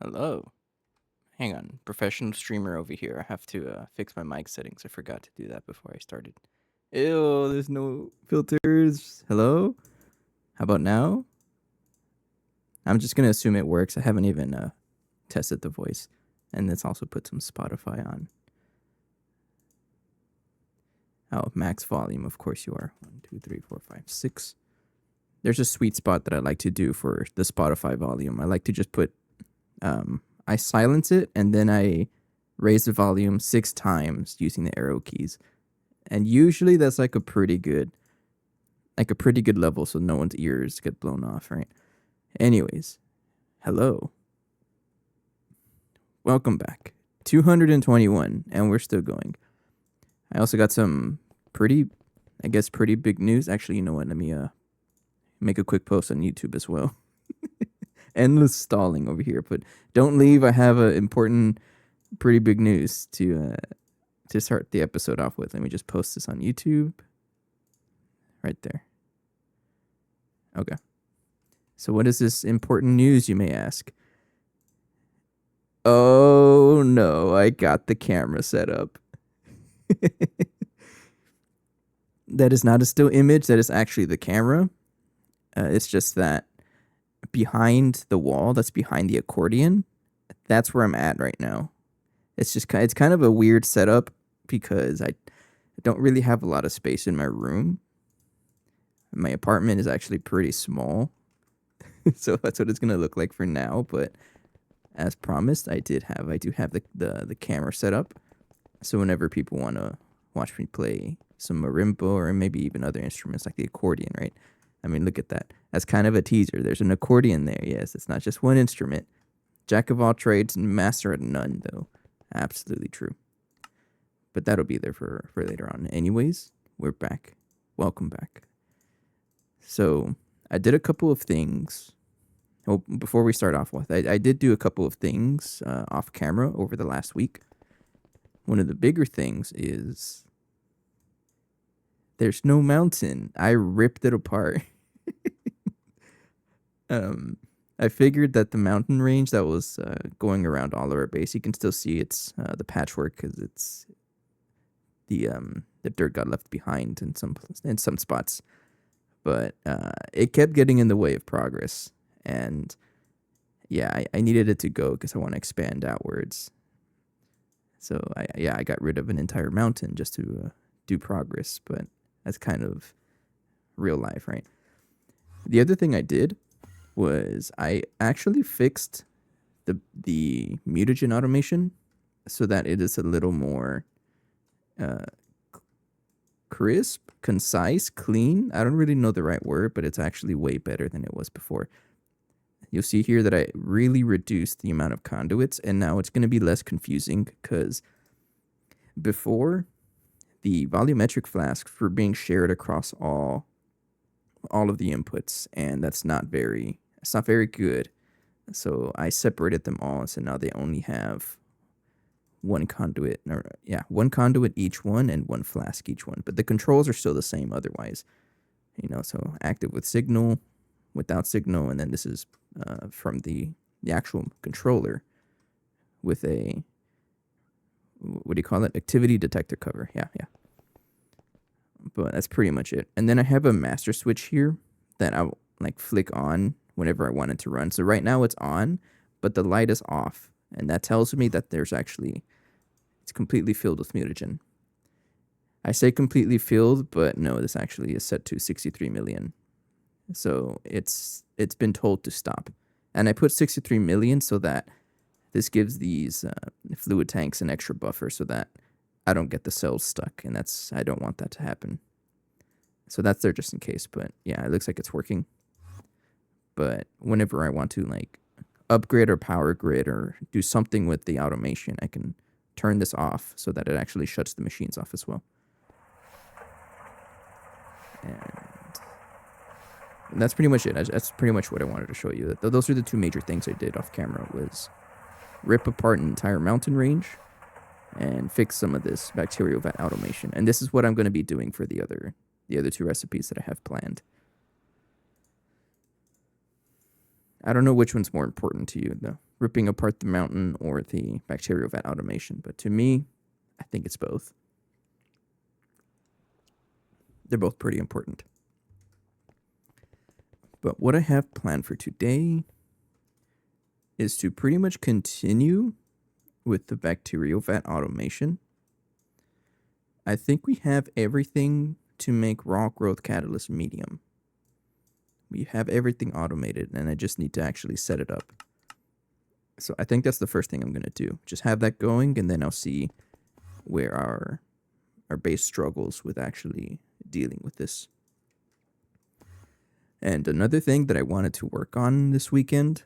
Hello. Hang on. Professional streamer over here. I have to fix my mic settings. I forgot to do that before I started. Ew, there's no filters. Hello? How about now? I'm just going to assume it works. I haven't even tested the voice. And let's also put some Spotify on. Oh, max volume. Of course you are. 1, 2, 3, 4, 5, 6. There's a sweet spot that I like to do for the Spotify volume. I like to just put... I silence it and then I raise the volume 6 times using the arrow keys. And usually that's like a pretty good level so no one's ears get blown off, right? Anyways, hello. Welcome back. 221 and we're still going. I also got some pretty big news. Actually, you know what? Let me make a quick post on YouTube as well. Endless stalling over here, but don't leave. I have a important, pretty big news to start the episode off with. Let me just post this on YouTube. Right there. Okay. So what is this important news, you may ask? Oh no, I got the camera set up. That is not a still image. That is actually the camera. It's just that behind the wall, that's behind the accordion, that's where I'm at right now. It's kind of a weird setup because I don't really have a lot of space in my room. My apartment is actually pretty small. So that's what it's going to look like for now, but as promised, I do have the camera set up. So whenever people want to watch me play some marimba or maybe even other instruments like the accordion, right? I mean, look at that. That's kind of a teaser. There's an accordion there. Yes, it's not just one instrument. Jack of all trades and master at none, though. Absolutely true. But that'll be there for later on. Anyways, we're back. Welcome back. So I did a couple of things. Well, before we start off with, I did do a couple of things off camera over the last week. One of the bigger things is there's no mountain. I ripped it apart. I figured that the mountain range that was going around all of our base, you can still see it's the patchwork because it's the dirt got left behind in some spots, but it kept getting in the way of progress, and yeah, I needed it to go because I want to expand outwards. So I got rid of an entire mountain just to do progress, but that's kind of real life, right? The other thing I did was I actually fixed the mutagen automation so that it is a little more crisp, concise, clean. I don't really know the right word, but it's actually way better than it was before. You'll see here that I really reduced the amount of conduits, and now it's going to be less confusing because before the volumetric flasks were being shared across all of the inputs, and it's not very good. So I separated them all, so now they only have one conduit each one and one flask each one. But the controls are still the same otherwise. So active with signal, without signal, and then this is from the actual controller with a, what do you call it? Activity detector cover. Yeah. But that's pretty much it. And then I have a master switch here that I flick on whenever I want it to run. So right now it's on, but the light is off. And that tells me that it's completely filled with mutagen. I say completely filled, but no, this actually is set to 63 million. So it's been told to stop. And I put 63 million so that this gives these fluid tanks an extra buffer so that I don't get the cells stuck, and I don't want that to happen. So that's there just in case, but yeah, it looks like it's working. But whenever I want to upgrade or power grid or do something with the automation, I can turn this off so that it actually shuts the machines off as well. And that's pretty much it. That's pretty much what I wanted to show you. Those are the two major things I did off camera, was rip apart an entire mountain range and fix some of this bacterial vat automation. And this is what I'm going to be doing for the other two recipes that I have planned. I don't know which one's more important to you, the ripping apart the mountain or the bacterial vat automation, but to me, I think it's both. They're both pretty important. But what I have planned for today is to pretty much continue with the bacterial vat automation. I think we have everything to make raw growth catalyst medium. We have everything automated, and I just need to actually set it up. So I think that's the first thing I'm going to do. Just have that going, and then I'll see where our base struggles with actually dealing with this. And another thing that I wanted to work on this weekend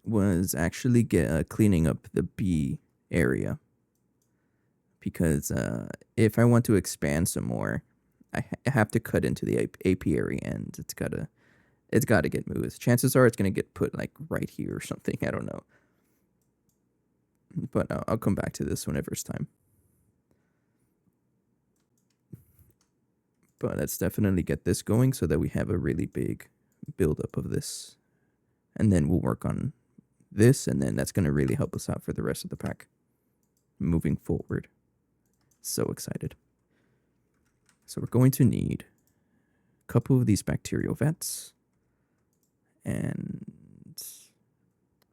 was actually cleaning up the bee area. Because if I want to expand some more, I have to cut into the apiary, and it's got to get moved. Chances are it's going to get put like right here or something. I don't know. But I'll come back to this whenever it's time. But let's definitely get this going so that we have a really big buildup of this. And then we'll work on this, and then that's going to really help us out for the rest of the pack moving forward. So excited. So we're going to need a couple of these bacterial vats and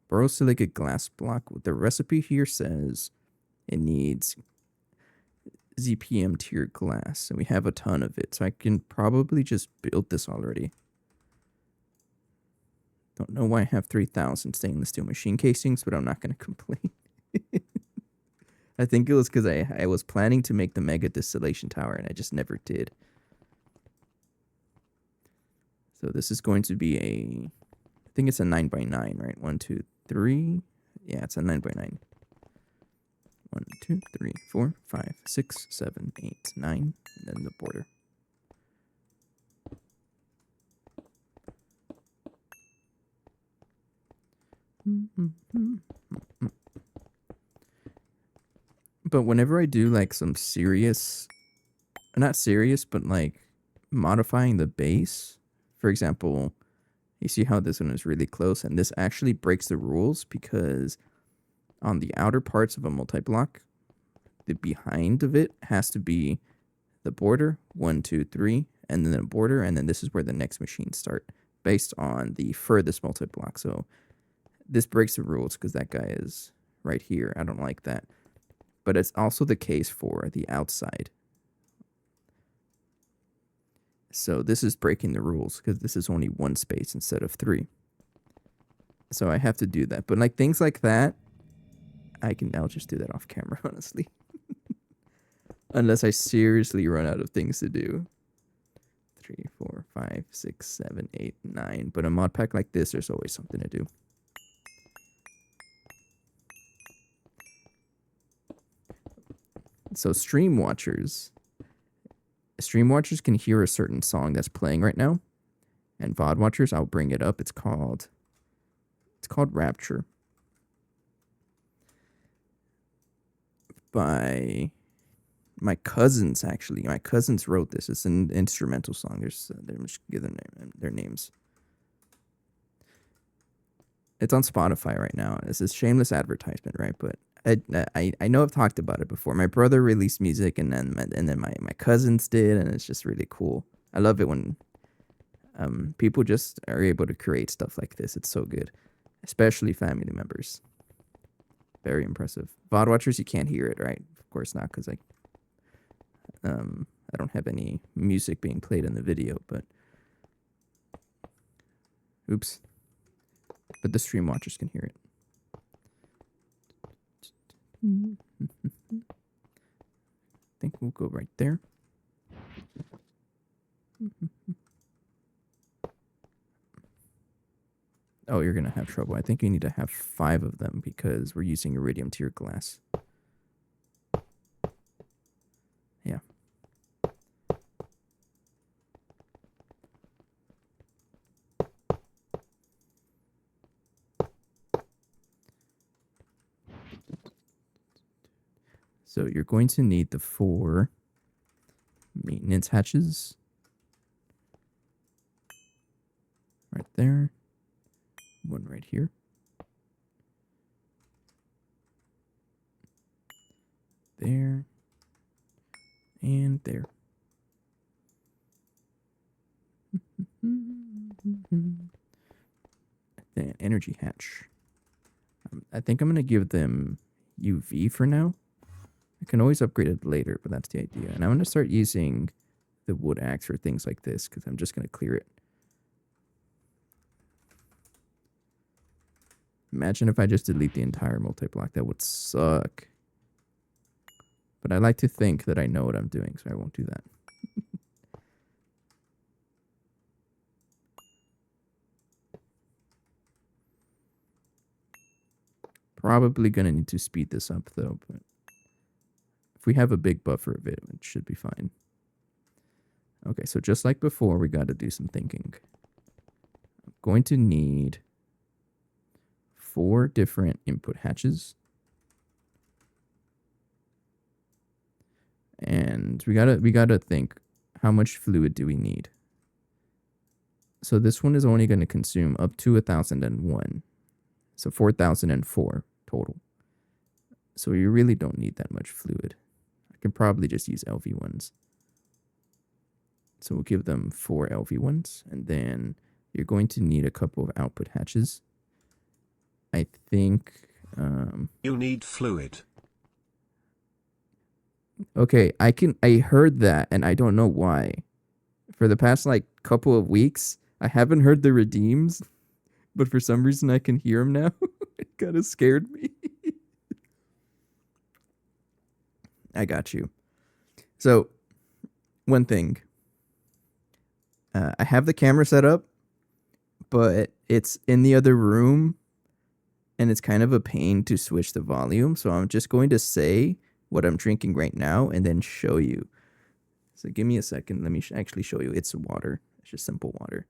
borosilicate glass block. The recipe here says it needs ZPM tier glass, and we have a ton of it, so I can probably just build this already. Don't know why I have 3,000 stainless steel machine casings, but I'm not going to complain. I think it was because I was planning to make the mega distillation tower, and I just never did. So this is going to be I think it's a 9x9, right? 1, 2, 3. Yeah, it's a 9x9. 1, 2, 3, 4, 5, 6, 7, 8, 9, and then the border. But whenever I do like some serious, not serious, but like modifying the base, for example, you see how this one is really close, and this actually breaks the rules because on the outer parts of a multi-block, the behind of it has to be the border, 1, 2, 3, and then the border, and then this is where the next machines start based on the furthest multi-block. So this breaks the rules because that guy is right here. I don't like that. But it's also the case for the outside. So this is breaking the rules because this is only one space instead of 3. So I have to do that. But like things like that, I'll just do that off camera, honestly. Unless I seriously run out of things to do. 3, 4, 5, 6, 7, 8, 9. But a mod pack like this, there's always something to do. So stream watchers can hear a certain song that's playing right now, and VOD watchers, I'll bring it up. It's called Rapture by my cousins. Actually, my cousins wrote this. It's an instrumental song. There's just give their names. It's on Spotify right now. This is shameless advertisement, right? But I know I've talked about it before. My brother released music, and then my cousins did, and it's just really cool. I love it when people just are able to create stuff like this. It's so good, especially family members. Very impressive. VOD watchers, you can't hear it, right? Of course not, because I don't have any music being played in the video. But oops. But the stream watchers can hear it. I think we'll go right there. Oh, you're going to have trouble. I think you need to have 5 of them because we're using iridium tier glass. Yeah. So you're going to need the 4 maintenance hatches. Right there. right here. There. And there. Then energy hatch. I think I'm going to give them UV for now. I can always upgrade it later, but that's the idea. And I'm going to start using the wood axe for things like this because I'm just going to clear it. Imagine if I just delete the entire multi-block. That would suck. But I like to think that I know what I'm doing, so I won't do that. Probably going to need to speed this up, though. But if we have a big buffer of it, it should be fine. Okay, so just like before, we got to do some thinking. I'm going to need 4 different input hatches. And we gotta think, how much fluid do we need? So this one is only going to consume up to 1,001. So 4,004 total. So you really don't need that much fluid. I can probably just use LV ones. So we'll give them 4 LV ones, and then you're going to need a couple of output hatches. I think you need fluid. Okay, I heard that, and I don't know why. For the past like couple of weeks, I haven't heard the redeems, but for some reason I can hear them now. It kind of scared me. I got you. So, one thing. I have the camera set up, but it's in the other room, and it's kind of a pain to switch the volume, so I'm just going to say what I'm drinking right now and then show you. So give me a second. Let me actually show you. It's water. It's just simple water.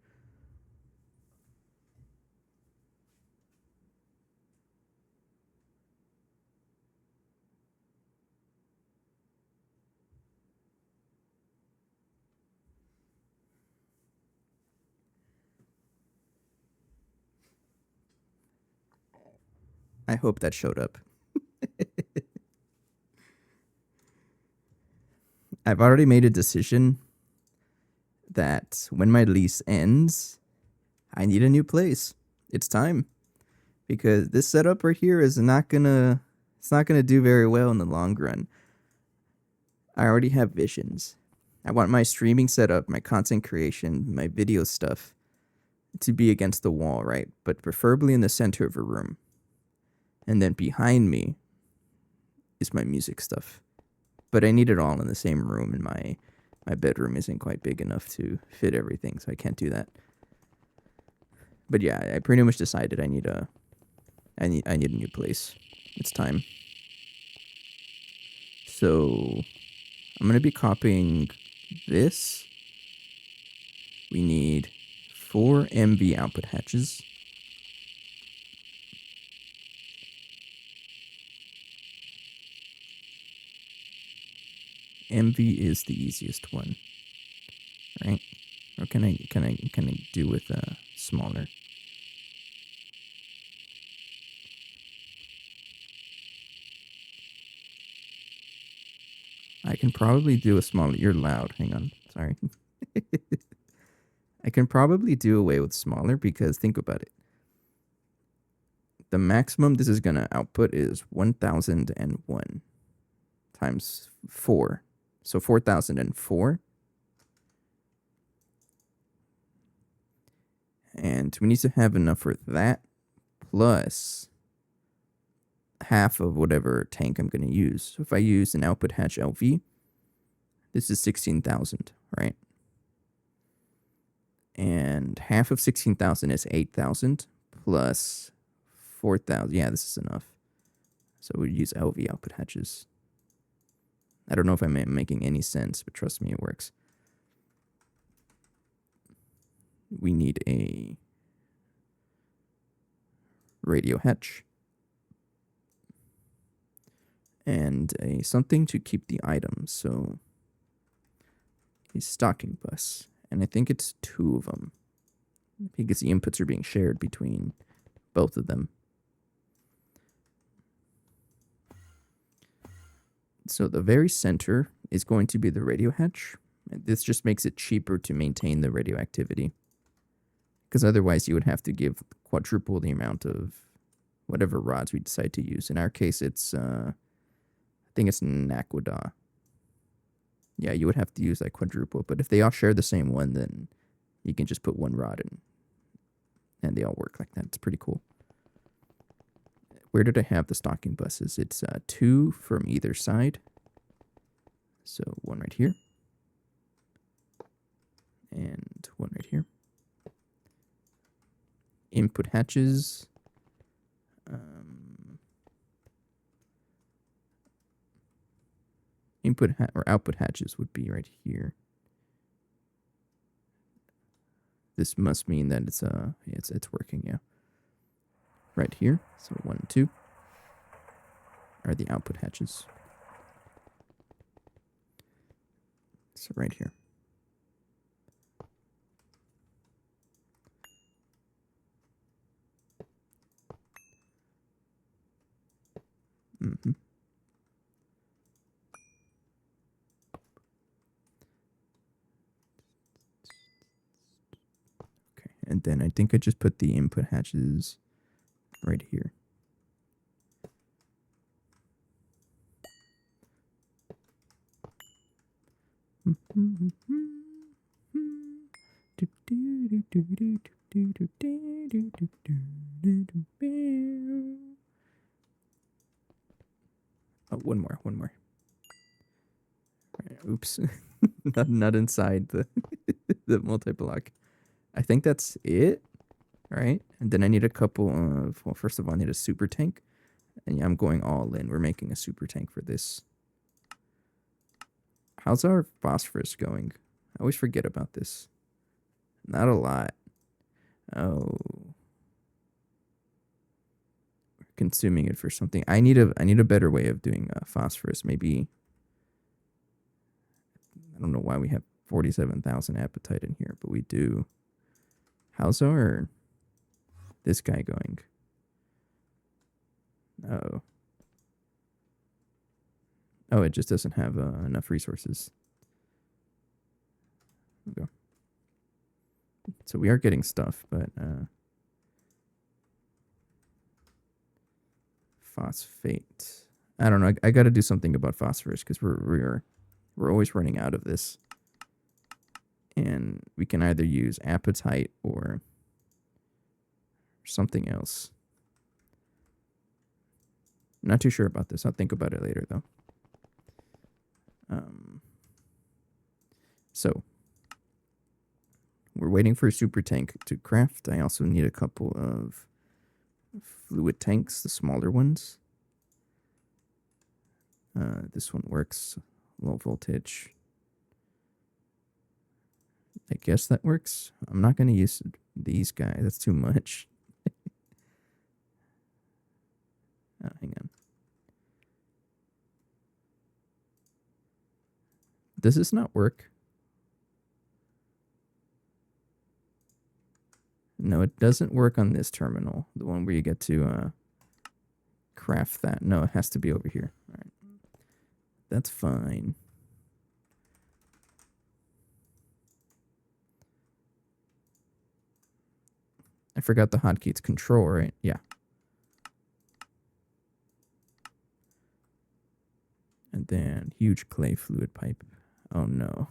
I hope that showed up. I've already made a decision that when my lease ends, I need a new place. It's time. Because this setup right here is not gonna do very well in the long run. I already have visions. I want my streaming setup, my content creation, my video stuff to be against the wall, right? But preferably in the center of a room. And then behind me is my music stuff. But I need it all in the same room, and my bedroom isn't quite big enough to fit everything, so I can't do that. But yeah, I pretty much decided I need a new place. It's time. So I'm gonna be copying this. We need 4 MV output hatches. MV is the easiest one, right? Or can I do with smaller? I can probably do a smaller. You're loud. Hang on. Sorry. I can probably do away with smaller because think about it. The maximum this is gonna output is 1,001 times 4. So 4,004. And we need to have enough for that plus half of whatever tank I'm going to use. So if I use an output hatch LV, this is 16,000, right? And half of 16,000 is 8,000 plus 4,000. Yeah, this is enough. So we use LV output hatches. I don't know if I'm making any sense, but trust me, it works. We need a radio hatch and a something to keep the items. So a stocking bus, and I think it's 2 of them because the inputs are being shared between both of them. So the very center is going to be the radio hatch. This just makes it cheaper to maintain the radioactivity. Because otherwise you would have to give quadruple the amount of whatever rods we decide to use. In our case, it's, I think it's Naquadah. Yeah, you would have to use like quadruple. But if they all share the same one, then you can just put one rod in. And they all work like that. It's pretty cool. Where did I have the stocking buses? It's 2 from either side. So 1 right here. And 1 right here. Input hatches. Or output hatches would be right here. This must mean that it's working, yeah. Right here, so 1 and 2 are the output hatches. So right here. Mm-hmm. Okay, and then I think I just put the input hatches right here. Oh, one more. Right, oops, not inside the the multi-block. I think that's it, right? And then I need a couple of. Well, first of all, I need a super tank, and yeah, I'm going all in. We're making a super tank for this. How's our phosphorus going? I always forget about this. Not a lot. Oh. Consuming it for something. I need a better way of doing phosphorus. Maybe I don't know why we have 47,000 appetite in here, but we do. How's our this guy going? Oh, it just doesn't have enough resources. Okay. So we are getting stuff, but phosphate. I don't know. I got to do something about phosphorus because we're always running out of this, and we can either use apatite or something else. Not too sure about this. I'll think about it later, though. So we're waiting for a super tank to craft. I also need a couple of fluid tanks, the smaller ones. This one works, low voltage. I guess that works. I'm not going to use these guys. That's too much. Hang on. Does this not work? No, it doesn't work on this terminal. The one where you get to craft that. No, it has to be over here. All right. That's fine. I forgot the hotkey. It's control, right? Yeah. And then huge clay fluid pipe. Oh no.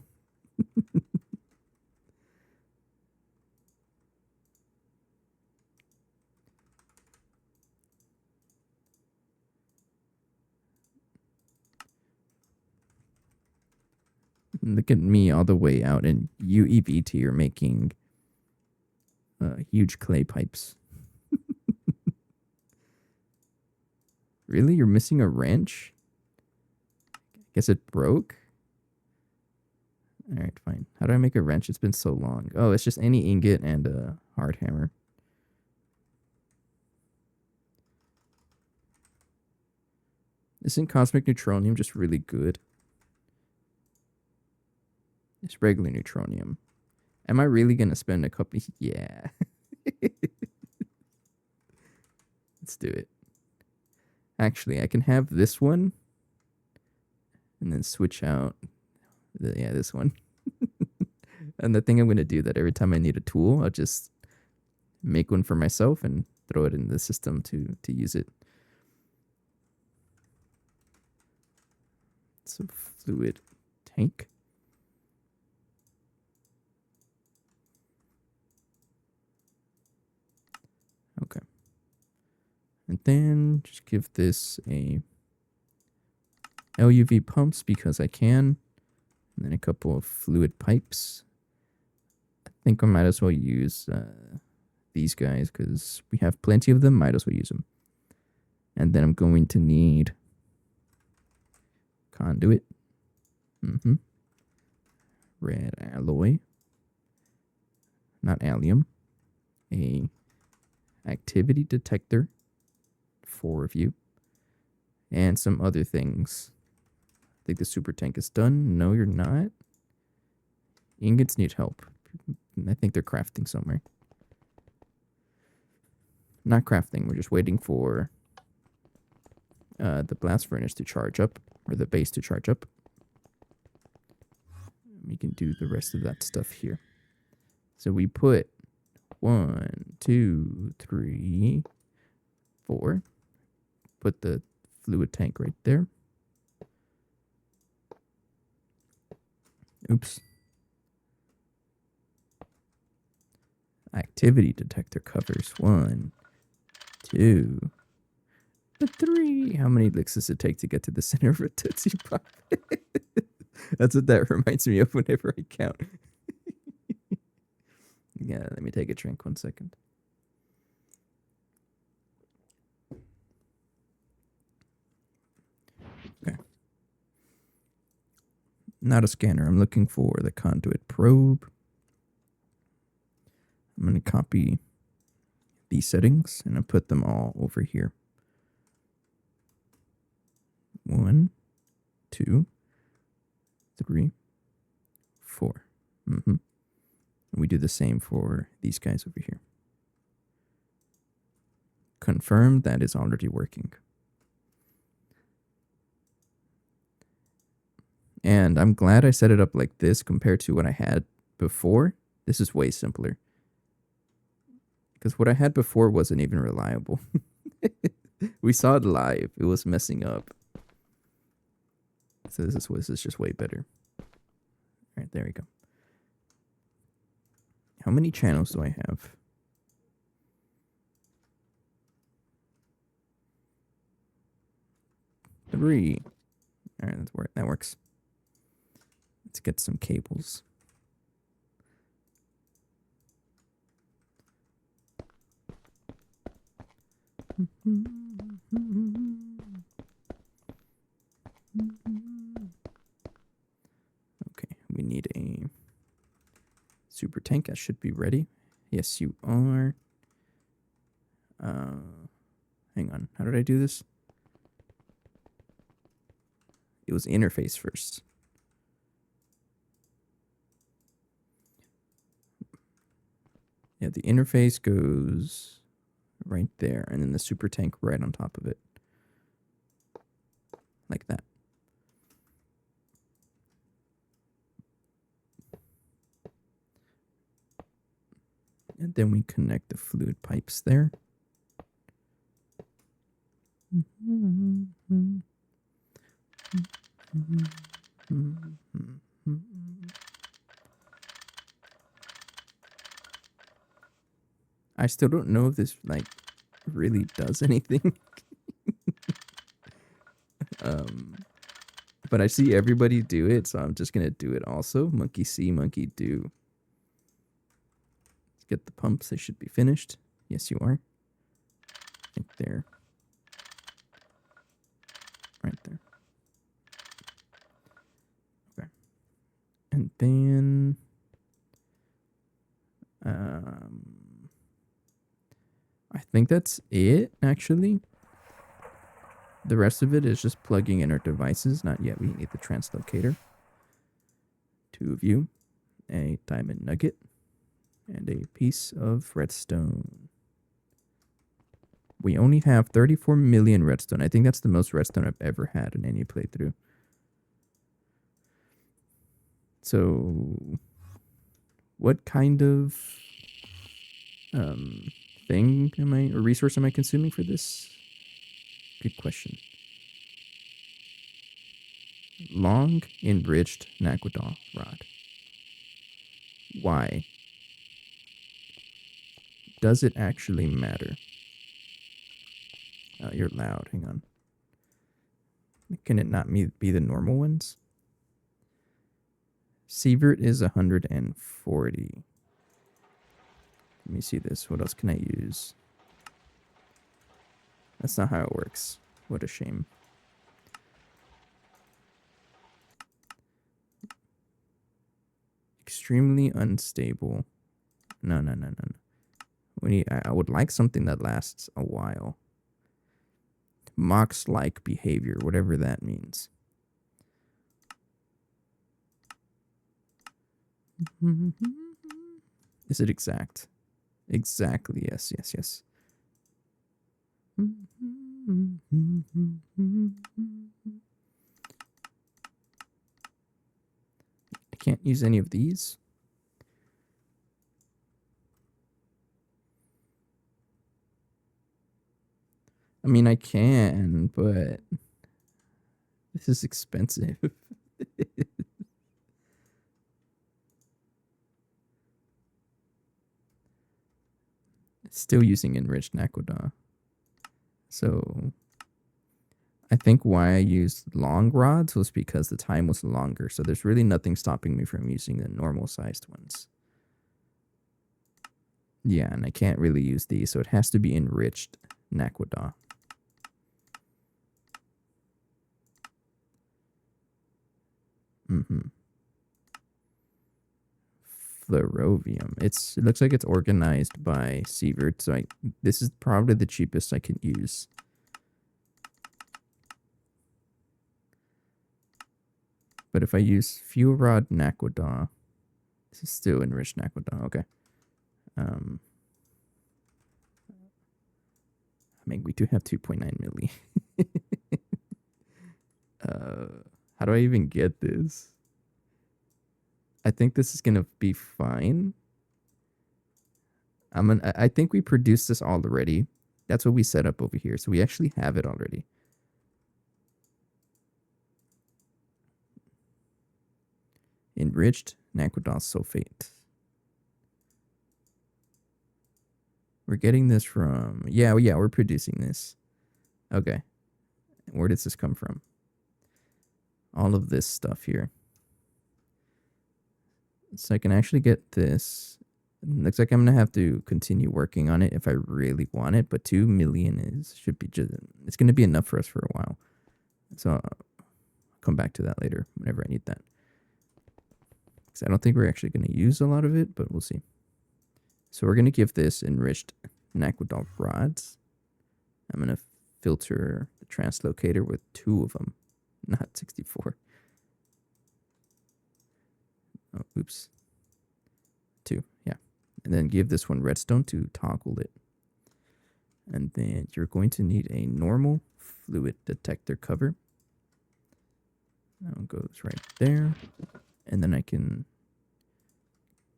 Look at me all the way out, and you, EBT, are making huge clay pipes. Really? You're missing a wrench? Guess it broke? Alright, fine. How do I make a wrench? It's been so long. Oh, it's just any ingot and a hard hammer. Isn't cosmic neutronium just really good? It's regular neutronium. Am I really going to spend a couple? Yeah. Let's do it. Actually, I can have this one and then switch out this one. And the thing I'm going to do that every time I need a tool, I'll just make one for myself and throw it in the system to use it. It's a fluid tank. Okay. And then just give this a LUV pumps because I can. And then a couple of fluid pipes. I think I might as well use these guys because we have plenty of them. Might as well use them. And then I'm going to need conduit. Red alloy. Not allium. A activity detector. 4 of you. And some other things. I think the super tank is done. No, you're not. Ingots need help. I think they're crafting somewhere. Not crafting. We're just waiting for the blast furnace to charge up. Or the base to charge up. We can do the rest of that stuff here. So we put 1, 2, 3, 4. Put the fluid tank right there. Oops. Activity detector covers 1, 2, 3. How many licks does it take to get to the center of a Tootsie Pop? That's what that reminds me of whenever I count. Yeah, let me take a drink 1 second. Okay. Not a scanner. I'm looking for the conduit probe. I'm going to copy these settings and I put them all over here. 1, 2, 3, 4. We do the same for these guys over here. Confirm that is already working. And I'm glad I set it up like this compared to what I had before. This is way simpler. Because what I had before wasn't even reliable. We saw it live. It was messing up. So this is just way better. All right, there we go. How many channels do I have? 3. All right, that works. Let's get some cables. Okay, we need a super tank. That should be ready. Yes, you are. Hang on. How did I do this? It was interface first. Yeah, the interface goes right there, and then the super tank right on top of it. Like that. And then we connect the fluid pipes there. I still don't know if this like really does anything. But I see everybody do it, so I'm just gonna do it also. Monkey see, monkey do. Let's get the pumps. They should be finished. Yes, you are. I think they're right there. Okay. And then I think that's it, actually. The rest of it is just plugging in our devices. Not yet. We need the translocator. 2 of you. A diamond nugget. And a piece of redstone. We only have 34 million redstone. I think that's the most redstone I've ever had in any playthrough. So, what kind of thing am I, or resource am I consuming for this? Good question. Long enriched Naquadon rod. Why? Does it actually matter? You're loud. Hang on. Can it not be the normal ones? Sievert is 140. Let me see this. What else can I use? That's not how it works. What a shame. Extremely unstable. No. I would like something that lasts a while. Mox-like behavior, whatever that means. Is it exact? Exactly, yes. I can't use any of these. I mean, I can, but this is expensive. Still using enriched Naquadon. So I think why I used long rods was because the time was longer. So there's really nothing stopping me from using the normal sized ones. Yeah, and I can't really use these, so it has to be enriched Naquadon. Flerovium. It looks like it's organized by Sievert, so this is probably the cheapest I can use. But if I use Fuel Rod Naquadon, this is still enriched Naquadon. Okay. I mean, we do have 2.9 milli. How do I even get this? I think this is gonna be fine. I think we produced this already. That's what we set up over here. So we actually have it already. Enriched Naquadon sulfate. We're getting this from... Yeah, we're producing this. Okay. Where does this come from? All of this stuff here. So I can actually get this. Looks like I'm going to have to continue working on it if I really want it. But 2 million should be just... It's going to be enough for us for a while. So I'll come back to that later whenever I need that. Because I don't think we're actually going to use a lot of it, but we'll see. So we're going to give this enriched Naquadon rods. I'm going to filter the translocator with 2 of them, not 64. Oh, oops. 2, yeah. And then give this one redstone to toggle it. And then you're going to need a normal fluid detector cover. That one goes right there. And then I can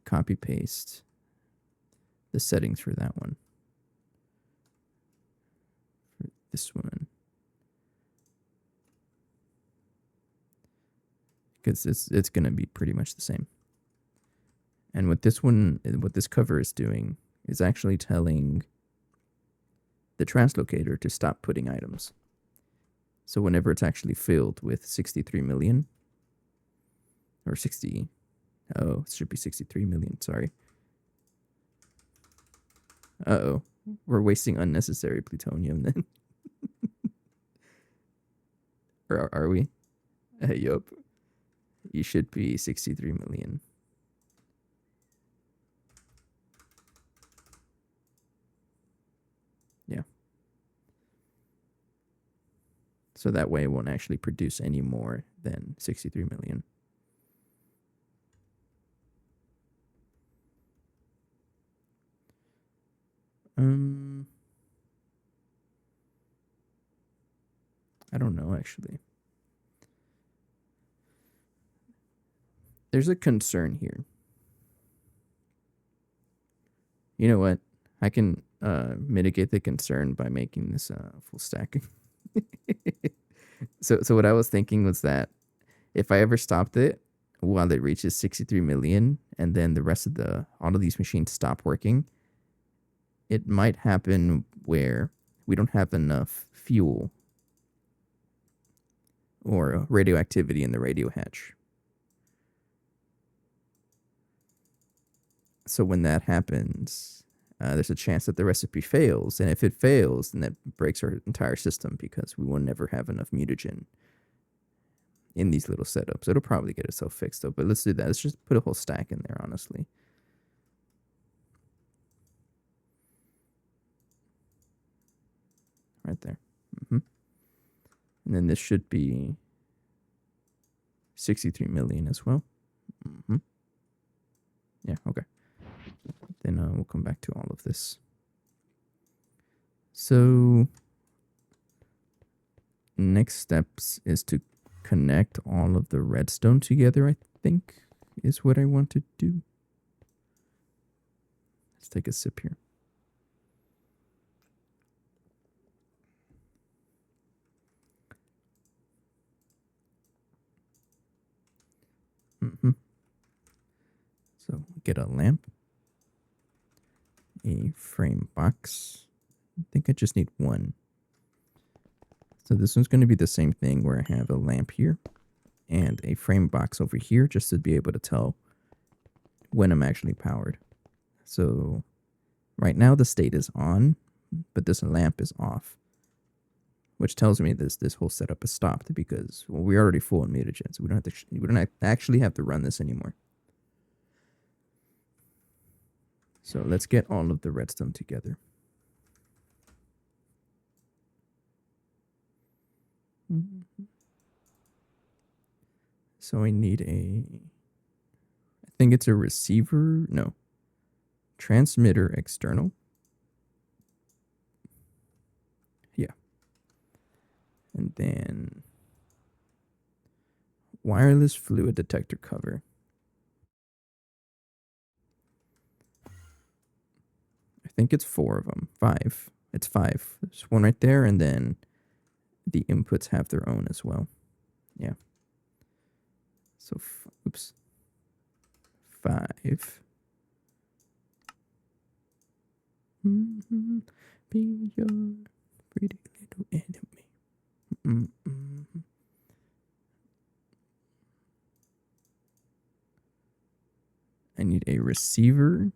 copy paste the settings for that one. For this one. Because it's going to be pretty much the same. And what this cover is doing is actually telling the translocator to stop putting items. So whenever it's actually filled with 63 million, or 60, oh, it should be 63 million, sorry. Uh-oh, we're wasting unnecessary plutonium then. Or are we? Yup. You should be 63 million. Yeah. So that way it won't actually produce any more than 63 million. I don't know, actually. There's a concern here. You know what? I can mitigate the concern by making this full stack. So what I was thinking was that if I ever stopped it while it reaches 63 million and then the rest of all of these machines stop working, it might happen where we don't have enough fuel or radioactivity in the radio hatch. So when that happens, there's a chance that the recipe fails. And if it fails, then that breaks our entire system because we will never have enough mutagen in these little setups. It'll probably get itself fixed though, but let's do that. Let's just put a whole stack in there, honestly. Right there. And then this should be 63 million as well. Yeah, okay. Then we'll come back to all of this. So next steps is to connect all of the redstone together, I think, is what I want to do. Let's take a sip here. So get a lamp, a frame box. I think I just need one. So this one's going to be the same thing where I have a lamp here and a frame box over here just to be able to tell when I'm actually powered. So right now the state is on, but this lamp is off, which tells me this whole setup is stopped because we're already full in mutagen, so we don't actually have to run this anymore. So let's get all of the redstone together. So I need I think it's a receiver, no, transmitter external. Yeah. And then wireless fluid detector cover. I think it's 4 of them. 5. It's 5. There's one right there, and then the inputs have their own as well. Yeah. So, oops. 5. Be your pretty little enemy. I need a receiver.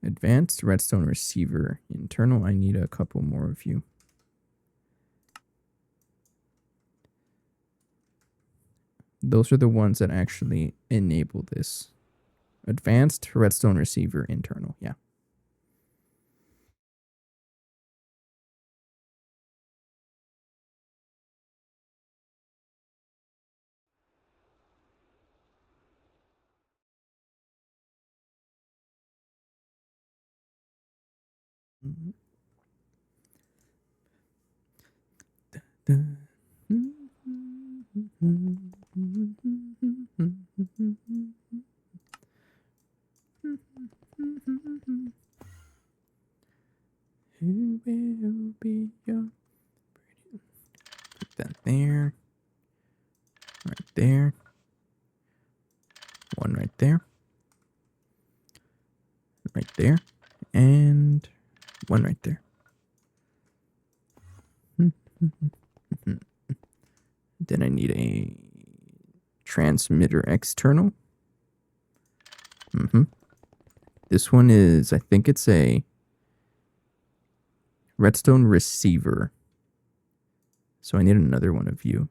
Advanced redstone receiver. Internal, I need a couple more of you. Those are the ones that actually enable this. Advanced redstone receiver internal, yeah. Who will be your pretty? Put that there. Right there. One right there. Right there. And one right there. Then I need a transmitter external. This one is, I think it's a redstone receiver. So I need another one of you.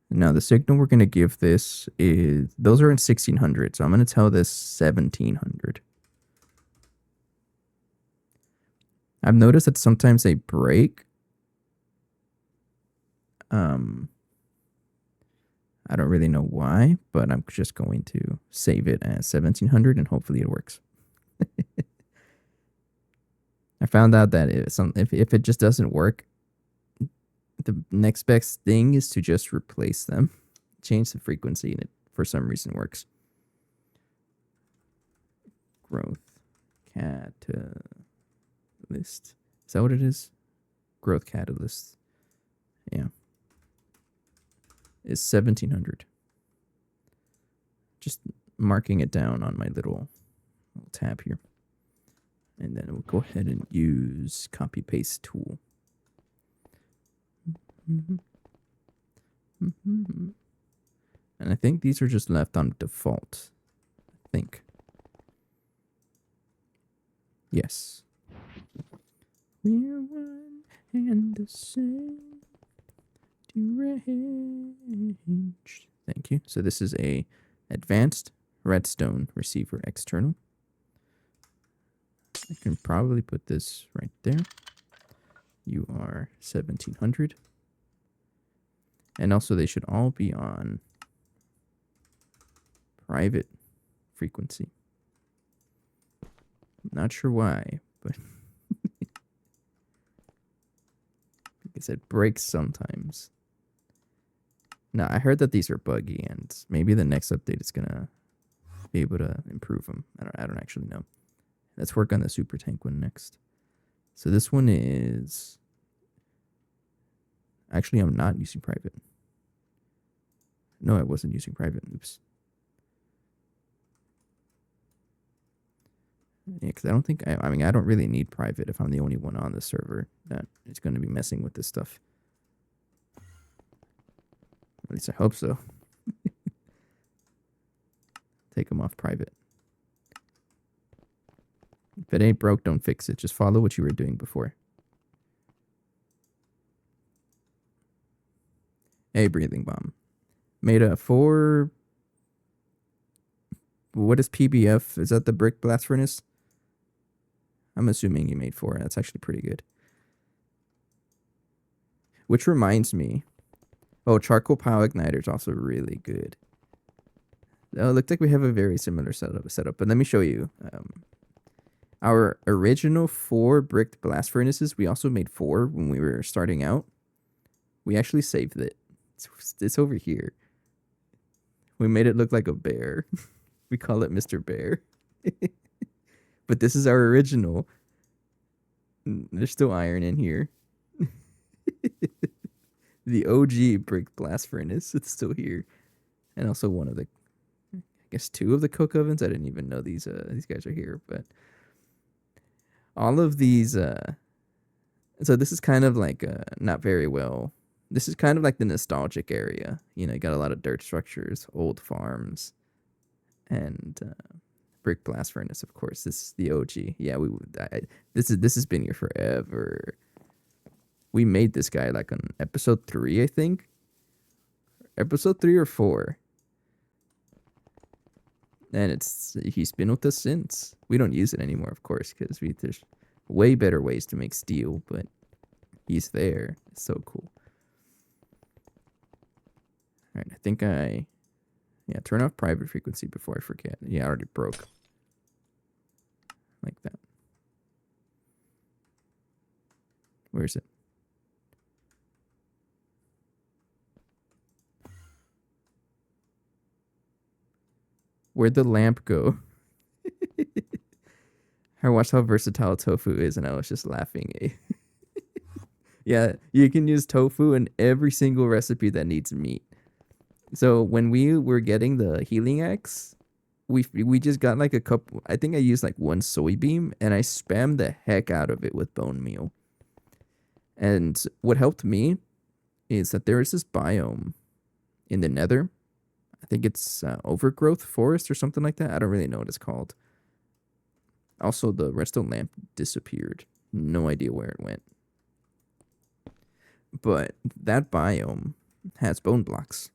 Now the signal we're going to give this is, those are in 1600, so I'm going to tell this 1700. I've noticed that sometimes they break. Um, I don't really know why, but I'm just going to save it as 1700 and hopefully it works. I found out that if it just doesn't work, the next best thing is to just replace them, change the frequency, and it for some reason works. Growth catalyst. Is that what it is? Growth catalyst. Yeah. Is 1700. Just marking it down on my little tab here. And then we'll go ahead and use copy paste tool. And I think these are just left on default. I think. Yes. We're one and the same. Thank you. So this is a advanced redstone receiver external. I can probably put this right there. You are 1700. And also they should all be on private frequency. Not sure why, but because it breaks sometimes. Now, I heard that these are buggy, and maybe the next update is gonna be able to improve them. I don't actually know. Let's work on the super tank one next. So this one is actually I'm not using private. No, I wasn't using private. Oops. Yeah, because I don't think I mean I don't really need private if I'm the only one on the server that is going to be messing with this stuff. At least I hope so. Take them off private. If it ain't broke, don't fix it. Just follow what you were doing before. Hey, breathing bomb. Made a 4. What is PBF? Is that the brick blast furnace? I'm assuming you made 4. That's actually pretty good. Which reminds me. Oh, charcoal power igniter is also really good. Oh, it looks like we have a very similar setup. But let me show you. Our original 4 bricked blast furnaces, we also made 4 when we were starting out. We actually saved it. It's over here. We made it look like a bear. We call it Mr. Bear. But this is our original. There's still iron in here. The OG brick blast furnace. It's still here. And also one of the, I guess 2 of the coke ovens. I didn't even know these guys are here. But all of these, so this is kind of like not very well. This is kind of like the nostalgic area. You know, you got a lot of dirt structures, old farms, and brick blast furnace, of course. This is the OG. Yeah, this has been here forever. We made this guy like on episode 3, I think. Episode 3 or 4. And he's been with us since. We don't use it anymore, of course, because there's way better ways to make steel, but he's there. It's so cool. All right, I think turn off private frequency before I forget. Yeah, I already broke. Like that. Where is it? Where'd the lamp go? I watched how versatile tofu is, and I was just laughing. Yeah, you can use tofu in every single recipe that needs meat. So when we were getting the healing axe, we just got like a couple. I think I used like 1 soybean, and I spammed the heck out of it with bone meal. And what helped me is that there is this biome in the Nether. I think it's overgrowth forest or something like that. I don't really know what it's called. Also, the redstone lamp disappeared. No idea where it went. But that biome has bone blocks.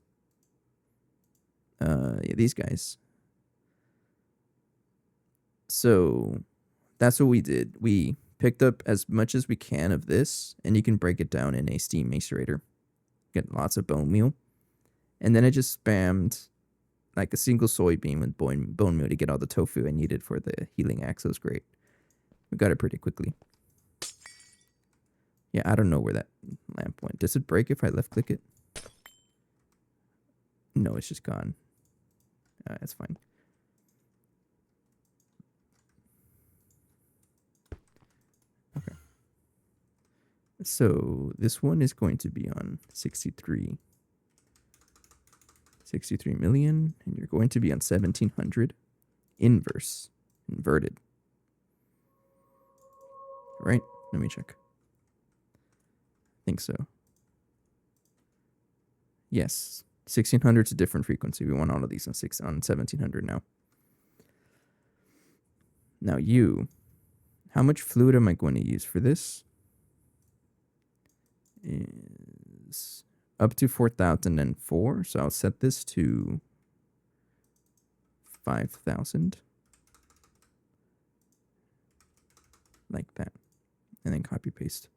These guys. So that's what we did. We picked up as much as we can of this, and you can break it down in a steam macerator. get lots of bone meal. And then I just spammed like a single soybean with bone meal to get all the tofu I needed for the healing axe. It was great. We got it pretty quickly. Yeah, I don't know where that lamp went. Does it break if I left click it? No, it's just gone. That's fine. Okay. So this one is going to be on 63 million, and you're going to be on 1700 inverted. Right? Let me check. I think so. Yes. 1600 is a different frequency. We want all of these on 1700 now. Now how much fluid am I going to use for this? Is up to 4004. So I'll set this to 5000. Like that. And then copy paste.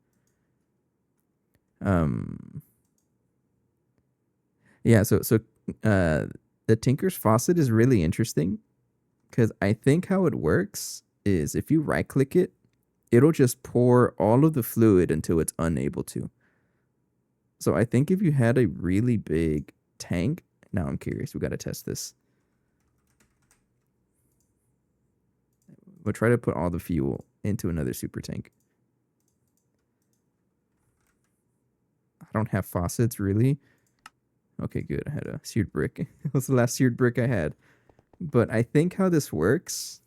Yeah, so the Tinker's Faucet is really interesting because I think how it works is if you right click it, it'll just pour all of the fluid until it's unable to. So I think if you had a really big tank, now I'm curious, we got to test this. We'll try to put all the fuel into another super tank. I don't have faucets really. Okay, good. I had a seared brick. It was the last seared brick I had. But I think how this works,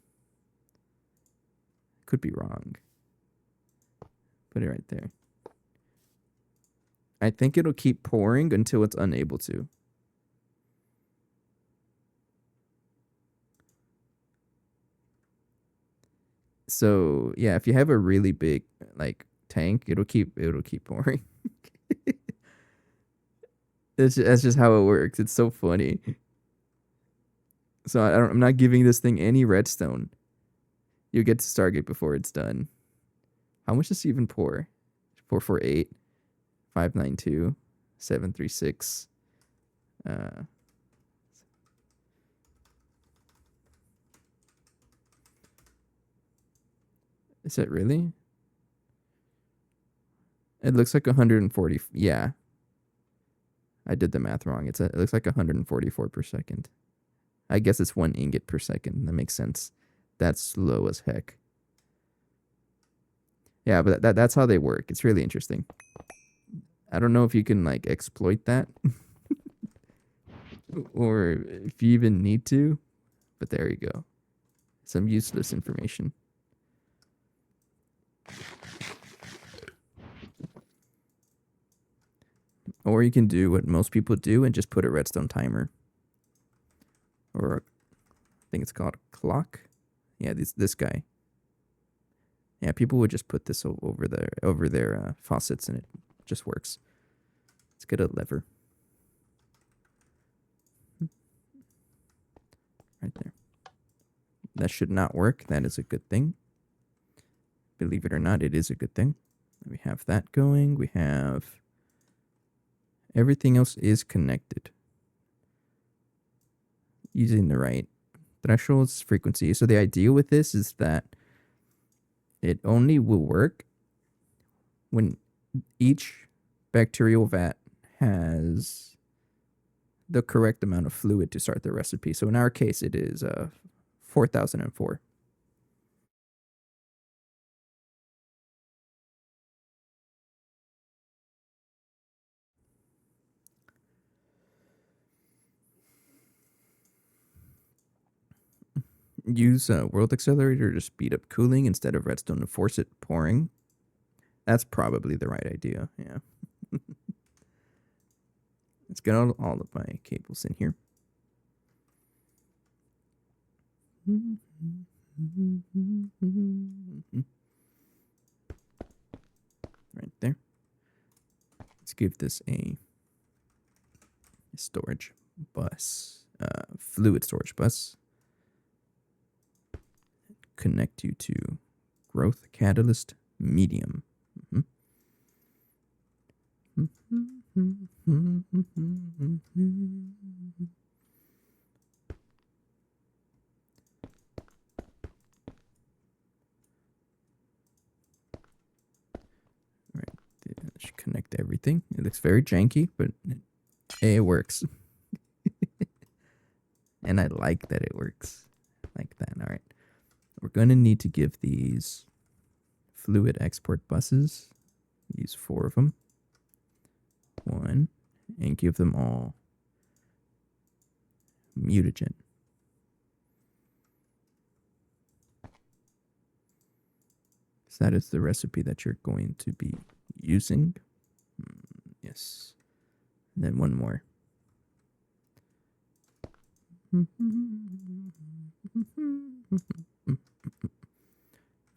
could be wrong. Put it right there. I think it'll keep pouring until it's unable to. So yeah, if you have a really big like tank, it'll keep pouring. That's just how it works. It's so funny. So I'm not giving this thing any redstone. You get to Stargate before it's done. How much does it even pour? 448, 592, 736. Is it really? It looks like 140. Yeah. I did the math wrong. It looks like 144 per second. I guess it's 1 ingot per second. That makes sense. That's slow as heck. Yeah, but that's how they work. It's really interesting. I don't know if you can like exploit that or if you even need to, but there you go. Some useless information. Or you can do what most people do and just put a redstone timer. Or I think it's called a clock. Yeah, this guy. Yeah, people would just put this over their faucets and it just works. Let's get a lever. Right there. That should not work. That is a good thing. Believe it or not, it is a good thing. We have that going. We have everything else is connected. Using the right thresholds, frequency. So the idea with this is that it only will work when each bacterial vat has the correct amount of fluid to start the recipe. So in our case, it is 4004. Use a world accelerator to speed up cooling instead of redstone to force it pouring. That's probably the right idea. Yeah. Let's get all of my cables in here. Right there. Let's give this a storage bus, fluid storage bus. Connect you to growth catalyst medium. Right, should connect everything. It looks very janky, but it works. And I like that it works like that. All right, we're going to need to give these fluid export buses, use 4 of them, 1, and give them all mutagen. So that is the recipe that you're going to be using. Yes. And then 1 more.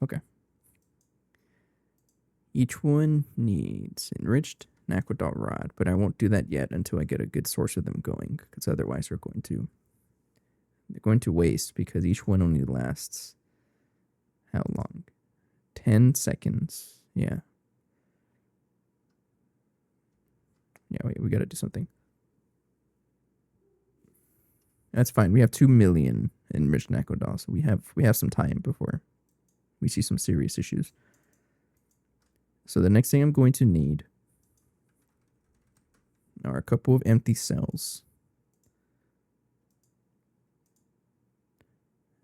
Okay. Each one needs enriched Naquadot rod, but I won't do that yet until I get a good source of them going, because otherwise they're going to waste, because each one only lasts how long? 10 seconds. Yeah. Yeah, wait, we got to do something. That's fine. We have 2 million enriched Naquadot, so we have some time before we see some serious issues. So the next thing I'm going to need are a couple of empty cells.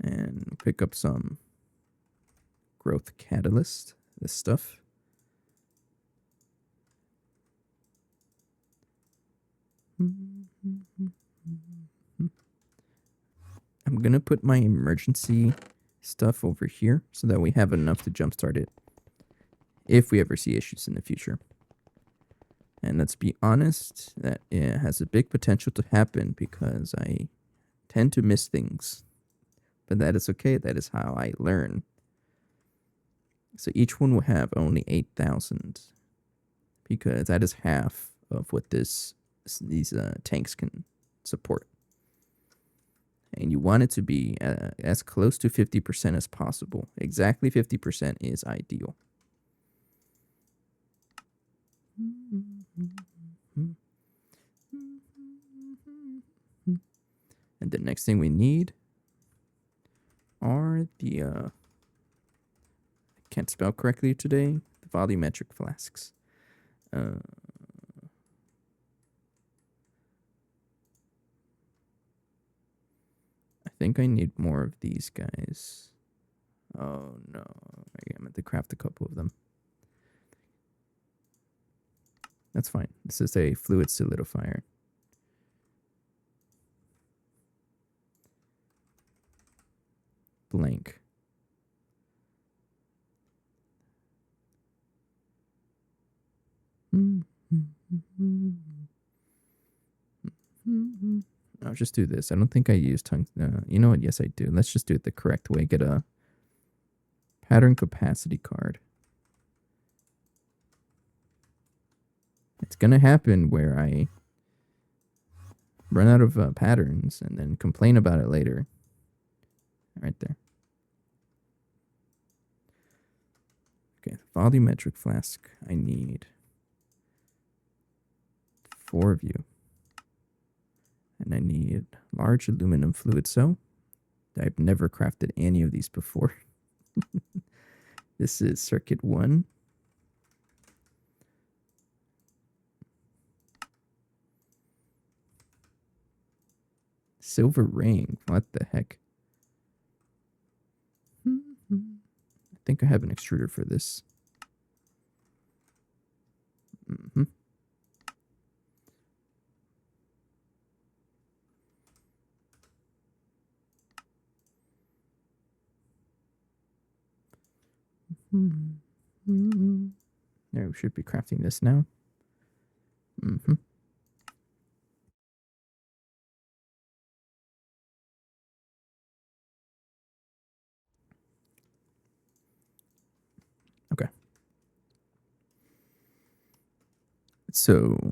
And pick up some growth catalyst, this stuff. I'm going to put my emergency stuff over here so that we have enough to jumpstart it if we ever see issues in the future. And let's be honest, that it has a big potential to happen because I tend to miss things. But that is okay. That is how I learn. So each one will have only 8,000 because that is half of what these tanks can support. And you want it to be as close to 50% as possible. Exactly 50% is ideal. And the next thing we need are the I can't spell correctly today, the volumetric flasks. I think I need more of these guys. Oh no, I meant to craft a couple of them. That's fine. This is a fluid solidifier. Blank. I'll just do this. I don't think I use tongue. You know what? Yes, I do. Let's just do it the correct way. Get a pattern capacity card. It's going to happen where I run out of patterns and then complain about it later. Right there. Okay, volumetric flask. I need 4 of you. And I need large aluminum fluid cell. I've never crafted any of these before. This is circuit 1. Silver ring. What the heck? I think I have an extruder for this. There, we should be crafting this now. Okay. So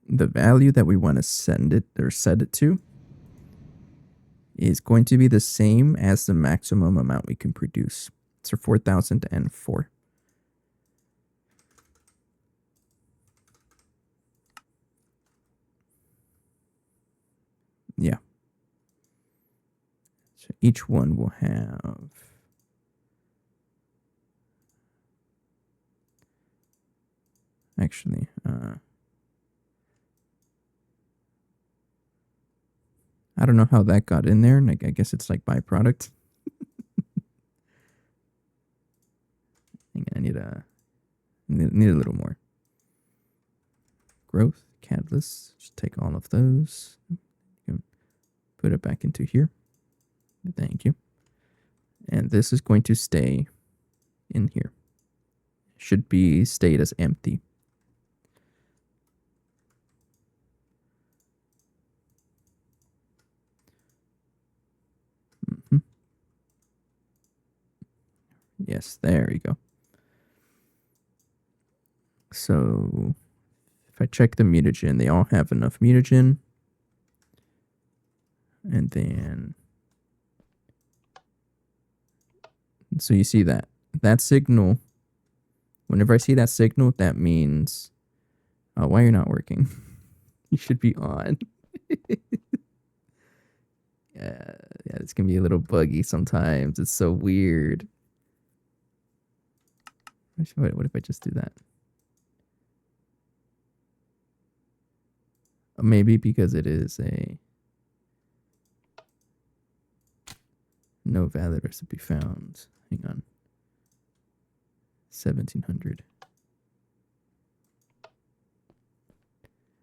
the value that we want to send it or set it to is going to be the same as the maximum amount we can produce. So 4,004. Yeah. So each one will have actually I don't know how that got in there, and I guess it's like byproduct. I need need a little more growth catalyst. Just take all of those, put it back into here. Thank you. And this is going to stay in here. Should be stayed as empty. Mm-hmm. Yes, there you go. So if I check the mutagen, they all have enough mutagen. And then, so you see that signal, whenever I see that signal, that means, why you're not working? You should be on. Yeah, it's gonna be a little buggy sometimes. It's so weird. What if I just do that? Maybe because it is a no valid recipe found. Hang on. 1700.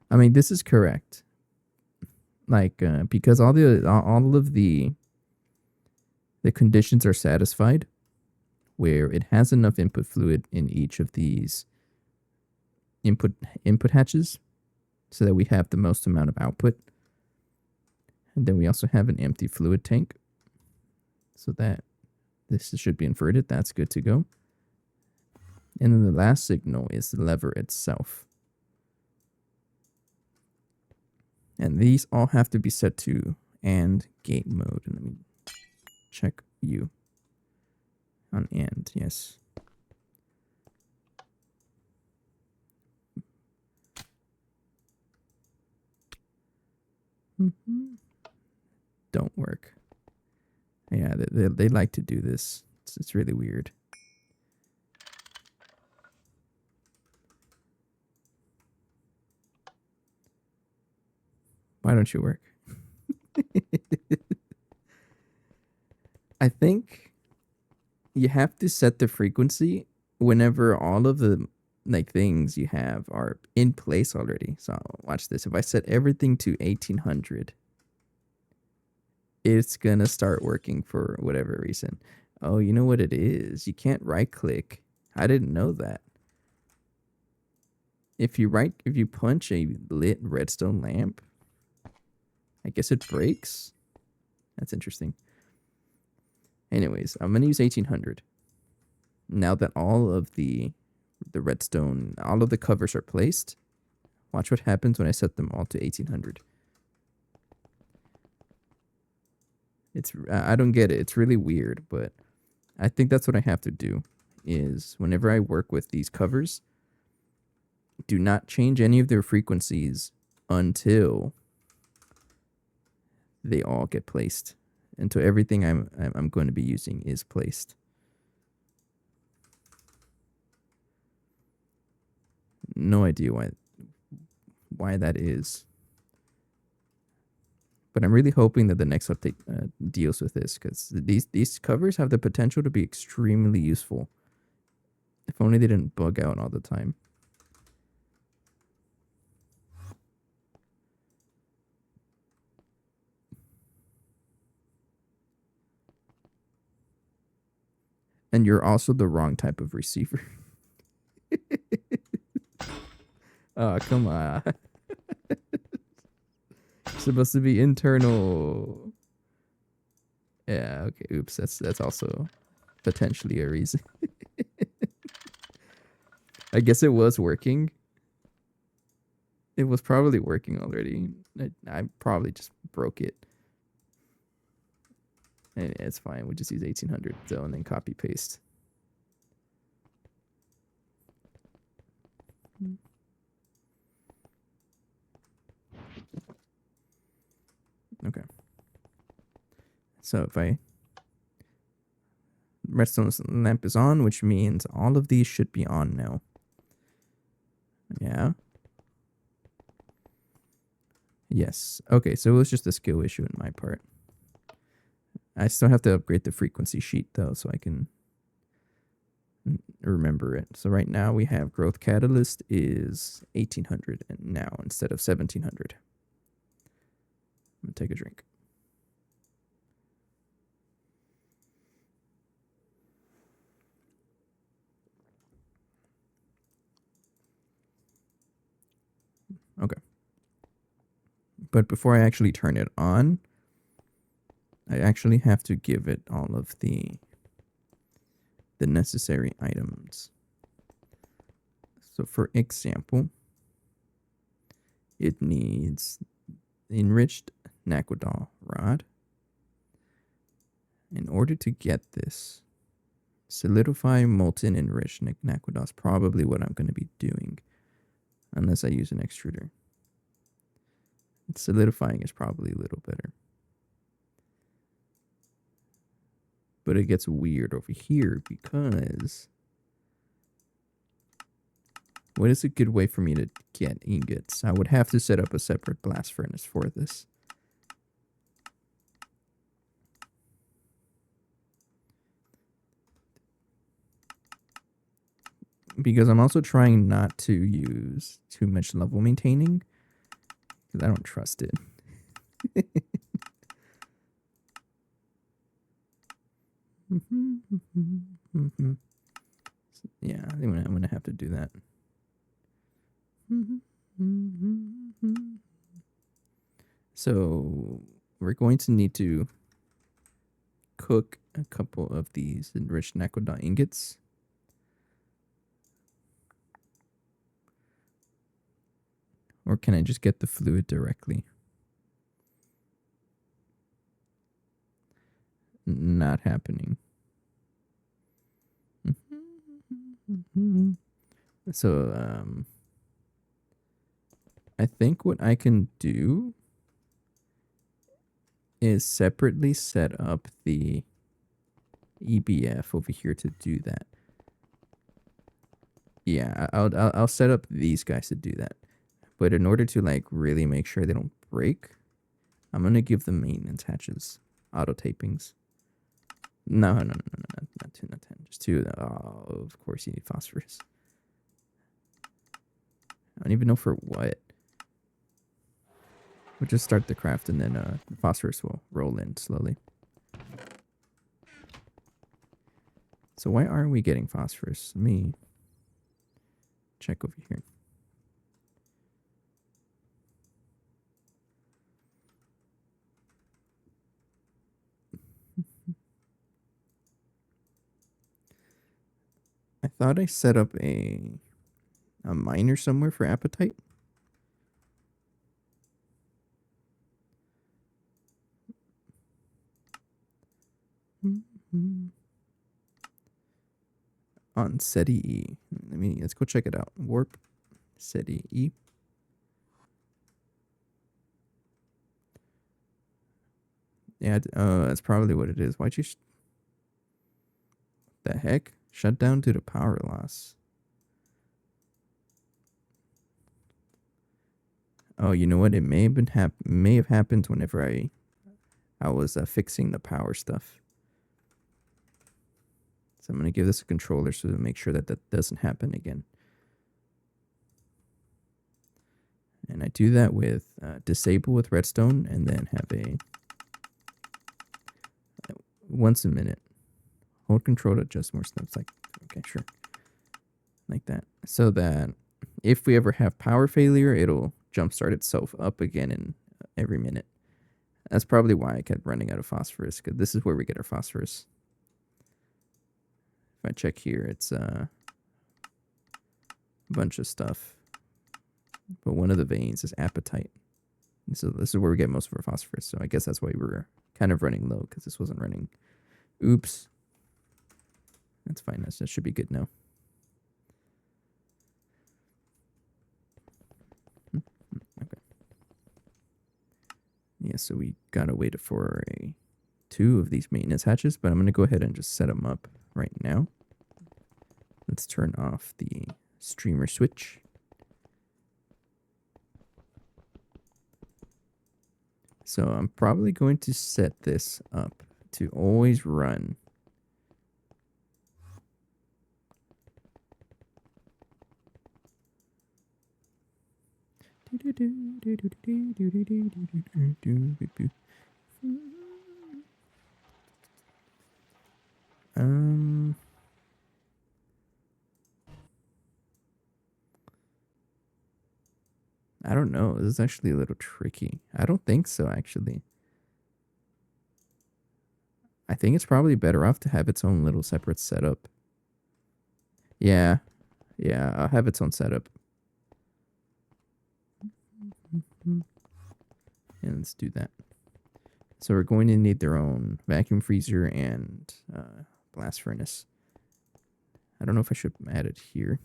I mean, this is correct. Like, because all of the conditions are satisfied, where it has enough input fluid in each of these input hatches, so that we have the most amount of output, and then we also have an empty fluid tank, so that this should be inverted. That's good to go. And then the last signal is the lever itself. And these all have to be set to AND gate mode. And let me check you on AND. Yes. Mm-hmm. Don't work. Yeah, they like to do this. It's really weird. Why don't you work? I think you have to set the frequency whenever all of the like things you have are in place already. So watch this. If I set everything to 1800, it's gonna start working for whatever reason. Oh, you know what it is? You can't right click. I didn't know that. If you punch a lit redstone lamp, I guess it breaks. That's interesting. Anyways, I'm gonna use 1800. Now that all of the redstone, all of the covers are placed, watch what happens when I set them all to 1800. I don't get it. It's really weird, but I think that's what I have to do. Is whenever I work with these covers, do not change any of their frequencies until they all get placed. Until everything I'm going to be using is placed. No idea why that is. But I'm really hoping that the next update deals with this, because these covers have the potential to be extremely useful. If only they didn't bug out all the time. And you're also the wrong type of receiver. Oh, come on. Supposed to be internal. Yeah, okay. Oops, that's also potentially a reason. I guess it was working. It was probably working already. I probably just broke it. And it's fine. We'll just use 1800 though, and then copy paste. So if I redstone lamp is on, which means all of these should be on now. Yeah. Yes. Okay, so it was just a skill issue in my part. I still have to upgrade the frequency sheet though, so I can remember it. So right now we have growth catalyst is 1800 and now instead of 1700. I'm gonna take a drink. Okay. But before I actually turn it on, I actually have to give it all of the necessary items. So for example, it needs enriched Naquadal rod. In order to get this, solidify molten enriched Naquadal is probably what I'm going to be doing, unless I use an extruder. Solidifying is probably a little better. But it gets weird over here because what is a good way for me to get ingots? I would have to set up a separate blast furnace for this. Because I'm also trying not to use too much level maintaining because I don't trust it. Yeah, I think I'm gonna have to do that. So we're going to need to cook a couple of these enriched Naquadal ingots. Or can I just get the fluid directly? Not happening. So, I think what I can do is separately set up the EBF over here to do that. Yeah, I'll set up these guys to do that. But in order to like really make sure they don't break, I'm gonna give them maintenance hatches, auto tapings. No, not 2, not 10, just 2. Oh, of course you need phosphorus. I don't even know for what. We'll just start the craft and then the phosphorus will roll in slowly. So why aren't we getting phosphorus? Let me check over here. I thought I set up a miner somewhere for apatite. On SETI E. Let's go check it out. Warp SETI E. Yeah, that's probably what it is. Why'd you... the heck? Shut down due to power loss. Oh, you know what? It may have been may have happened whenever I was fixing the power stuff. So I'm going to give this a controller so to make sure that that doesn't happen again. And I do that with disable with redstone and then have a once a minute. Hold control to adjust more steps. Like, okay, sure. Like that. So that if we ever have power failure, it'll jumpstart itself up again in every minute. That's probably why I kept running out of phosphorus, because this is where we get our phosphorus. If I check here, it's a bunch of stuff. But one of the veins is apatite. And so this is where we get most of our phosphorus. So I guess that's why we were kind of running low, because this wasn't running. Oops. That's fine. That should be good now. Okay. Yeah, so we gotta wait for a 2 of these maintenance hatches, but I'm going to go ahead and just set them up right now. Let's turn off the streamer switch. So I'm probably going to set this up to always run. I don't know. This is actually a little tricky. I don't think so, actually. I think it's probably better off to have its own little separate setup. Yeah. Yeah, I'll have its own setup. And let's do that. So we're going to need their own vacuum freezer and blast furnace. I don't know if I should add it here.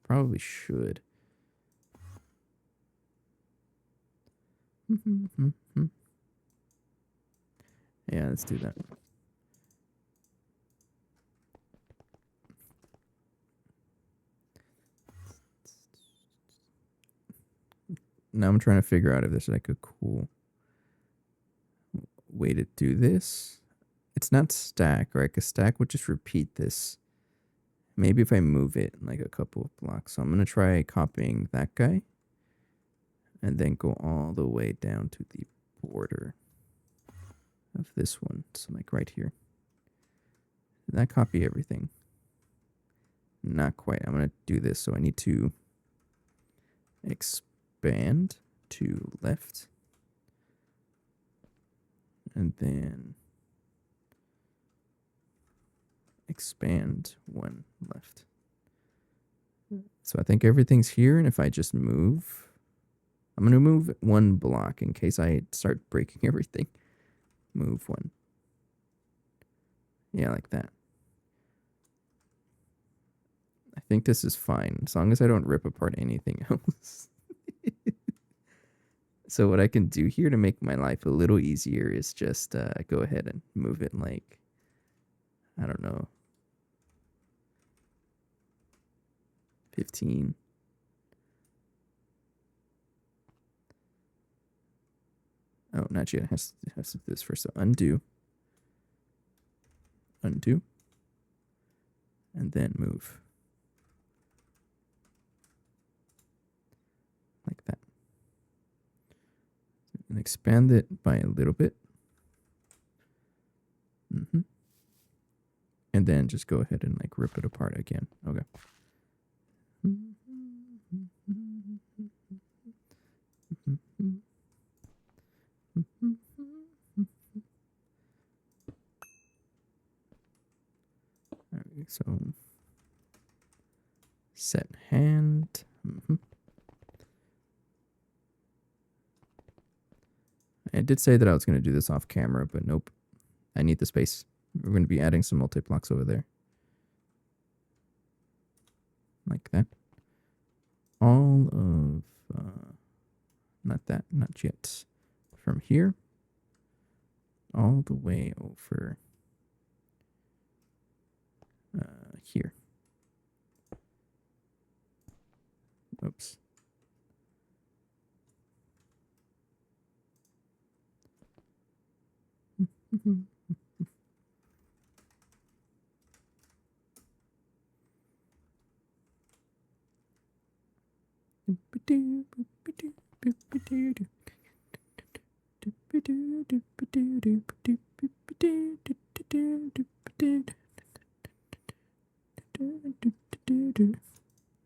Probably should. Yeah, let's do that. Now I'm trying to figure out if there's like a cool way to do this. It's not stack, right? Because stack would just repeat this. Maybe if I move it like a couple of blocks. So I'm going to try copying that guy. And then go all the way down to the border of this one. So like right here. Did that copy everything? Not quite. I'm going to do this. So I need to expand to left. And then expand 1 left. So I think everything's here. And if I just move, I'm going to move 1 block in case I start breaking everything. Move 1. Yeah, like that. I think this is fine, as long as I don't rip apart anything else. So what I can do here to make my life a little easier is just go ahead and move it like, I don't know, 15. Oh, not yet. It has to do this first. So undo. Undo. And then move. Like that. And expand it by a little bit. And then just go ahead and like rip it apart again. Okay. Alright, so set hand. I did say that I was going to do this off camera, but nope. I need the space. We're going to be adding some multi-blocks over there. Like that. All of, not that, not yet. From here, all the way over here. Oops.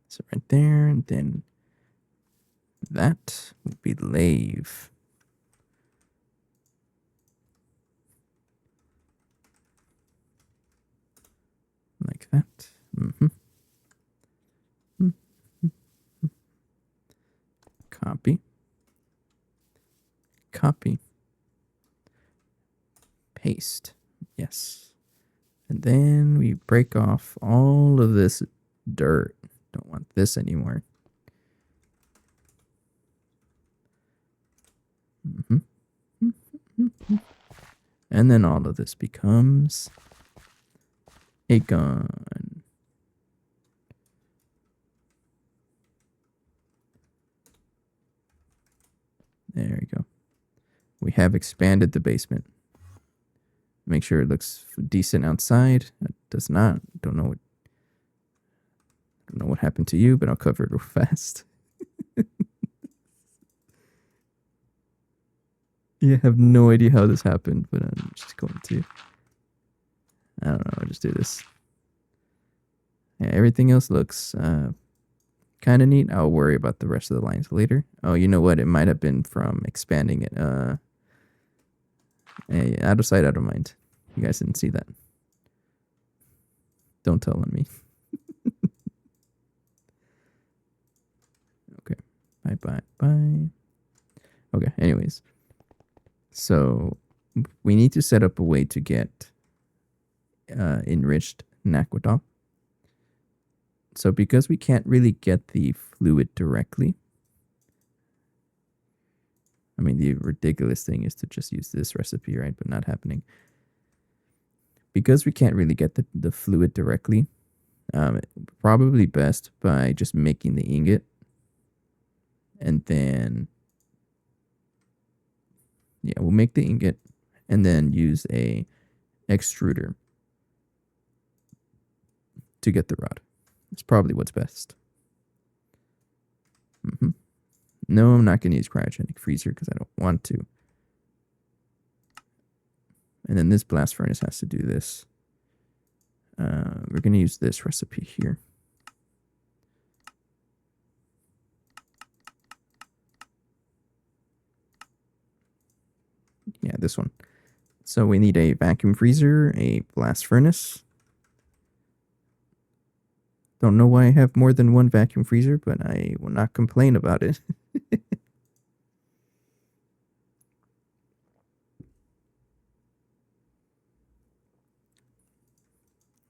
So right there, and then that would be lathe. Like that. Copy. Copy. Paste. Yes. And then we break off all of this dirt. Don't want this anymore. And then all of this becomes a gun. There we go. We have expanded the basement. Make sure it looks decent outside. It does not. Don't know what happened to you, but I'll cover it real fast. Yeah, I have no idea how this happened, but I'm just going to. I don't know. I'll just do this. Yeah, everything else looks kind of neat. I'll worry about the rest of the lines later. Oh, you know what? It might have been from expanding it. Out of sight, out of mind. You guys didn't see that. Don't tell on me. Okay. Bye. Okay, anyways. So we need to set up a way to get enriched naquadol. So because we can't really get the fluid directly, I mean, the ridiculous thing is to just use this recipe, right? But not happening. Because we can't really get the fluid directly, probably best by just making the ingot. And then, yeah, we'll make the ingot and then use a extruder to get the rod. It's probably what's best. No, I'm not going to use cryogenic freezer because I don't want to. And then this blast furnace has to do this. We're going to use this recipe here. Yeah, this one. So we need a vacuum freezer, a blast furnace. Don't know why I have more than one vacuum freezer, but I will not complain about it.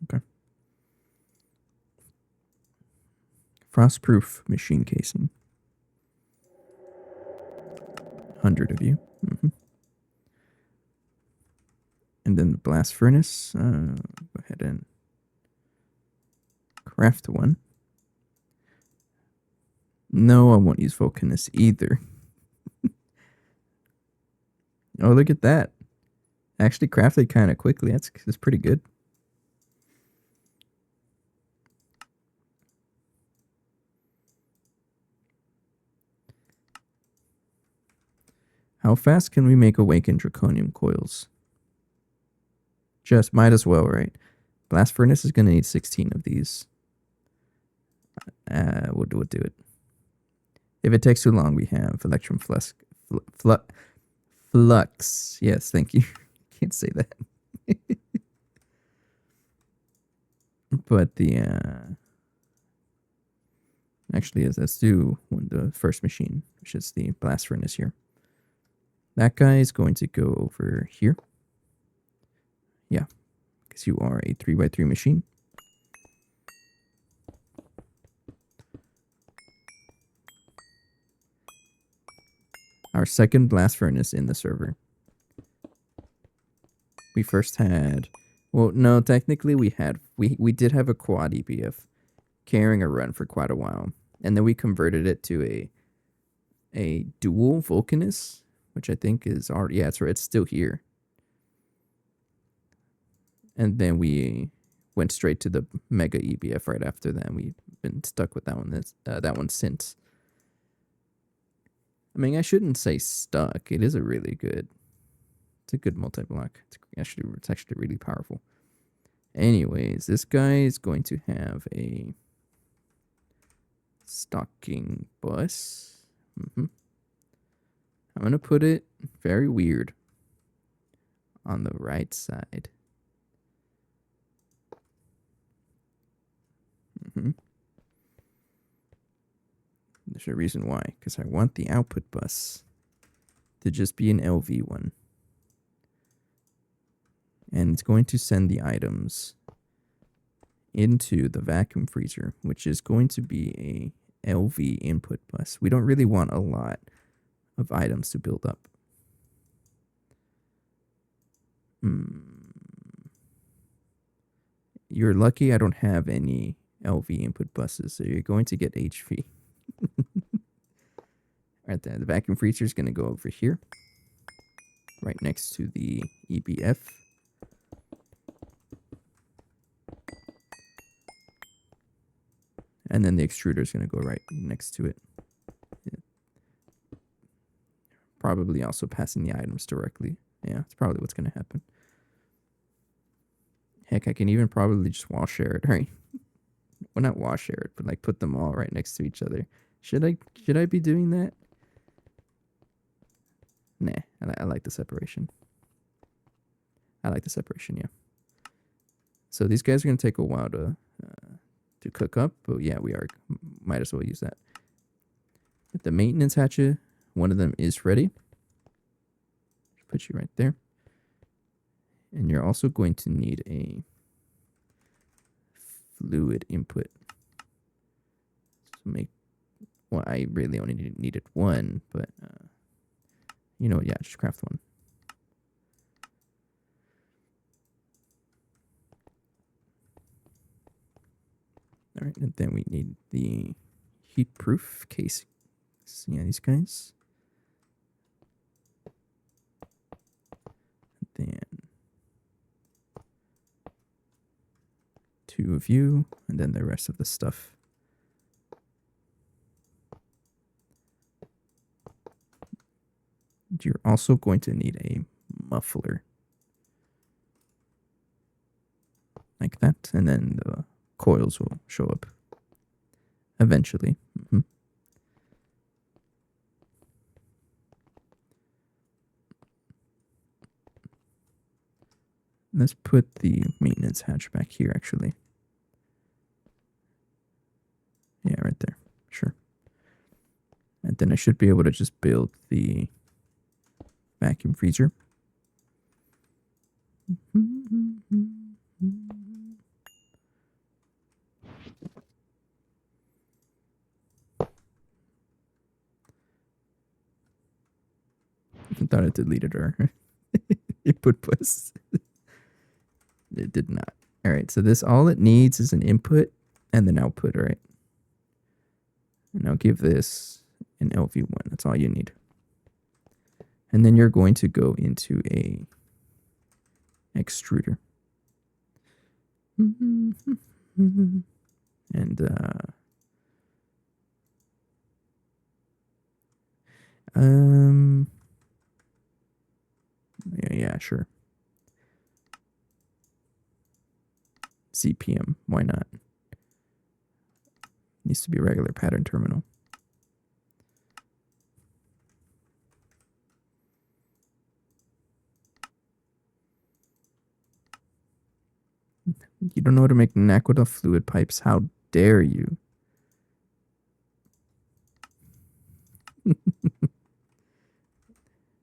Okay. Frost-proof machine casing. 100 of you. And then the blast furnace. Go ahead and craft one. No, I won't use Vulcanus either. Oh, look at that. Actually crafted kind of quickly. That's pretty good. How fast can we make awakened draconium coils? Just might as well, right? Blast furnace is going to need 16 of these. We'll do it. If it takes too long, we have electrum flux. Yes, thank you. Can't say that. But actually, let's do the first machine, which is the blast furnace here. That guy is going to go over here. Yeah, because you are a 3x3 machine. Our second blast furnace in the server. We first had, well, no, technically we did have a quad EBF carrying a run for quite a while, and then we converted it to a dual Vulcanus, which I think is already, yeah, it's still here. And then we went straight to the Mega EBF right after that. We've been stuck with that one since. I mean, I shouldn't say stuck. It is a really good. It's a good multi-block. It's actually really powerful. Anyways, this guy is going to have a stocking bus. I'm gonna put it very weird on the right side. There's a reason why, because I want the output bus to just be an LV one. And it's going to send the items into the vacuum freezer, which is going to be a LV input bus. We don't really want a lot of items to build up. You're lucky I don't have any LV input buses, so you're going to get HV. Alright, then the vacuum freezer is going to go over here, right next to the EBF. And then the extruder is going to go right next to it. Yeah. Probably also passing the items directly. Yeah, that's probably what's going to happen. Heck, I can even probably just wall share it, right? Well, not wall share it, but like put them all right next to each other. Should I be doing that? Nah, I like the separation. I like the separation, yeah. So these guys are going to take a while to cook up, but yeah, might as well use that. The maintenance hatchet, one of them is ready. Put you right there. And you're also going to need a fluid input. Well, I really only needed one, but you know what, yeah, just craft one. All right, and then we need the heat-proof casings. Yeah, these guys. And then 2 of you, and then the rest of the stuff. You're also going to need a muffler. Like that, and then the coils will show up eventually. Let's put the maintenance hatch back here, actually. Yeah, right there. Sure. And then I should be able to just build the vacuum freezer. I thought it deleted our input bus. It did not. All right, so this, all it needs is an input and an output, all right? And I'll give this an LV1. That's all you need. And then you're going to go into a extruder. And yeah, sure. CPM, why not? Needs to be a regular pattern terminal. You don't know how to make aqueduct fluid pipes. How dare you?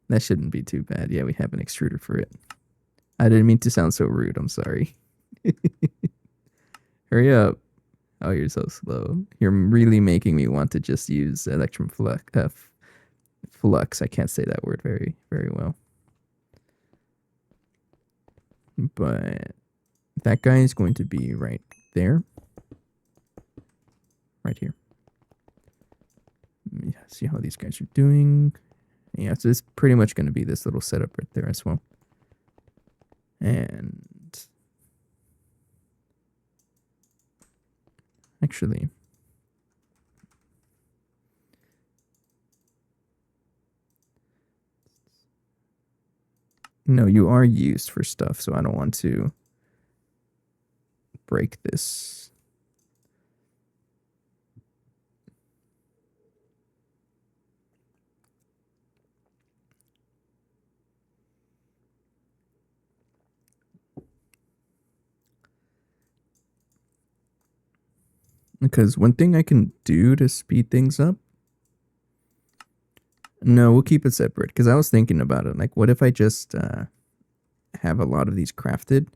That shouldn't be too bad. Yeah, we have an extruder for it. I didn't mean to sound so rude. I'm sorry. Hurry up. Oh, you're so slow. You're really making me want to just use electrum flux. I can't say that word very, very well. But that guy is going to be right there. Right here. Let me see how these guys are doing. Yeah, so it's pretty much going to be this little setup right there as well. And actually, no, you are used for stuff, so I don't want to break this. Because one thing I can do to speed things up. No, we'll keep it separate. Because I was thinking about it. Like, what if I just have a lot of these crafted?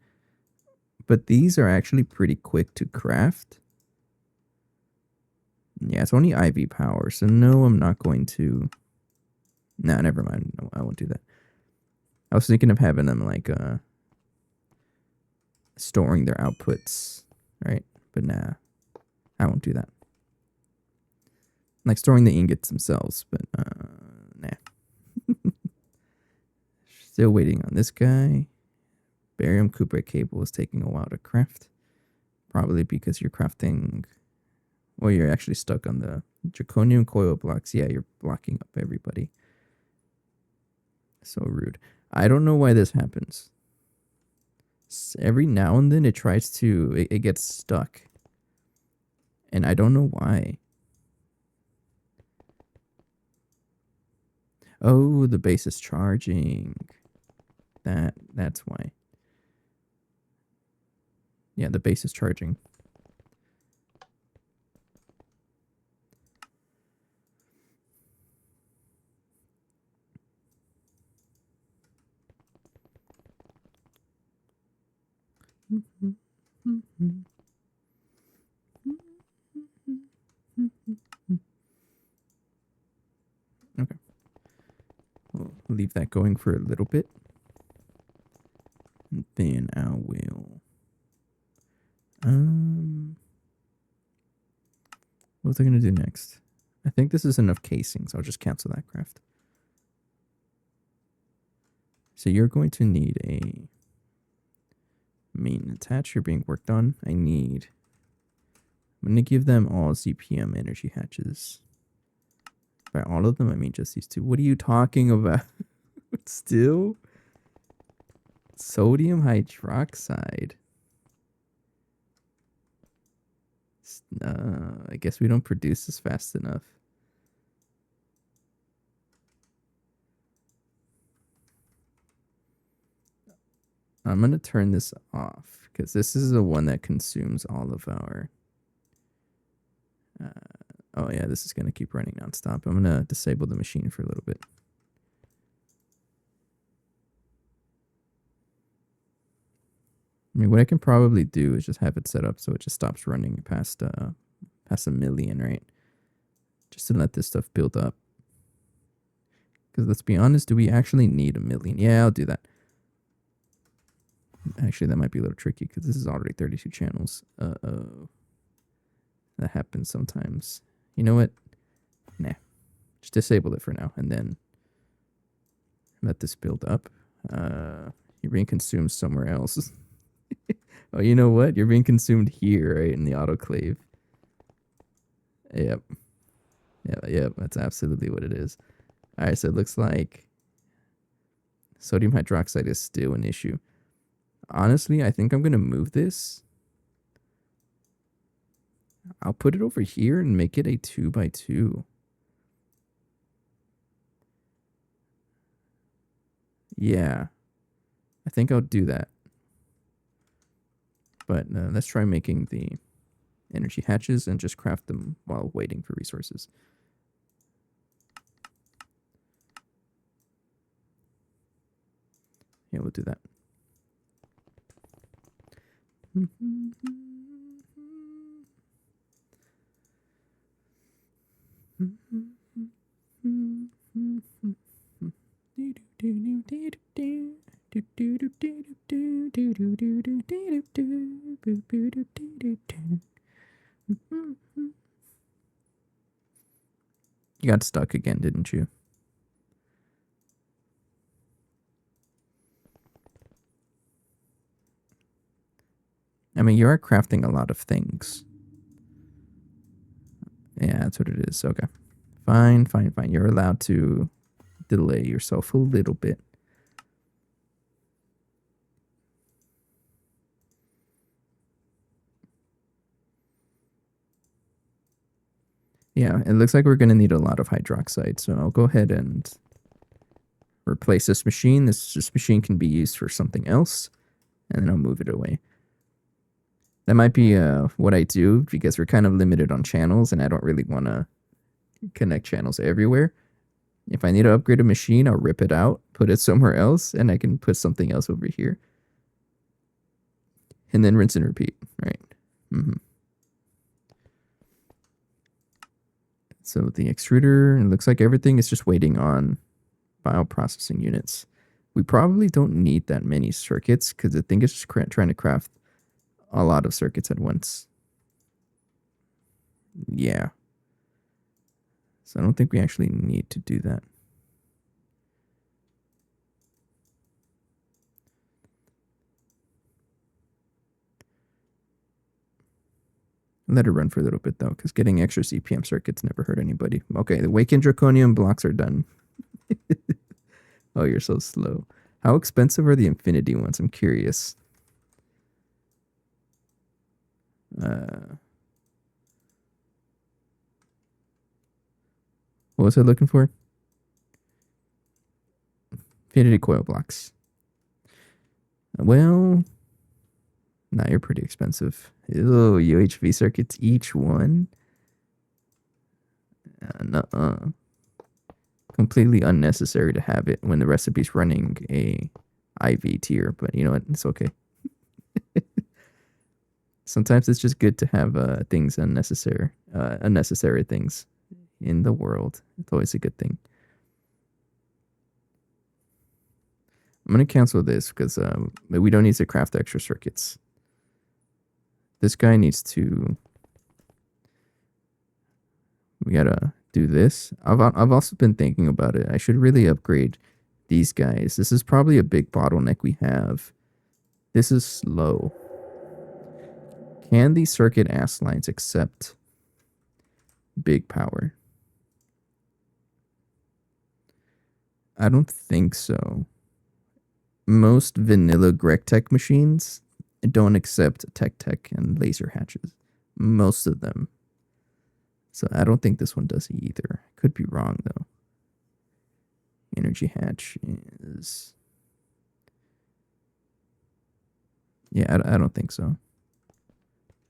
But these are actually pretty quick to craft. Yeah, it's only IV power. So no, I'm not going to. No, never mind. No, I won't do that. I was thinking of having them like storing their outputs, right? But nah, I won't do that. Like storing the ingots themselves, but nah. Still waiting on this guy. Barium cuprate cable is taking a while to craft. Probably because you're crafting, well, you're actually stuck on the draconium coil blocks. Yeah, you're blocking up everybody. So rude. I don't know why this happens. Every now and then it tries to, it gets stuck. And I don't know why. Oh, the base is charging. That's why. Yeah, the base is charging. Okay. We'll leave that going for a little bit. And then I will what was I gonna do next? I think this is enough casing, so I'll just cancel that craft. So you're going to need a main attacher being worked on. I'm gonna give them all ZPM energy hatches. By all of them, I mean just these two. What are you talking about? Still? Sodium hydroxide. I guess we don't produce this fast enough. I'm going to turn this off because this is the one that consumes all of our... oh yeah, this is going to keep running nonstop. I'm going to disable the machine for a little bit. I mean, what I can probably do is just have it set up so it just stops running past a million, right? Just to let this stuff build up. Because let's be honest, do we actually need a million? Yeah, I'll do that. Actually, that might be a little tricky because this is already 32 channels. Uh-oh. That happens sometimes. You know what? Nah. Just disable it for now and then let this build up. You're being consumed somewhere else. Oh, you know what? You're being consumed here, right? In the autoclave. Yep. Yep. That's absolutely what it is. All right, so it looks like sodium hydroxide is still an issue. Honestly, I think I'm going to move this. I'll put it over here and make it a 2x2. Yeah. I think I'll do that. But let's try making the energy hatches and just craft them while waiting for resources. Yeah, we'll do that. You got stuck again, didn't you? I mean, you are crafting a lot of things. Yeah, that's what it is. Okay. Fine. You're allowed to delay yourself a little bit. Yeah, it looks like we're going to need a lot of hydroxide, so I'll go ahead and replace this machine. This machine can be used for something else, and then I'll move it away. That might be what I do, because we're kind of limited on channels, and I don't really want to connect channels everywhere. If I need to upgrade a machine, I'll rip it out, put it somewhere else, and I can put something else over here. And then rinse and repeat, right? So the extruder, it looks like everything is just waiting on bioprocessing units. We probably don't need that many circuits because I think it's just trying to craft a lot of circuits at once. Yeah. So I don't think we actually need to do that. Let it run for a little bit though, because getting extra CPM circuits never hurt anybody. Okay, the Waken Draconium blocks are done. Oh, you're so slow. How expensive are the Infinity ones? I'm curious. What was I looking for? Infinity coil blocks. Well, nah, you're pretty expensive. Oh, UHV circuits each one. Nuh-uh. Completely unnecessary to have it when the recipe's running a IV tier, but you know what? It's okay. Sometimes it's just good to have things unnecessary things in the world. It's always a good thing. I'm gonna cancel this because we don't need to craft extra circuits. This guy needs to. We gotta do this. I've also been thinking about it. I should really upgrade these guys. This is probably a big bottleneck we have. This is slow. Can these circuit ass lines accept big power? I don't think so. Most vanilla Gregtech machines don't accept Tech and laser hatches. Most of them. So I don't think this one does either. Could be wrong though. Energy hatch is. Yeah, I don't think so.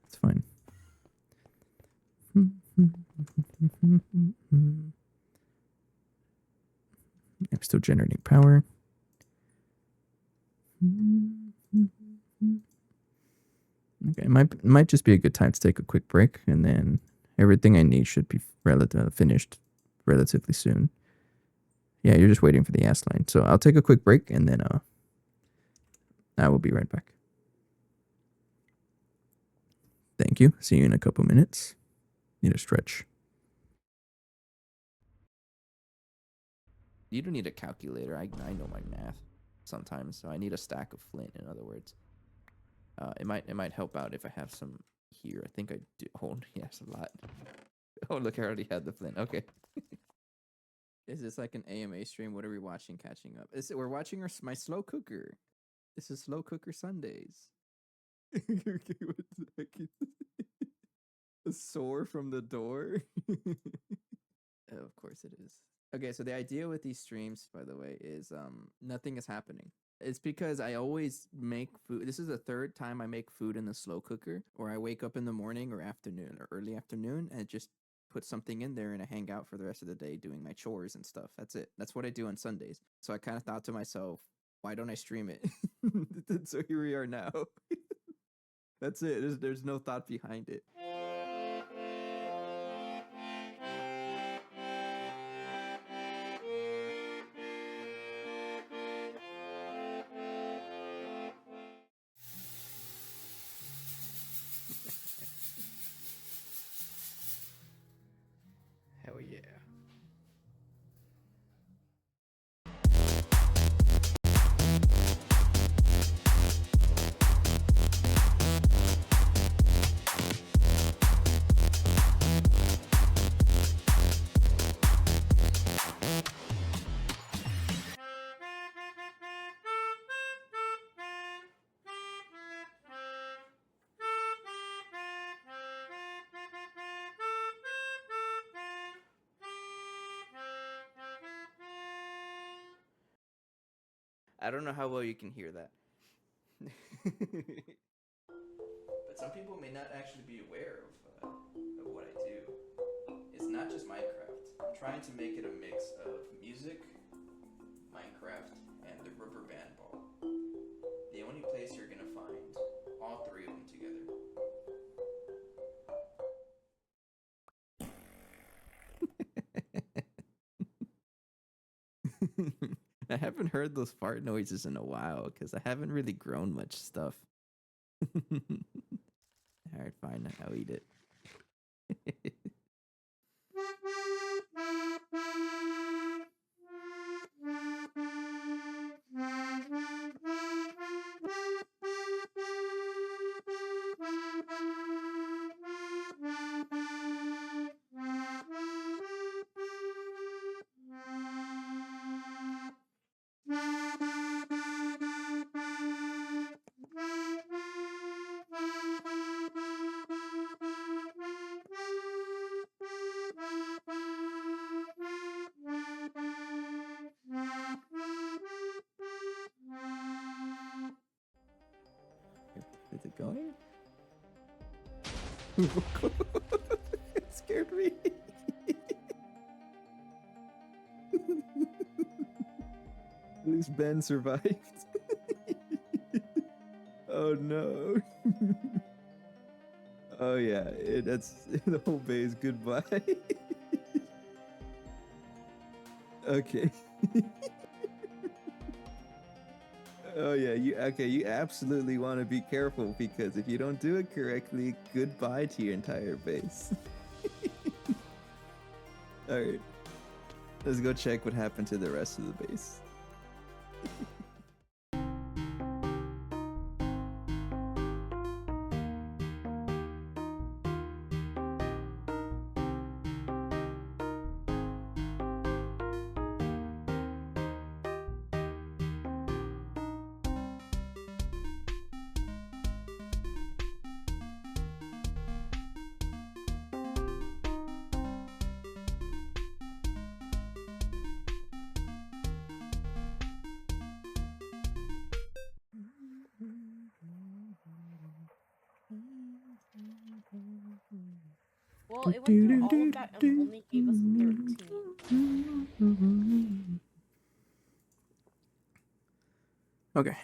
It's fine. I'm still generating power. Okay, it might just be a good time to take a quick break, and then everything I need should be finished relatively soon. Yeah, you're just waiting for the ass line. So I'll take a quick break, and then I will be right back. Thank you. See you in a couple minutes. Need a stretch. You don't need a calculator. I know my math sometimes, so I need a stack of flint. In other words, it might help out if I have some here. I think I do. Oh, yes, a lot. Oh, look, I already had the flint. Okay. Is this like an AMA stream? What are we watching? Catching up? We're watching my slow cooker. This is slow cooker Sundays. What the heck is a sore from the door? Oh, of course it is. Okay, so the idea with these streams, by the way, is nothing is happening. It's because I always make food. This is the third time I make food in the slow cooker, or I wake up in the morning or afternoon or early afternoon and just put something in there and I hang out for the rest of the day doing my chores and stuff. That's it. That's what I do on Sundays. So I kind of thought to myself, why don't I stream it? So here we are now. That's it. There's no thought behind it. Hell yeah. I don't know how well you can hear that. But some people may not actually be aware of what I do. It's not just Minecraft. I'm trying to make it a mix of music, Minecraft, and the rubber band ball. The only place you're gonna find all three of them together. I haven't heard those fart noises in a while because I haven't really grown much stuff. Alright, fine. I'll eat it. Is it going? It scared me. At least Ben survived. Oh no. Oh yeah, that's the whole base. Goodbye. Okay. Oh yeah, you absolutely want to be careful because if you don't do it correctly, goodbye to your entire base. All right. Let's go check what happened to the rest of the base. Well, it went through all of that and only gave us 13. Okay.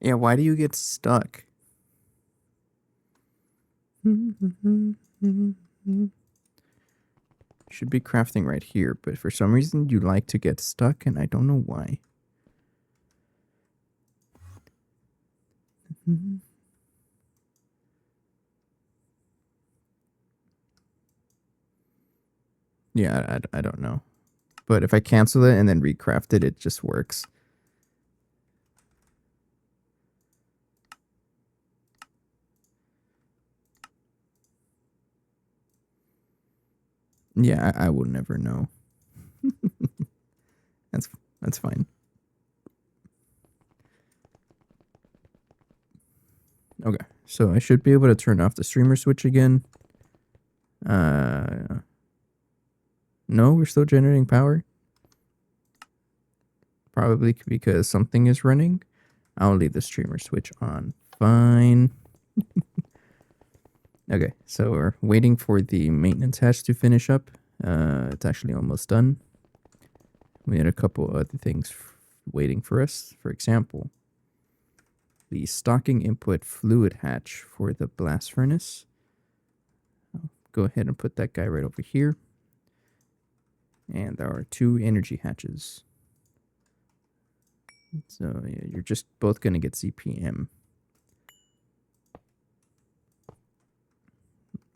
Yeah, why do you get stuck? Should be crafting right here, but for some reason you like to get stuck, and I don't know why. Yeah, I don't know. But if I cancel it and then recraft it, it just works. Yeah, I will never know. That's fine. Okay, so I should be able to turn off the streamer switch again. No, we're still generating power. Probably because something is running. I'll leave the streamer switch on. Fine. Okay, so we're waiting for the maintenance hatch to finish up. It's actually almost done. We had a couple other things waiting for us. For example, the stocking input fluid hatch for the blast furnace. I'll go ahead and put that guy right over here. And there are 2 energy hatches. So yeah, you're just both going to get CPM.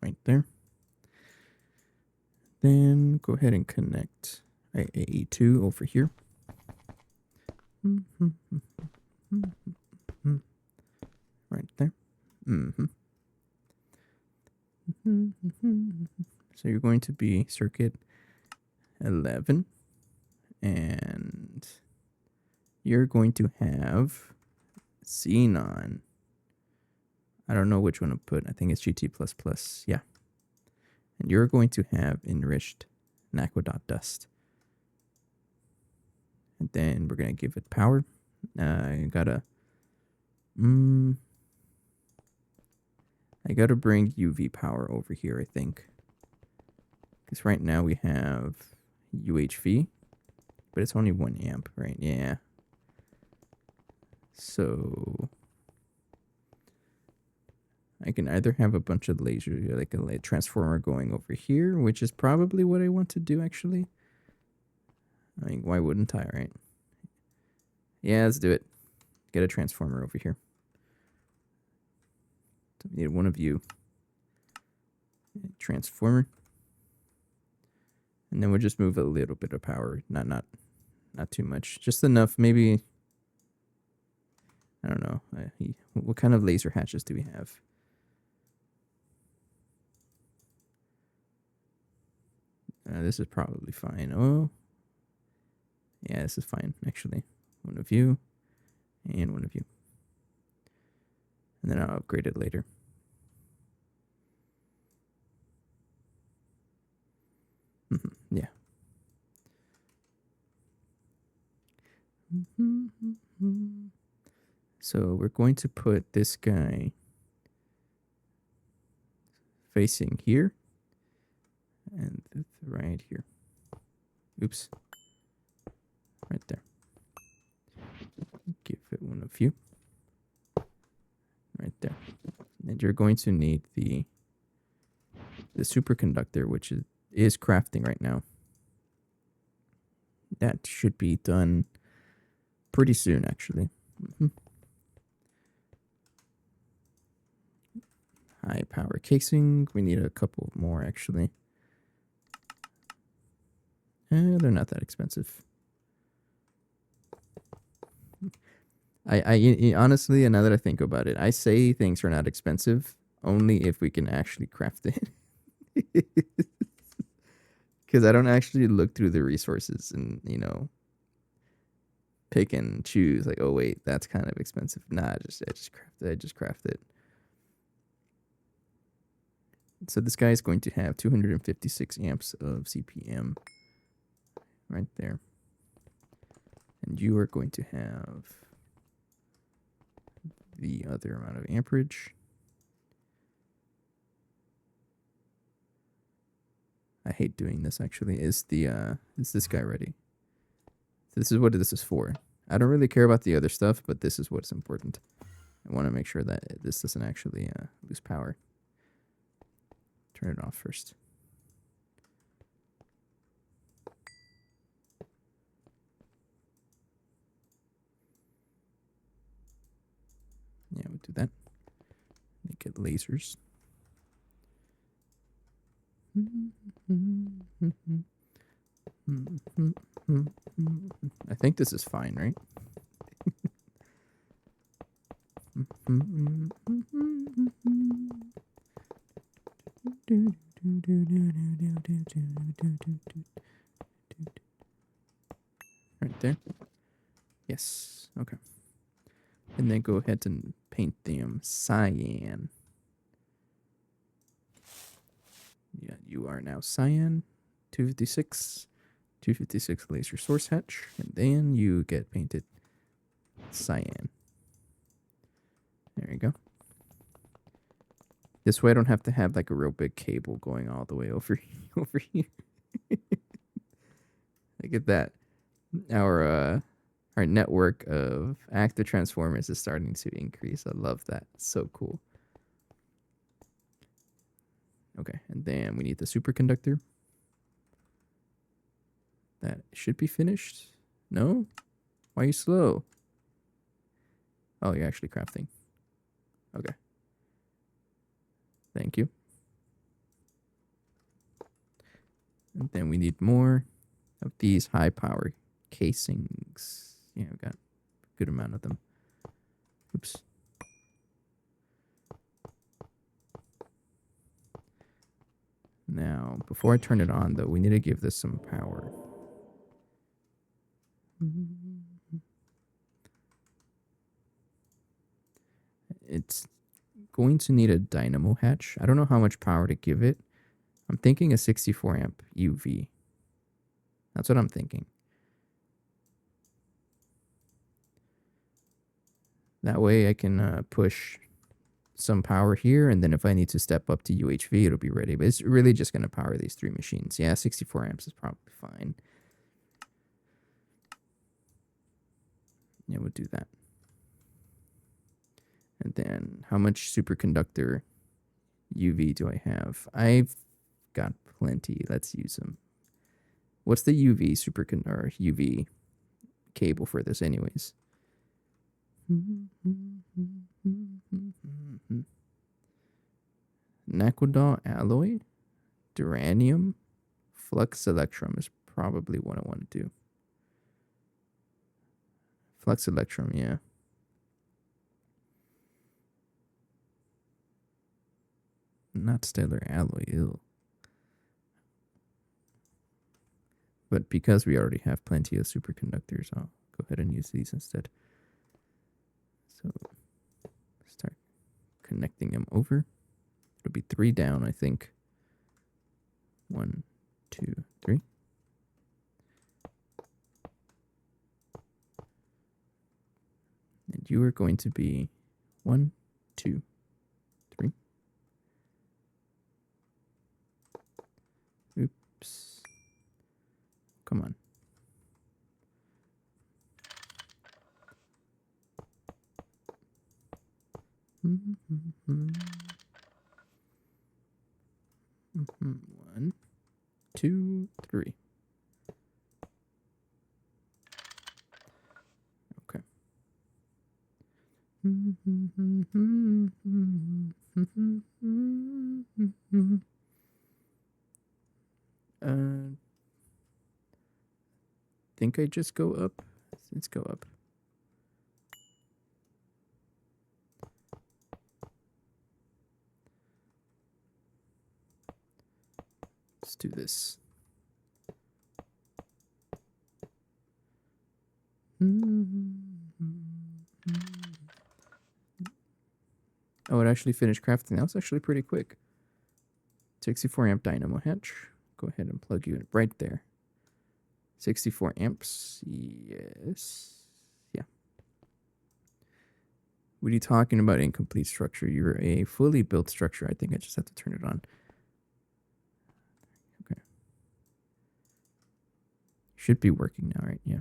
Right there. Then go ahead and connect AE2 over here. Right there. So you're going to be circuit 11. And you're going to have xenon. I don't know which one to put. I think it's GT++. Yeah. And you're going to have enriched naquadot dust. And then we're going to give it power. I gotta bring UV power over here, I think. Because right now we have UHV, but it's only 1 amp, right? Yeah. So I can either have a bunch of laser, like a transformer going over here, which is probably what I want to do, actually. I mean, why wouldn't I, right? Yeah, let's do it. Get a transformer over here. So we need one of you. Transformer. And then we'll just move a little bit of power. Not too much. Just enough, maybe. I don't know. What kind of laser hatches do we have? This is probably fine. Oh. Yeah, this is fine, actually. One of you. And one of you. And then I'll upgrade it later. Yeah. So we're going to put this guy facing here and right here. Oops. Right there. Give it one of you. Right there. And you're going to need the superconductor, which is crafting right now. That should be done pretty soon, actually. High power casing. We need a couple more, actually. They're not that expensive. I honestly, now that I think about it, I say things are not expensive only if we can actually craft it. Because I don't actually look through the resources and, pick and choose. Like, oh, wait, that's kind of expensive. Nah, I just craft it. So this guy is going to have 256 amps of CPM right there. And you are going to have the other amount of amperage. I hate doing this, actually. Is this guy ready? So this is what this is for. I don't really care about the other stuff, but this is what's important. I want to make sure that this doesn't actually lose power. Turn it off first. Yeah, we'll do that. Make it lasers. I think this is fine, right? Right there. Yes. Okay. And then go ahead and paint them cyan. Yeah, you are now cyan. 256. 256 laser source hatch. And then you get painted cyan. There you go. This way I don't have to have like a real big cable going all the way over here. Look at that. Our network of active transformers is starting to increase. I love that. So cool. Okay, and then we need the superconductor. That should be finished. No? Why are you slow? Oh, you're actually crafting. Okay. Thank you. And then we need more of these high power casings. Yeah, we got a good amount of them. Oops. Now, before I turn it on, though, we need to give this some power. It's going to need a dynamo hatch. I don't know how much power to give it. I'm thinking a 64 amp UV. That's what I'm thinking. That way I can push some power here, and then if I need to step up to UHV, it'll be ready. But it's really just going to power these three machines. Yeah, 64 amps is probably fine. Yeah, we'll do that. And then how much superconductor UV do I have? I've got plenty. Let's use them. What's the UV or UV cable for this anyways? Naquidol alloy, duranium, flux electrum is probably what I want to do. Flux electrum, yeah. Not stellar alloy, ew. But because we already have plenty of superconductors, I'll go ahead and use these instead. So start connecting them over. It'll be 3 down, I think. 1, 2, 3. And you are going to be 1, 2, 3. Oops. Come on. One, two, three. Okay. Think I just go up. Let's go up. Let's do this. Oh, it actually finished crafting. That was actually pretty quick. 64 amp dynamo hatch. Go ahead and plug you in right there. 64 amps. Yes. Yeah. What are you talking about, incomplete structure? You're a fully built structure. I think I just have to turn it on. Okay. Should be working now, right? Yeah.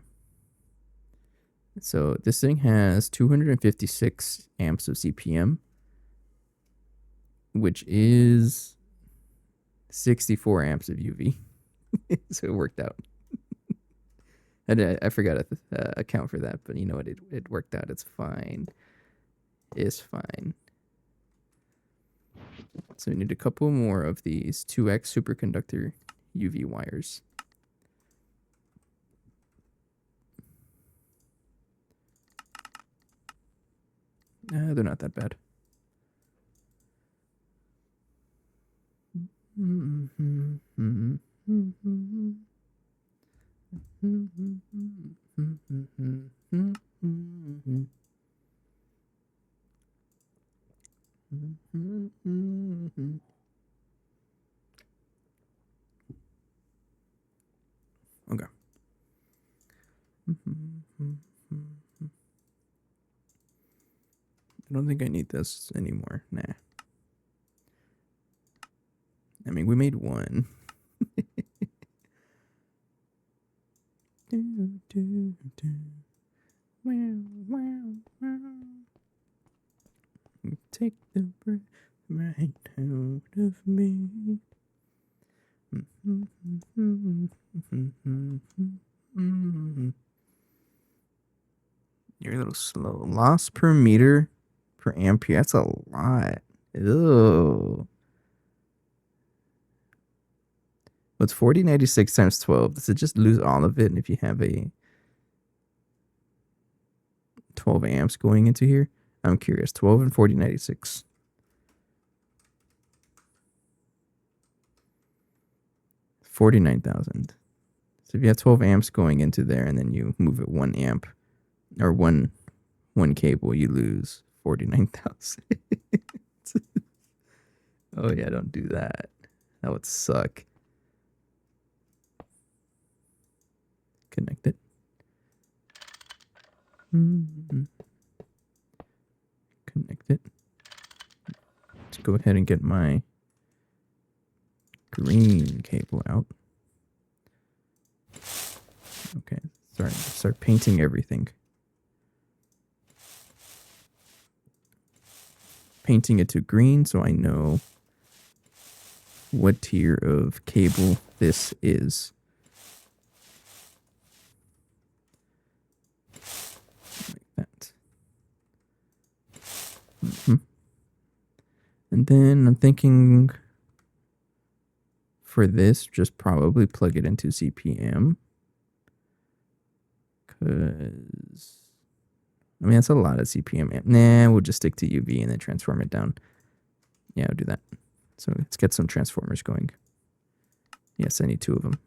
So this thing has 256 amps of CPM, which is 64 amps of UV. So it worked out. I forgot to account for that, but you know what? It worked out. It's fine. It's fine. So we need a couple more of these 2x superconductor UV wires. They're not that bad. Okay. I don't think I need this anymore. Nah. I mean, we made one. Take the breath right out of me. You're a little slow. Loss per meter per ampere. That's a lot. Ew. What's 4096 times 12? Does it just lose all of it? And if you have a 12 amps going into here, I'm curious. 12 and 4096. $49,000. So if you have 12 amps going into there and then you move it 1 amp or one cable, you lose 49,000. Oh yeah, don't do that. That would suck. Connect it. Connect it. Let's go ahead and get my green cable out. Okay, start painting everything. Painting it to green so I know what tier of cable this is. Like that. And then I'm thinking for this, just probably plug it into CPM. Because, I mean, that's a lot of CPM. Nah, we'll just stick to UV and then transform it down. Yeah, I'll do that. So let's get some transformers going. Yes, I need 2 of them.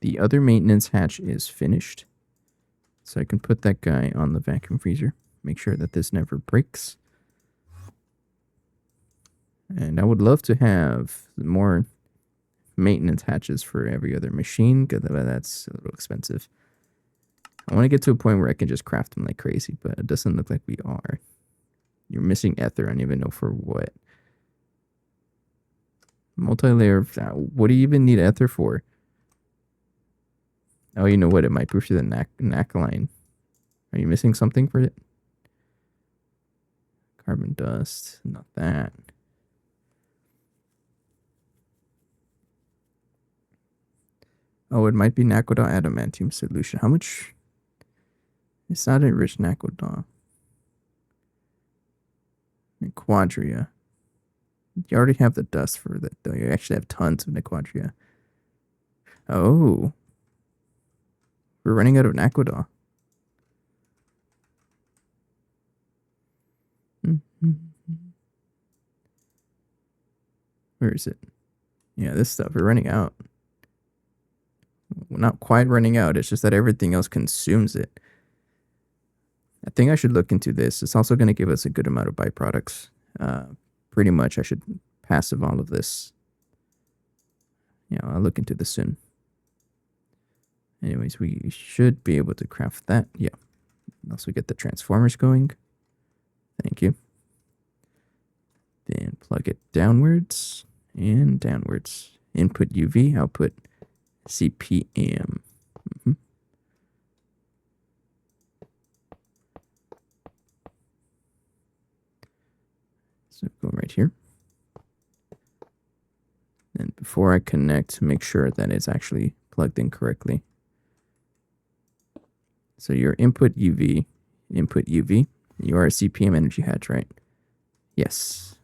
The other maintenance hatch is finished. So I can put that guy on the vacuum freezer. Make sure that this never breaks. And I would love to have more maintenance hatches for every other machine, because that's a little expensive. I want to get to a point where I can just craft them like crazy, but it doesn't look like we are. You're missing ether. I don't even know for what. Multi-layer. What do you even need ether for? Oh, you know what? It might push you the knack line. Are you missing something for it? Carbon dust. Not that. Oh, it might be Nakoda adamantium solution. How much? It's not enriched Nakoda. And Quadria. You already have the dust for that, though. You actually have tons of Nequadria. Oh. We're running out of Nakoda. Where is it? Yeah, this stuff. We're running out. We're not quite running out. It's just that everything else consumes it. I think I should look into this. It's also going to give us a good amount of byproducts. Pretty much I should passive all of this. Yeah, I'll look into this soon. Anyways, we should be able to craft that. Yeah. Also get the transformers going. Thank you. Then plug it downwards and downwards. Input UV, output CPM. So go right here. And before I connect, make sure that it's actually plugged in correctly. So your input UV, you are a CPM energy hatch, right? Yes.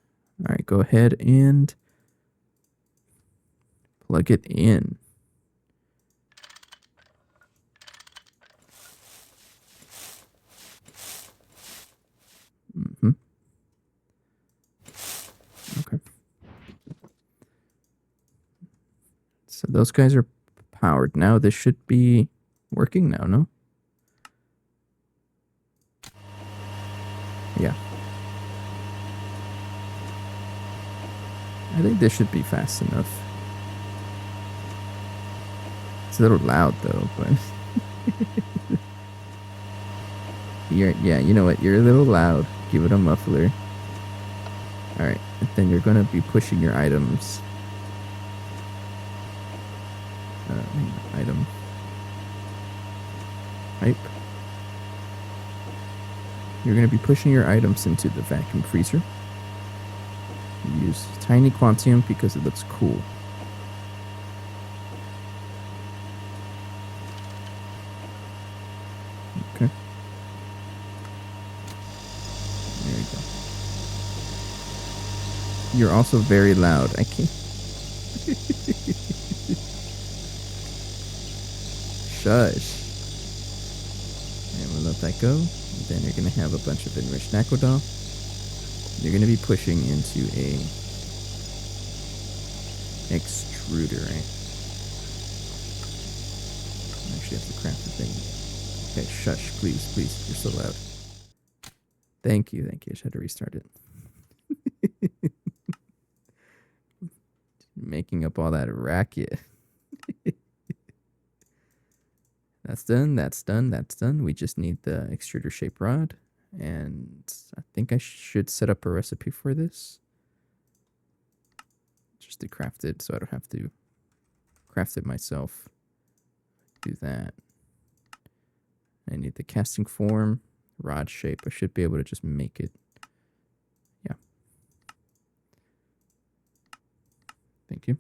All right, go ahead and plug it in. Okay. So those guys are powered now. This should be working now, no? Yeah. I think this should be fast enough. It's a little loud though, but yeah, you know what? You're a little loud. Give it a muffler. All right, then you're gonna be pushing your items. Item pipe. You're gonna be pushing your items into the vacuum freezer. Use tiny quantium because it looks cool. Okay. There you go. You're also very loud. I can't. Shush. And we'll let that go. And then you're going to have a bunch of enriched Nakoda. You're going to be pushing into a extruder, right? I actually have to craft the thing. Okay, shush, please, please. You're so loud. Thank you, thank you. I just had to restart it. Making up all that racket. That's done, that's done, that's done. We just need the extruder shape rod. And I think I should set up a recipe for this. Just to craft it so I don't have to craft it myself. Do that. I need the casting form, rod shape. I should be able to just make it. Yeah. Thank you.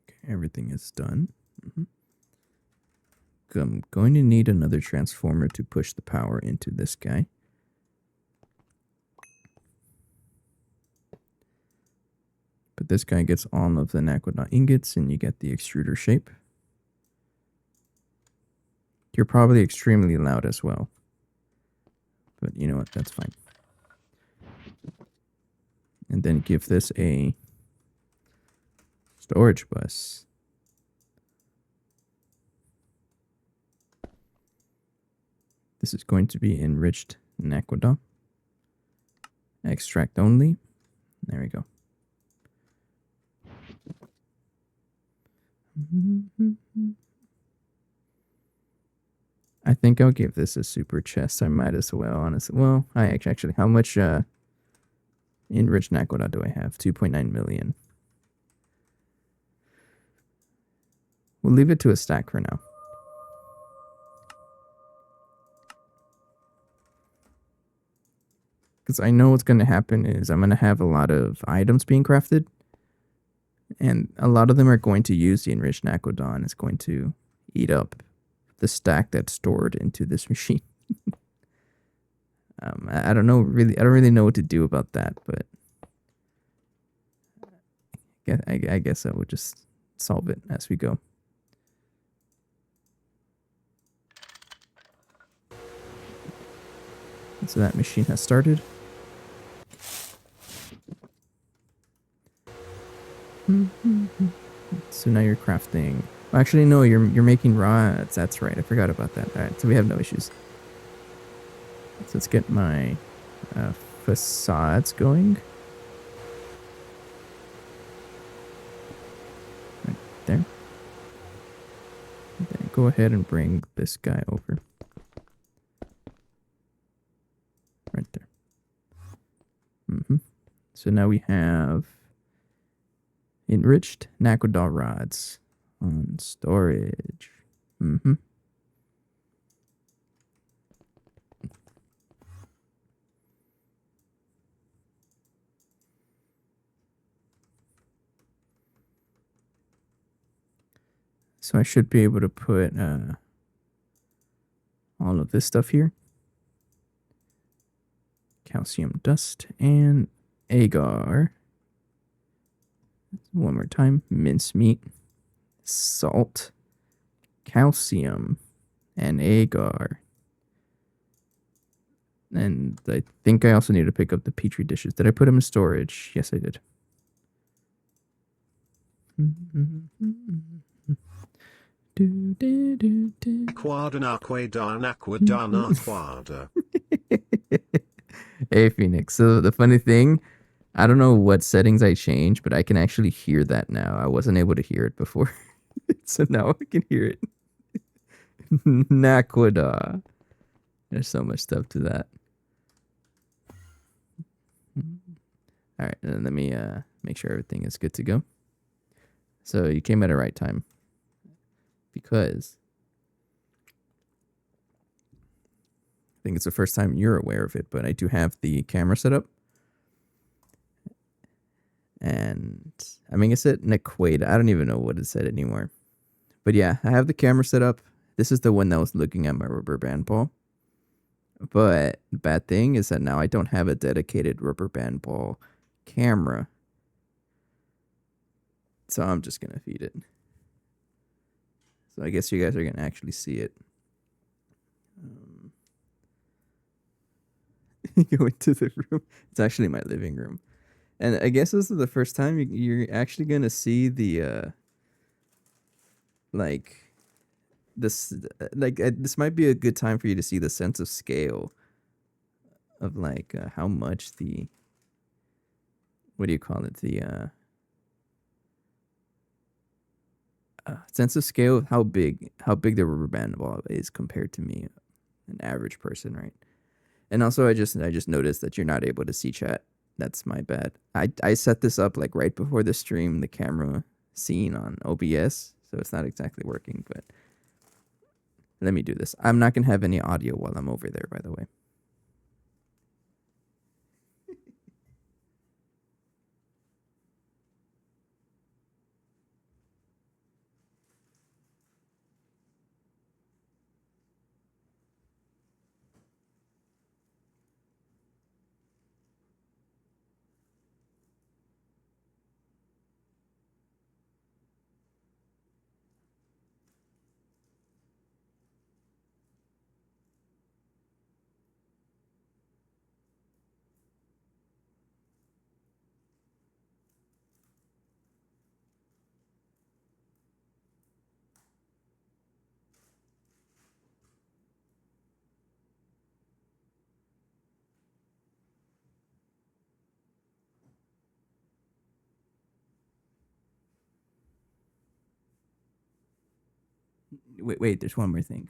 Okay, everything is done. I'm going to need another transformer to push the power into this guy. But this guy gets all of the Naquadon ingots, and you get the extruder shape. You're probably extremely loud as well. But you know what? That's fine. And then give this a storage bus. This is going to be enriched Naquadon. Extract only. There we go. I think I'll give this a super chest. I might as well, honestly. Well, I actually, how much enriched Naquadon do I have? 2.9 million. We'll leave it to a stack for now. Because I know what's going to happen is I'm going to have a lot of items being crafted. And a lot of them are going to use the enriched Naquadon. It's going to eat up the stack that's stored into this machine. I don't know really. I don't really know what to do about that, but I guess I would just solve it as we go. So that machine has started. So now you're crafting. Well, actually, no, you're making rods. That's right. I forgot about that. All right, so we have no issues. So let's get my facades going. Right there. And then go ahead and bring this guy over. Right there. So now we have enriched Naquadon rods on storage. So I should be able to put all of this stuff here. Calcium dust and agar. One more time. Mincemeat, salt, calcium, and agar. And I think I also need to pick up the petri dishes. Did I put them in storage? Yes, I did. Hey, Phoenix. So the funny thing, I don't know what settings I changed, but I can actually hear that now. I wasn't able to hear it before. So now I can hear it. Naquadon. There's so much stuff to that. All right, and let me make sure everything is good to go. So you came at the right time. Because I think it's the first time you're aware of it, but I do have the camera set up. And I mean, it said Naquadon. I don't even know what it said anymore. But yeah, I have the camera set up. This is the one that was looking at my rubber band ball. But the bad thing is that now I don't have a dedicated rubber band ball camera. So I'm just going to feed it. So I guess you guys are going to actually see it. Go into the room. It's actually my living room. And I guess this is the first time you're actually going to see the, this might be a good time for you to see the sense of scale of how much the, what do you call it? The, sense of scale of how big the rubber band ball is compared to me, an average person, right? And also, I just noticed that you're not able to see chat. That's my bad. I set this up like right before the stream, the camera scene on OBS, so it's not exactly working. But let me do this. I'm not gonna have any audio while I'm over there, by the way. Wait, there's one more thing.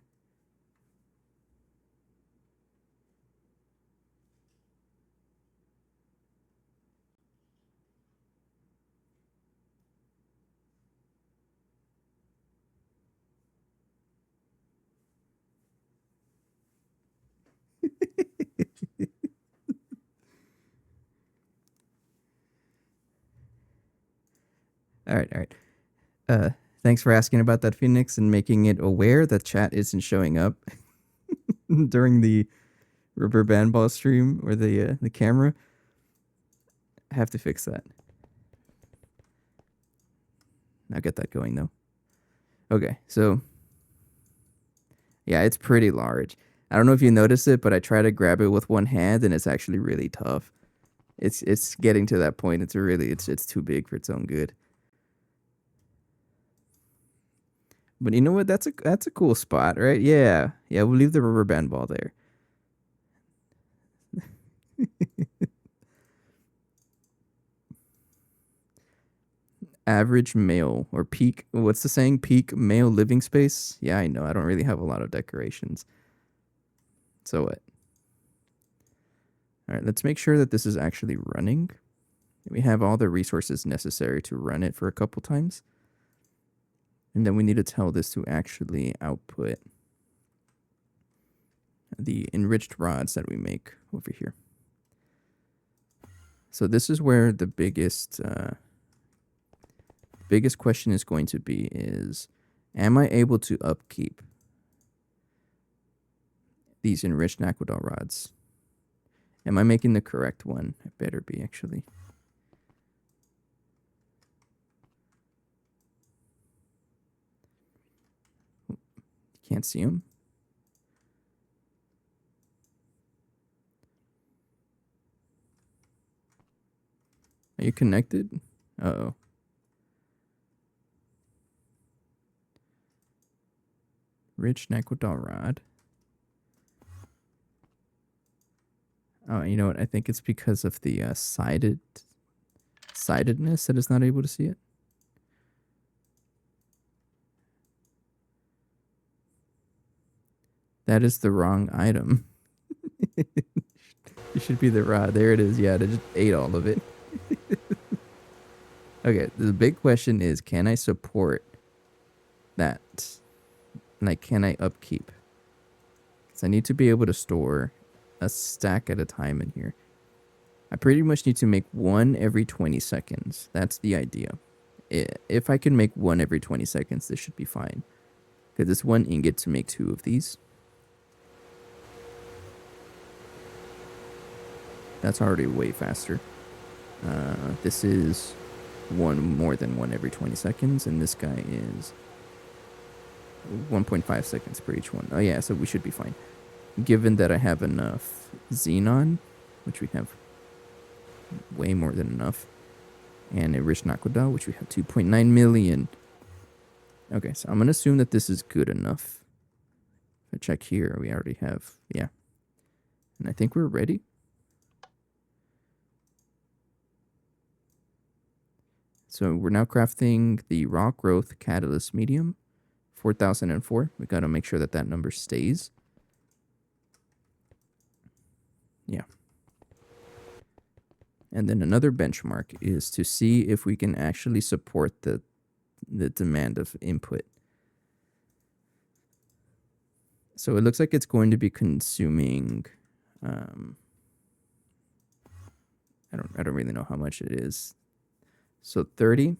All right. Thanks for asking about that, Phoenix, and making it aware that chat isn't showing up during the rubber band ball stream or the camera. I have to fix that. I'll get that going though. Okay, so yeah, it's pretty large. I don't know if you notice it, but I try to grab it with one hand, and it's actually really tough. It's getting to that point. It's too big for its own good. But you know what? That's a cool spot, right? Yeah, we'll leave the rubber band ball there. Average male or peak. What's the saying? Peak male living space. Yeah, I know. I don't really have a lot of decorations. So what? All right, let's make sure that this is actually running. We have all the resources necessary to run it for a couple times. And then we need to tell this to actually output the enriched rods that we make over here. So this is where the biggest question is going to be is, am I able to upkeep these enriched aqueduct rods? Am I making the correct one? I better be, actually. Can't see them. Are you connected? Uh-oh. Rich aqueduct rod. Oh, you know what? I think it's because of the sidedness that it's not able to see it. That is the wrong item. It should be the rod. There it is. Yeah, I just ate all of it. Okay, the big question is, can I support that? Like, can I upkeep? Because I need to be able to store a stack at a time in here. I pretty much need to make one every 20 seconds. That's the idea. If I can make one every 20 seconds, this should be fine. Because it's one ingot to make two of these. That's already way faster. This is more than one every 20 seconds, and this guy is 1.5 seconds per each one. Oh yeah, so we should be fine. Given that I have enough xenon, which we have way more than enough, and a rich aqueduct, which we have 2.9 million. Okay, so I'm going to assume that this is good enough. If I check here, we already have, yeah. And I think we're ready. So we're now crafting the raw growth catalyst medium, 4004. We got to make sure that that number stays. Yeah. And then another benchmark is to see if we can actually support the demand of input. So it looks like it's going to be consuming. I don't really know how much it is. So 30.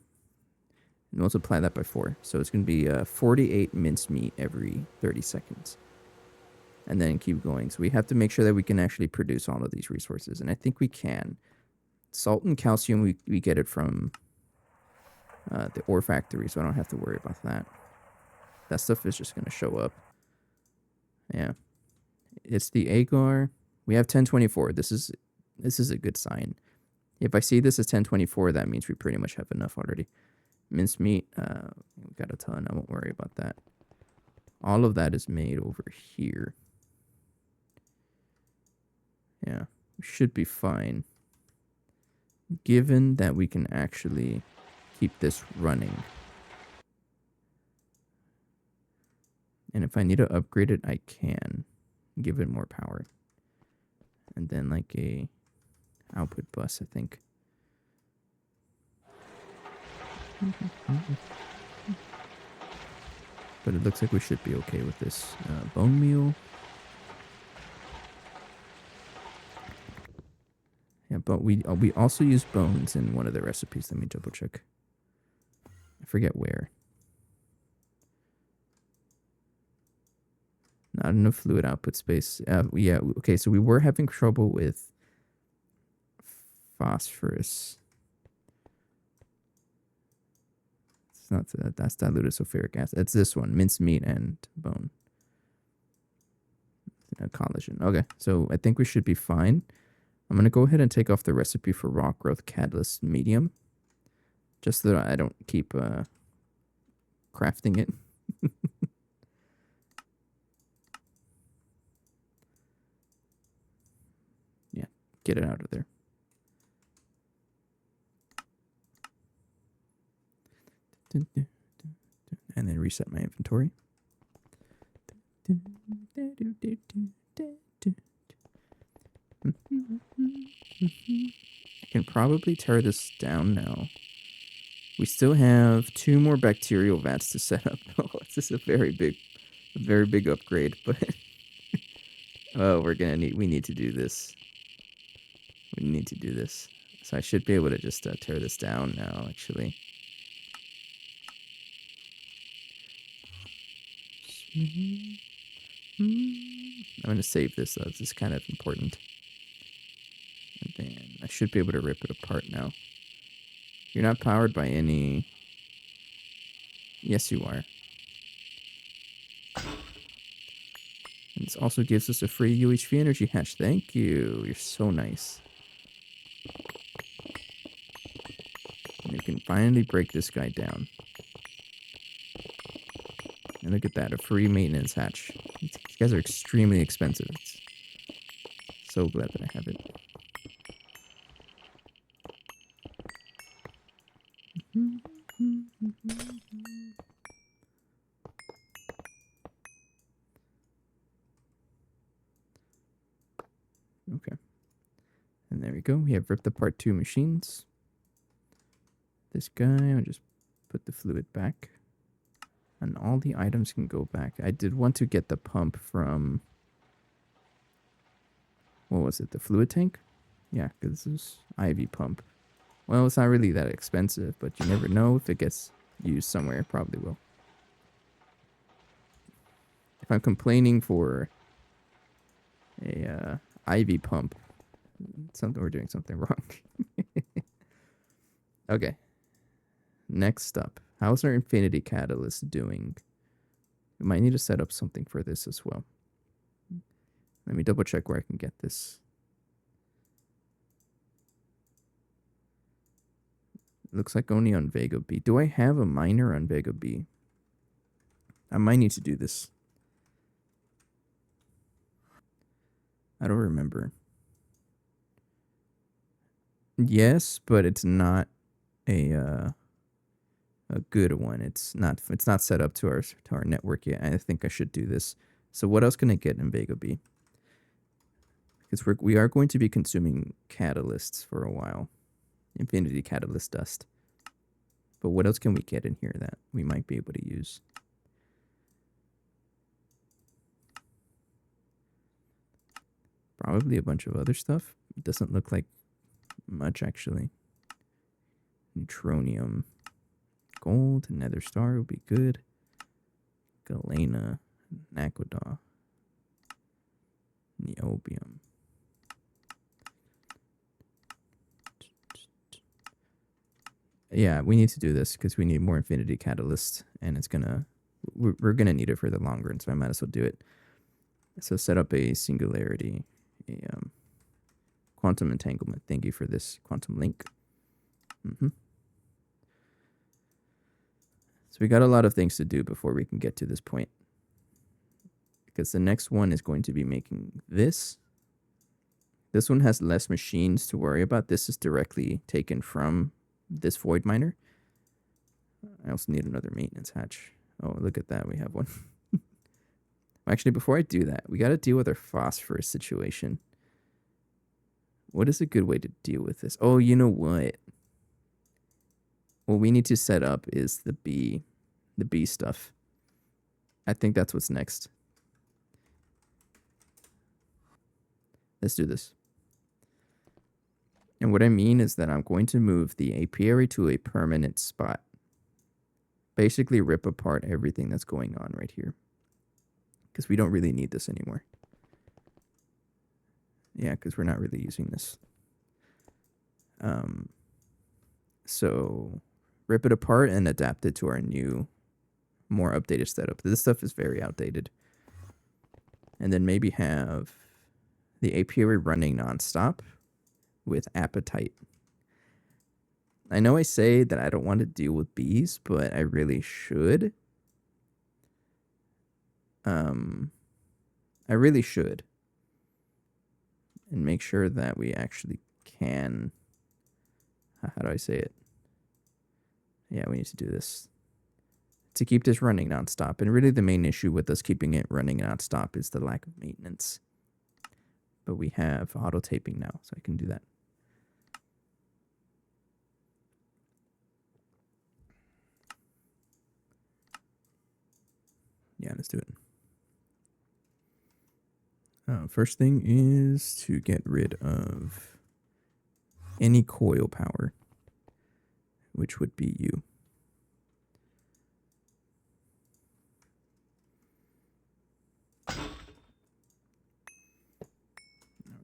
Multiply that by 4. So it's going to be 48 mincemeat every 30 seconds. And then keep going. So we have to make sure that we can actually produce all of these resources. And I think we can. Salt and calcium, we get it from the ore factory, so I don't have to worry about that. That stuff is just going to show up. Yeah. It's the agar. We have 1024. This is a good sign. If I see this as 1024, that means we pretty much have enough already. Mincemeat, we got a ton. I won't worry about that. All of that is made over here. Yeah, we should be fine. Given that we can actually keep this running. And if I need to upgrade it, I can. Give it more power. And then like a output bus, I think. But it looks like we should be okay with this. Bone meal. Yeah, but we also use bones in one of the recipes. Let me double check. I forget where. Not enough fluid output space. Yeah, okay, so we were having trouble with phosphorus. It's not that's diluted sulfuric acid. It's this one, mincemeat and bone. Collagen. Okay, so I think we should be fine. I'm going to go ahead and take off the recipe for raw growth catalyst medium. Just so that I don't keep crafting it. Yeah, get it out of there. And then reset my inventory. I can probably tear this down now. We still have 2 more bacterial vats to set up. Oh, this is a very big upgrade, but oh, we need to do this. We need to do this. So I should be able to just tear this down now, actually. I'm going to save this, though. This is kind of important. And then I should be able to rip it apart now. You're not powered by any... Yes, you are. And this also gives us a free UHV energy hatch. Thank you. You're so nice. And you can finally break this guy down. And look at that, a free maintenance hatch. These guys are extremely expensive. It's so glad that I have it. Okay. And there we go. We have ripped apart 2 machines. This guy, I'll just put the fluid back. And all the items can go back. I did want to get the pump from... What was it? The fluid tank? Yeah, because this is IV pump. Well, it's not really that expensive, but you never know if it gets used somewhere. It probably will. If I'm complaining for a IV pump, we're doing something wrong. Okay. Next up, how's our infinity catalyst doing? We might need to set up something for this as well. Let me double check where I can get this. Looks like only on Vega B. Do I have a miner on Vega B? I might need to do this. I don't remember. Yes, but it's not a good one. It's not set up to our network yet. I think I should do this. So what else can I get in Vega B? Because we are going to be consuming catalysts for a while. Infinity catalyst dust. But what else can we get in here that we might be able to use? Probably a bunch of other stuff. It doesn't look like much, actually. Neutronium. Gold, nether star would be good. Galena, Nakoda, Niobium. Yeah, we need to do this because we need more infinity catalyst, and it's gonna we're gonna need it for the long run, so I might as well do it. So set up a singularity, a quantum entanglement. Thank you for this quantum link. So we got a lot of things to do before we can get to this point. Because the next one is going to be making this. This one has less machines to worry about. This is directly taken from this void miner. I also need another maintenance hatch. Oh, look at that. We have one. Actually, before I do that, we got to deal with our phosphorus situation. What is a good way to deal with this? Oh, you know what? What we need to set up is the bee stuff. I think that's what's next. Let's do this. And what I mean is that I'm going to move the apiary to a permanent spot. Basically rip apart everything that's going on right here. Because we don't really need this anymore. Yeah, because we're not really using this. So rip it apart and adapt it to our new, more updated setup. This stuff is very outdated. And then maybe have the apiary running nonstop with appetite. I know I say that I don't want to deal with bees, but I really should. I really should. And make sure that we actually can. How do I say it? Yeah, we need to do this. To keep this running nonstop. And really the main issue with us keeping it running nonstop is the lack of maintenance. But we have auto taping now, so I can do that. Yeah, let's do it. First thing is to get rid of any coil power, which would be you.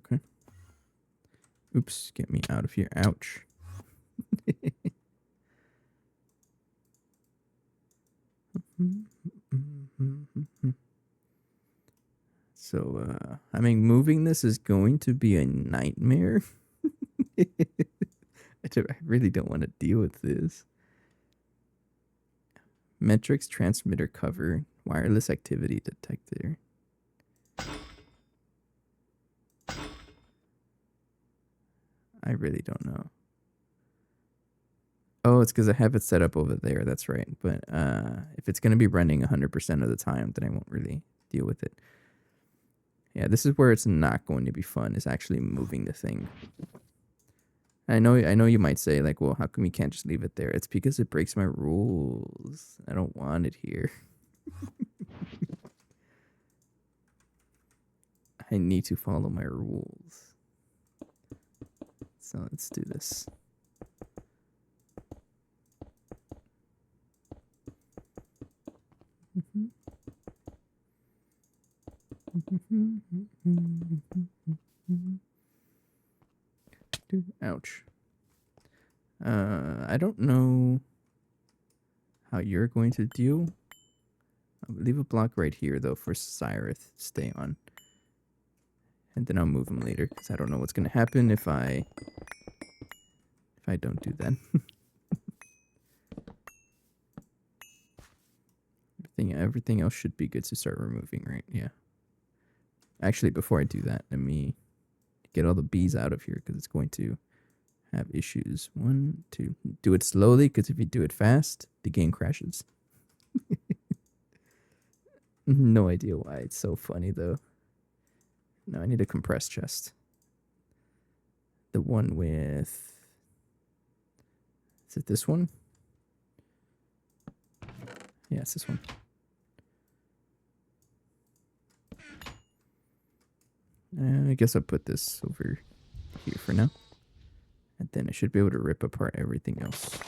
Okay. Oops, get me out of here. Ouch. So, I mean, moving this is going to be a nightmare. I really don't want to deal with this. Metrics transmitter cover, wireless activity detector. I really don't know. Oh, it's because I have it set up over there. That's right. But if it's going to be running 100% of the time, then I won't really deal with it. Yeah, this is where it's not going to be fun, is actually moving the thing. I know you might say, like, well, how come you can't just leave it there? It's because it breaks my rules. I don't want it here. I need to follow my rules. So let's do this. Ouch. I don't know how you're going to deal. I'll leave a block right here, though, for Cyrith to stay on. And then I'll move him later, because I don't know what's going to happen if I don't do that. Everything else should be good to start removing, right? Yeah. Actually, before I do that, let me get all the bees out of here, because it's going to have issues. 1, 2. Do it slowly, because if you do it fast, the game crashes. No idea why. It's so funny, though. No, I need a compressed chest. The one with... Is it this one? Yeah, it's this one. I guess I'll put this over here for now. And then I should be able to rip apart everything else.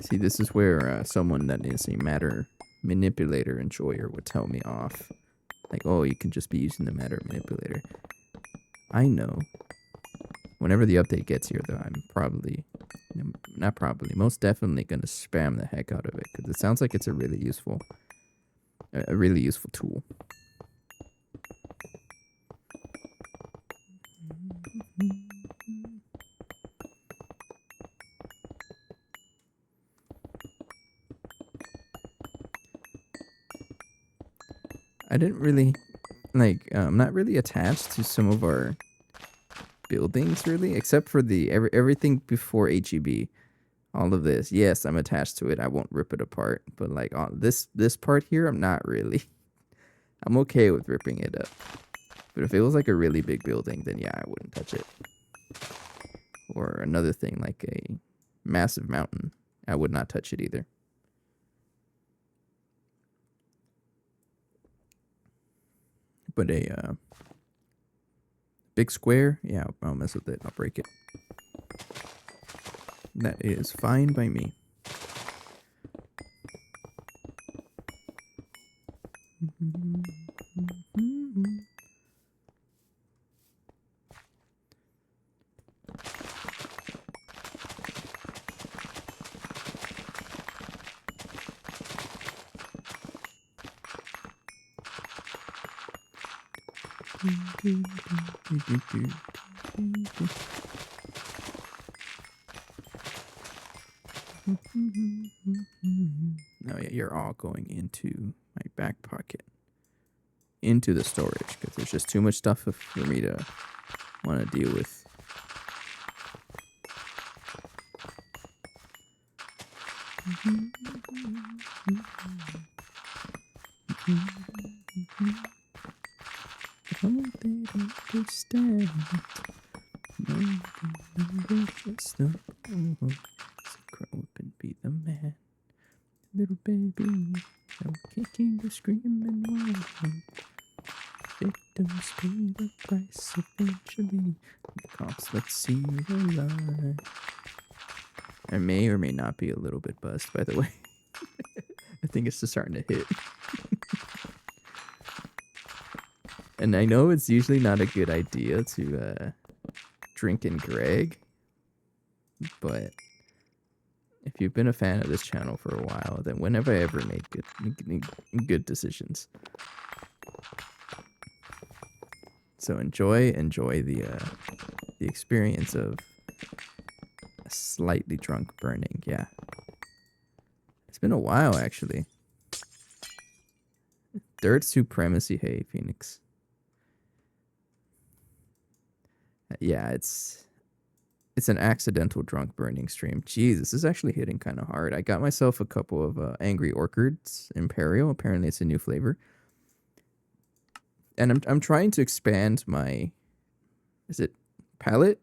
See, this is where someone that is a matter manipulator enjoyer would tell me off. Like, oh, you can just be using the matter manipulator. I know. Whenever the update gets here, though, I'm probably, not probably, most definitely going to spam the heck out of it. Because it sounds like it's a really useful tool. I didn't really, like, I'm not really attached to some of our buildings, really, except for the everything before HEB. All of this, yes, I'm attached to it. I won't rip it apart. But, like, this part here, I'm not really. I'm okay with ripping it up. But if it was, like, a really big building, then, yeah, I wouldn't touch it. Or another thing, like a massive mountain, I would not touch it either. But a big square, yeah, I'll mess with it. I'll break it. That is fine by me. Oh yeah, you're all going into my back pocket. Into the storage, because there's just too much stuff for me to want to deal with. Oh, they don't understand. No, just the so grow up and be the man. Little baby, no kicking or screaming while victims pay the price eventually. The cops, let's see you alive. I may or may not be a little bit buzzed, by the way. I think it's just starting to hit. And I know it's usually not a good idea to drink in Greg, but if you've been a fan of this channel for a while, then whenever I ever make good decisions. So enjoy the experience of a slightly drunk burning. Yeah, it's been a while actually. Dirt supremacy. Hey, Phoenix. Yeah, it's an accidental drunk burning stream. Jeez, this is actually hitting kind of hard. I got myself a couple of Angry Orchards Imperial. Apparently, it's a new flavor. And I'm trying to expand my, is it palate?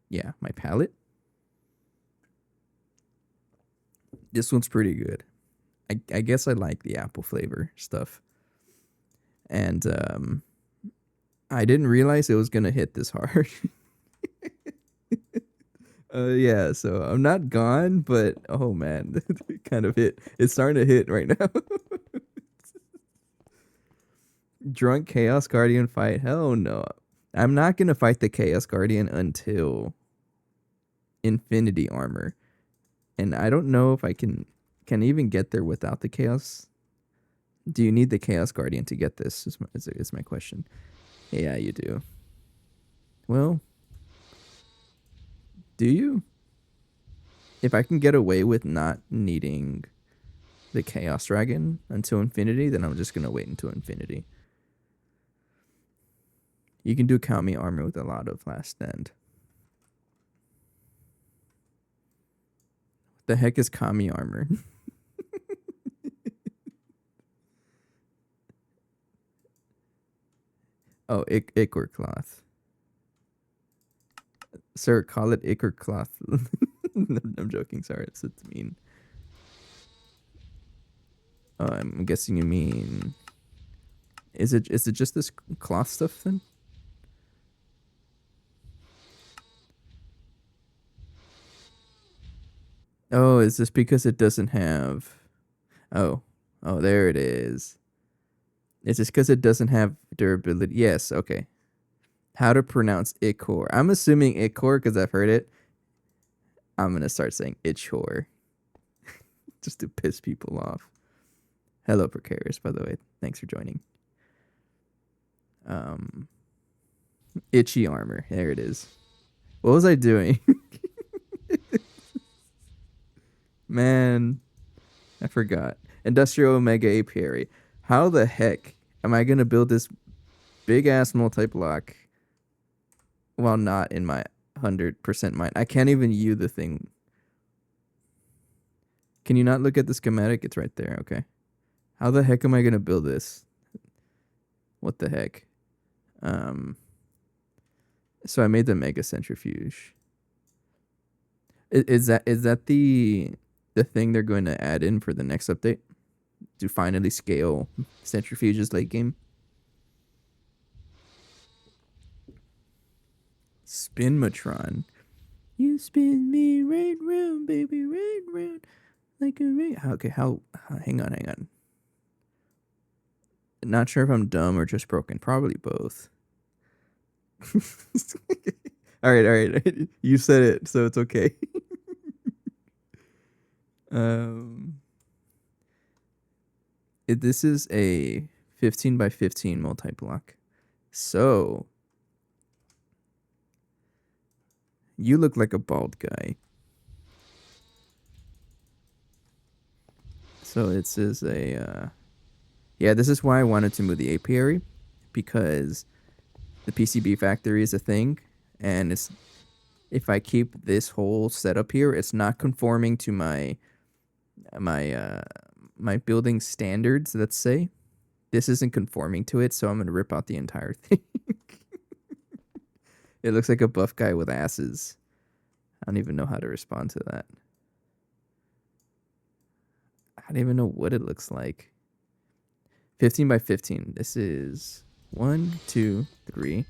Yeah, my palate. This one's pretty good. I guess I like the apple flavor stuff. And I didn't realize it was gonna hit this hard. Yeah, so I'm not gone, but oh man, it kind of hit. It's starting to hit right now. Drunk Chaos Guardian fight? Hell no. I'm not gonna fight the Chaos Guardian until Infinity Armor. And I don't know if I can even get there without the Chaos. Do you need the Chaos Guardian to get this? Is my question. Yeah, you do. Well, do you? If I can get away with not needing the Chaos Dragon until Infinity, then I'm just going to wait until Infinity. You can do Count Me armor with a lot of last stand. What the heck is Kami armor? Oh, ichor cloth. Sir, call it ichor cloth. I'm joking. Sorry, it's mean. Oh, I'm guessing you mean. Is it just this cloth stuff then? Oh, is this because it doesn't have? Oh, there it is. Is this because it doesn't have durability? Yes. Okay. How to pronounce ichor? I'm assuming ichor because I've heard it. I'm gonna start saying ichor, just to piss people off. Hello, Precarious. By the way, thanks for joining. Itchy armor. There it is. What was I doing? Man, I forgot. Industrial Omega Apiary. How the heck am I gonna build this big ass multi-block while not in my 100% mind? I can't even view the thing. Can you not look at the schematic? It's right there. Okay. How the heck am I gonna build this? What the heck? So I made the mega centrifuge. Is that the thing they're going to add in for the next update to finally scale centrifuges late game? Spinmatron. You spin me right round, baby, right round like a right. Okay, how? Hang on. Not sure if I'm dumb or just broken. Probably both. All right. You said it, so it's okay. This is a 15 by 15 multi-block. So you look like a bald guy. So this is a yeah, this is why I wanted to move the apiary, because the PCB factory is a thing, and it's if I keep this whole setup here, it's not conforming to my building standards, let's say. This isn't conforming to it, so I'm gonna rip out the entire thing. It looks like a buff guy with asses. I don't even know how to respond to that. I don't even know what it looks like. 15 by 15. This is 1, 2, 3,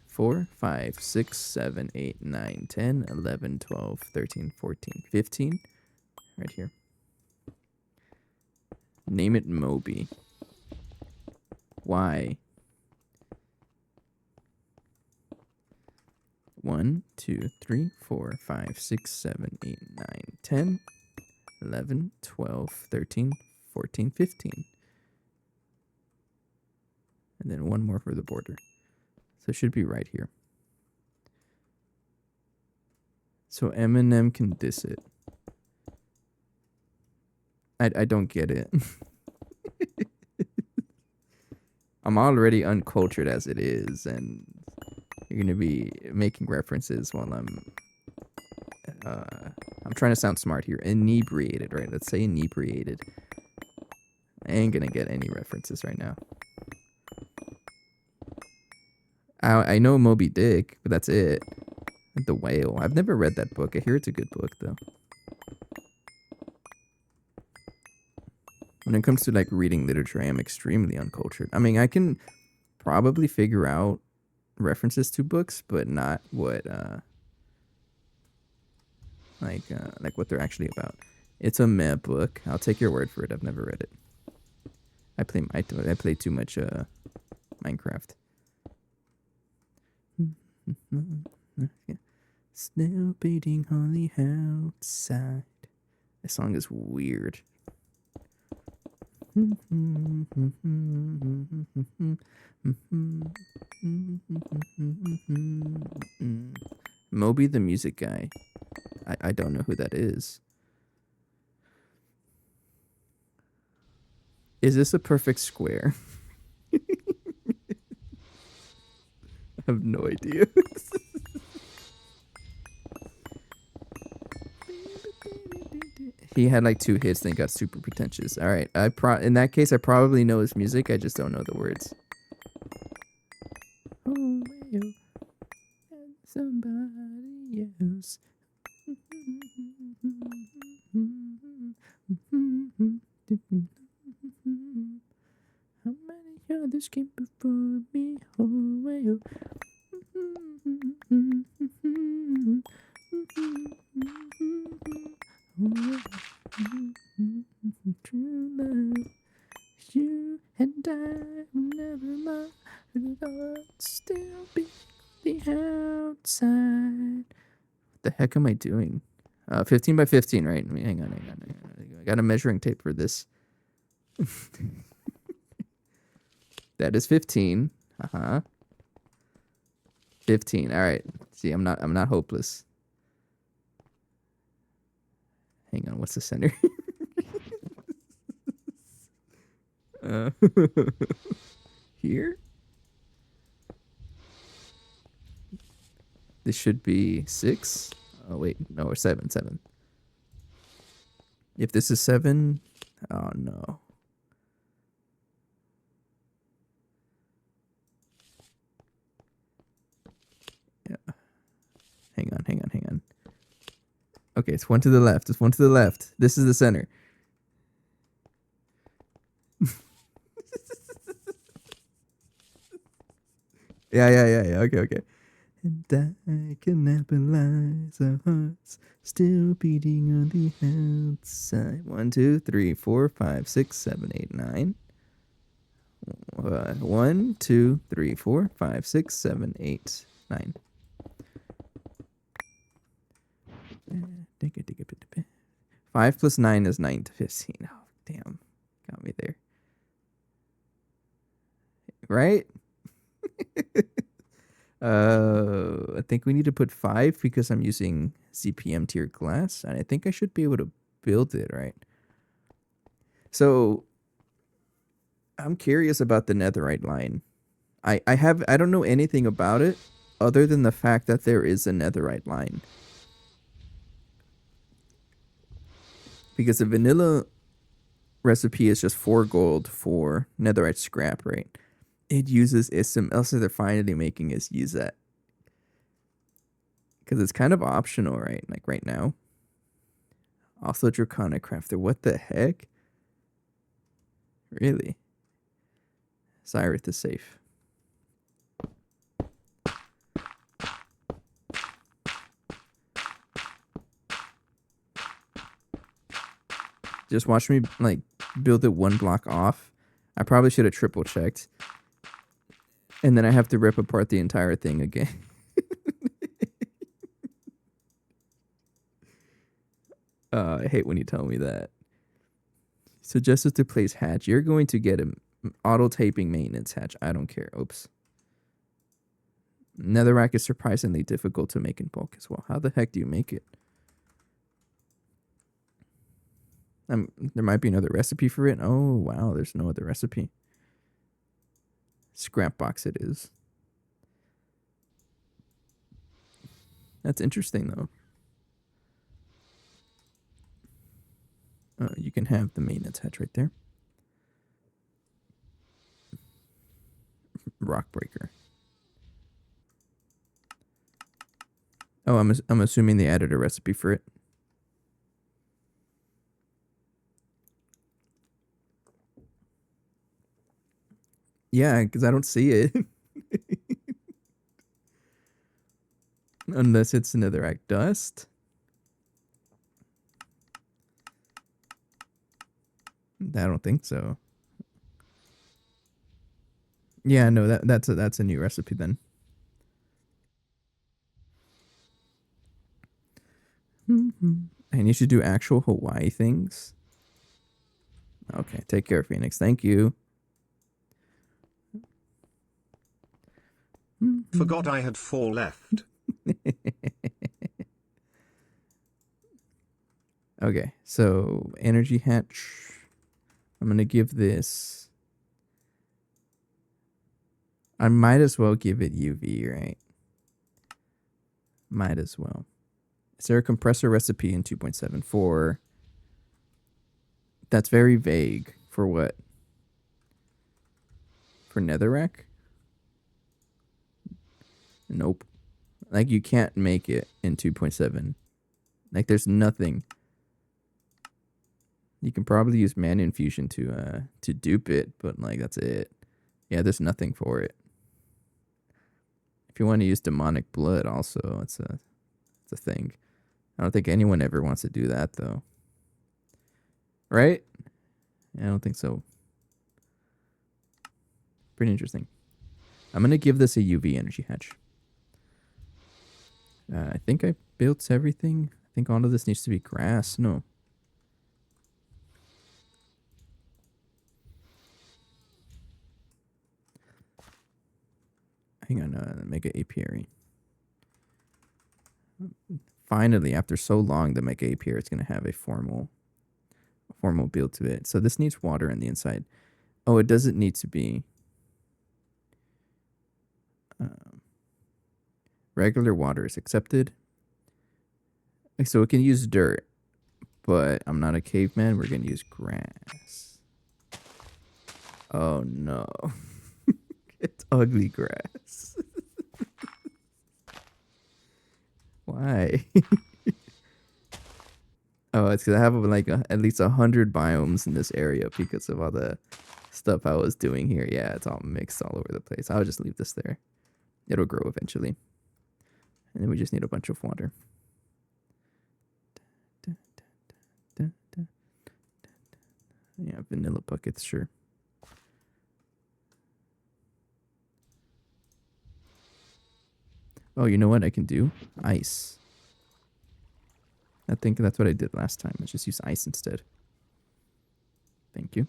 4, 5, 6, 7, 8, 9, 10, 11, 12, 13, 14, 15. Right here. Name it Moby. Why? 1, 2, 3, 4, 5, 6, 7, 8, 9, 10, 11, 12, 13, 14, 15. And then one more for the border. So it should be right here. So Eminem can diss it. I don't get it. I'm already uncultured as it is, and you're gonna be making references while I'm trying to sound smart here. Inebriated, right? Let's say inebriated. I ain't gonna get any references right now. I know Moby Dick, but that's it. The Whale. I've never read that book. I hear it's a good book, though. When it comes to like reading literature, I am extremely uncultured. I mean, I can probably figure out references to books, but not what like what they're actually about. It's a meh book. I'll take your word for it. I've never read it. I play too much Minecraft. Snow beating on the outside. This song is weird. Moby the music guy. I don't know who that is. Is this a perfect square? have no idea. He had like 2 hits, then got super pretentious. All right, in that case, I probably know his music. I just don't know the words. Oh, somebody else. How many others came before me? Oh, well. True love, you and I will never love, but still be the outside. What the heck am I doing? 15 by 15, right? I mean, hang on. I got a measuring tape for this. That is 15. 15. All right. See, I'm not hopeless. Hang on. What's the center? Here. This should be 6. Oh wait, no, or 7. 7. If this is 7, oh no. Yeah. Hang on. Okay, it's 1 to the left. It's 1 to the left. This is the center. Yeah. Okay. And I can analyze our hearts still beating on the outside. 1, 2, 3, 4, 5, 6, 7, 8, 9. 1, 2, 3, 4, 5, 6, 7, 8, 9. 5 plus 9 is 9 to 15. Oh, damn. Got me there. Right? I think we need to put 5 because I'm using CPM tier glass, and I think I should be able to build it, right? So I'm curious about the netherite line. I don't know anything about it other than the fact that there is a netherite line. Because the vanilla recipe is just 4 gold for netherite scrap, right? It uses ism, else they're finally making us use that. Because it's kind of optional, right? Like right now. Also Draconic Crafter. What the heck? Really? Cyrith is safe. Just watch me like build it 1 block off. I probably should have triple checked. And then I have to rip apart the entire thing again. I hate when you tell me that. So just as to place hatch, you're going to get an auto taping maintenance hatch. I don't care. Oops. Netherrack is surprisingly difficult to make in bulk as well. How the heck do you make it? There might be another recipe for it. Oh, wow. There's no other recipe. Scrap box it is. That's interesting, though. You can have the maintenance hatch right there. Rock breaker. Oh, I'm assuming they added a recipe for it. Yeah, because I don't see it. Unless it's netherrack dust. I don't think so. Yeah, no, that's a new recipe then. I need to do actual Hawaii things. Okay, take care, Phoenix. Thank you. Forgot I had 4 left. Okay, so energy hatch. I'm gonna give this I might as well give it UV, right? Might as well. Is there a compressor recipe in 2.74? That's very vague. For what? For netherrack? Nope. Like, you can't make it in 2.7. Like, there's nothing. You can probably use mana infusion to dupe it, but like that's it. Yeah, there's nothing for it. If you want to use demonic blood, also it's a thing. I don't think anyone ever wants to do that though. Right? I don't think so. Pretty interesting. I'm gonna give this a UV energy hatch. I think I built everything. I think all of this needs to be grass. No. Hang on, Mega Apiary. Finally, after so long, the Mega Apiary is going to have a formal build to it. So this needs water on the inside. Oh, it doesn't need to be regular water is accepted. So it can use dirt, but I'm not a caveman. We're going to use grass. Oh, no. It's ugly grass. Why? Oh, it's because I have like at least 100 biomes in this area because of all the stuff I was doing here. Yeah, it's all mixed all over the place. I'll just leave this there. It'll grow eventually. And then we just need a bunch of water. Yeah, vanilla buckets, sure. Oh, you know what I can do? Ice. I think that's what I did last time. Let's just use ice instead. Thank you.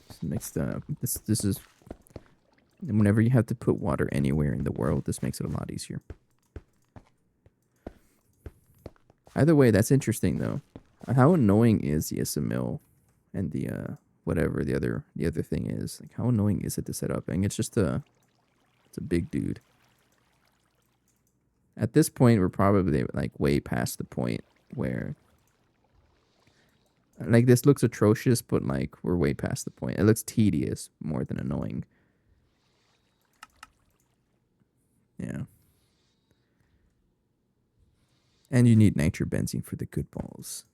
This makes this is whenever you have to put water anywhere in the world, this makes it a lot easier. Either way, that's interesting though. How annoying is the SML and the whatever the other thing is? Like, how annoying is it to set up? And it's just it's a big dude. At this point, we're probably like way past the point where like this looks atrocious, but like we're way past the point. It looks tedious more than annoying. Yeah. And you need nitrobenzene for the good balls.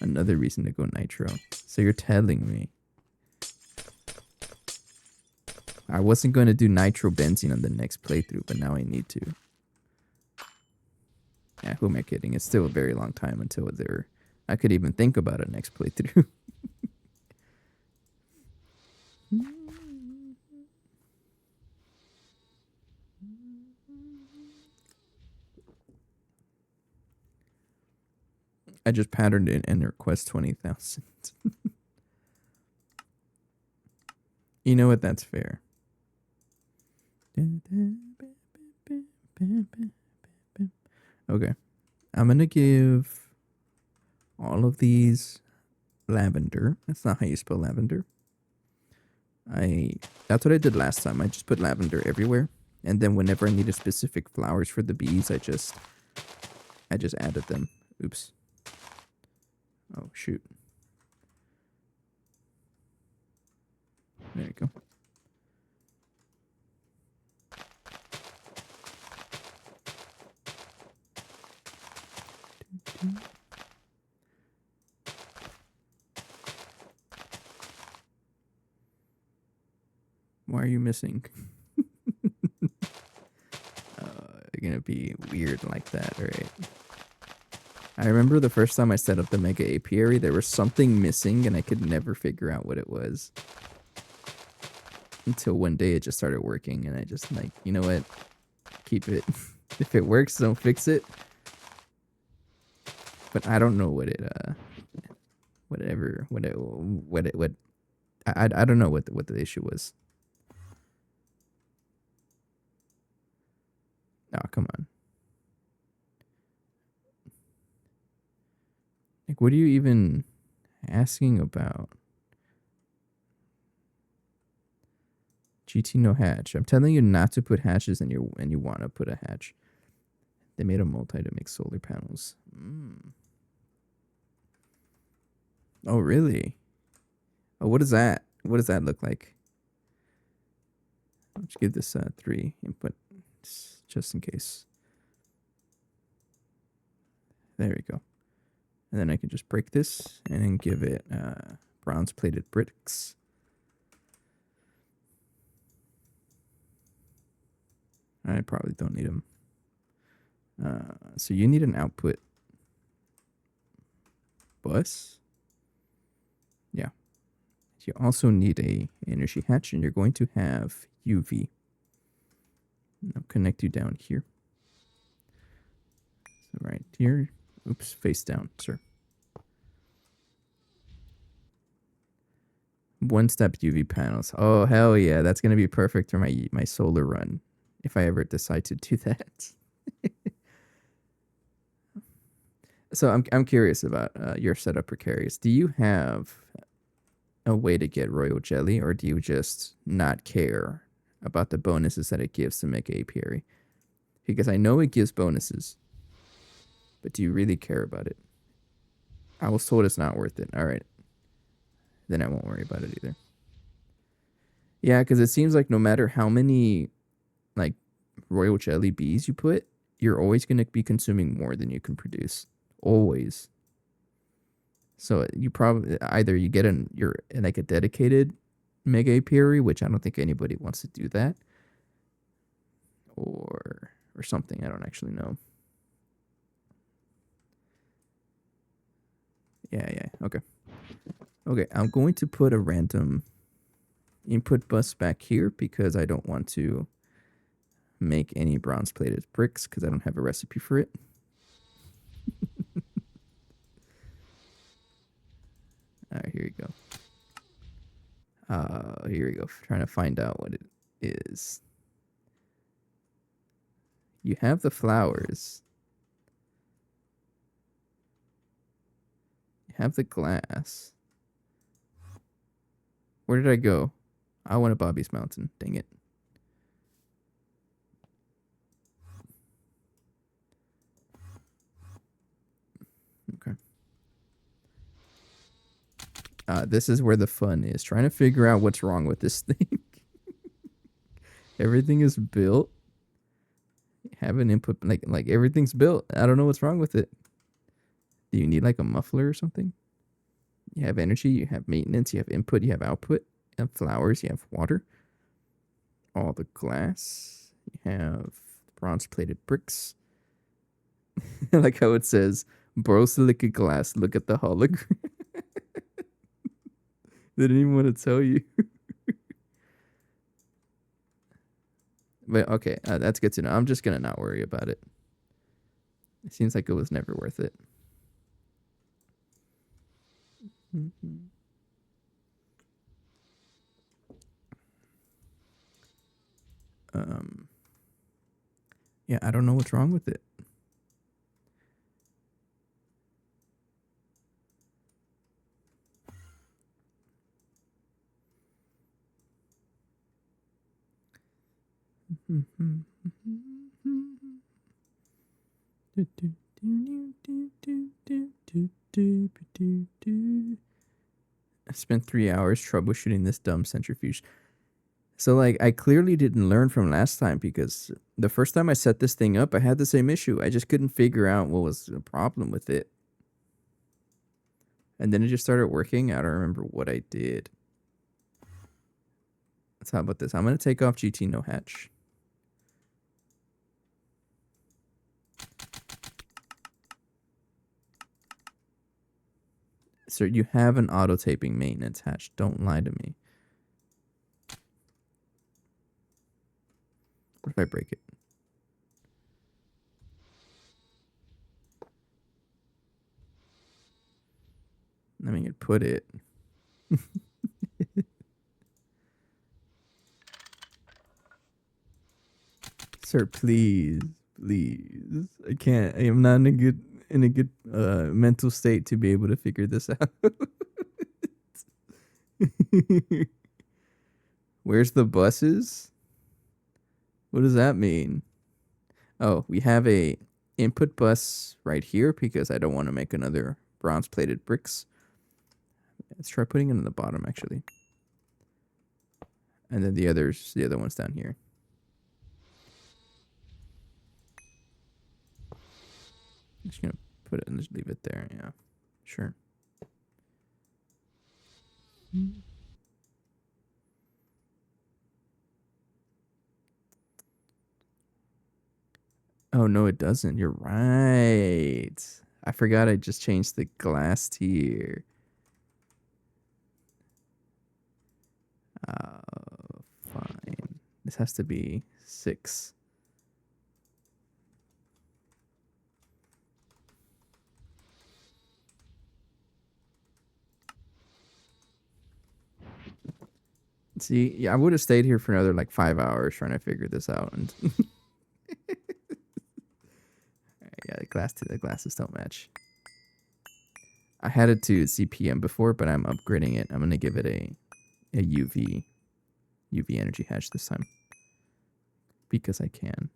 Another reason to go nitro. So you're telling me I wasn't going to do nitrobenzene on the next playthrough, but now I need to. Yeah, who am I kidding? It's still a very long time until I could even think about a next playthrough. I just patterned it and request 20,000. You know what? That's fair. Okay. I'm going to give all of these lavender. That's not how you spell lavender. That's what I did last time. I just put lavender everywhere. And then whenever I needed specific flowers for the bees, I just added them. Oops. Oh, shoot. There you go. Why are you missing? You're gonna be weird like that, right? I remember the first time I set up the Mega Apiary, there was something missing and I could never figure out what it was. Until one day it just started working and I just like, you know what? Keep it. If it works, don't fix it. But I don't know what it I don't know what the issue was. Oh, come on. Like, what are you even asking about? GT no hatch. I'm telling you not to put hatches and you want to put a hatch. They made a multi to make solar panels. Oh, really? Oh, what is that? What does that look like? Let's give this 3 input just in case. There we go. And then I can just break this and then give it bronze plated bricks. I probably don't need them. So you need an output bus. Yeah. You also need a energy hatch, and you're going to have UV. I'll connect you down here. So right here. Oops, face down, sir. One-step UV panels. Oh, hell yeah. That's going to be perfect for my solar run if I ever decide to do that. So I'm curious about your setup, Precarious. Do you have a way to get royal jelly, or do you just not care about the bonuses that it gives to make Apiary? Because I know it gives bonuses, but do you really care about it? I was told it's not worth it. All right. Then I won't worry about it either. Yeah, because it seems like no matter how many like royal jelly bees you put, you're always going to be consuming more than you can produce. Always. So you probably either you get you're like a dedicated mega apiary, which I don't think anybody wants to do that, or something. I don't actually know. Yeah. Okay. I'm going to put a random input bus back here because I don't want to make any bronze plated bricks because I don't have a recipe for it. All right, here you go. Here we go. Trying to find out what it is. You have the flowers. You have the glass. Where did I go? I went to Bobby's Mountain. Dang it. Okay. This is where the fun is. Trying to figure out what's wrong with this thing. Everything is built. Have an input, like everything's built. I don't know what's wrong with it. Do you need like a muffler or something? You have energy, you have maintenance, you have input, you have output, you have flowers, you have water. All the glass. You have bronze plated bricks. I like how it says, borosilicate glass, look at the hologram. They didn't even want to tell you. But okay, that's good to know. I'm just going to not worry about it. It seems like it was never worth it. Yeah, I don't know what's wrong with it. I spent 3 hours troubleshooting this dumb centrifuge. So, like, I clearly didn't learn from last time because the first time I set this thing up, I had the same issue. I just couldn't figure out what was the problem with it. And then it just started working. I don't remember what I did. Let's how about this? I'm going to take off GT no hatch. Sir, you have an auto-taping maintenance hatch. Don't lie to me. What if I break it? I mean, you'd put it. Sir, please. Please. I can't. I am not in a good mental state to be able to figure this out. Where's the buses? What does that mean? Oh, we have a input bus right here because I don't want to make another bronze plated bricks. Let's try putting it in the bottom actually. And then the other one's down here. I'm just gonna put it and just leave it there, yeah. Sure. Oh no, it doesn't. You're right. I forgot I just changed the glass tier. Fine. This has to be 6. See, yeah, I would have stayed here for another like 5 hours trying to figure this out. And yeah, the glasses don't match. I had it to CPM before, but I'm upgrading it. I'm gonna give it a UV energy hatch this time because I can.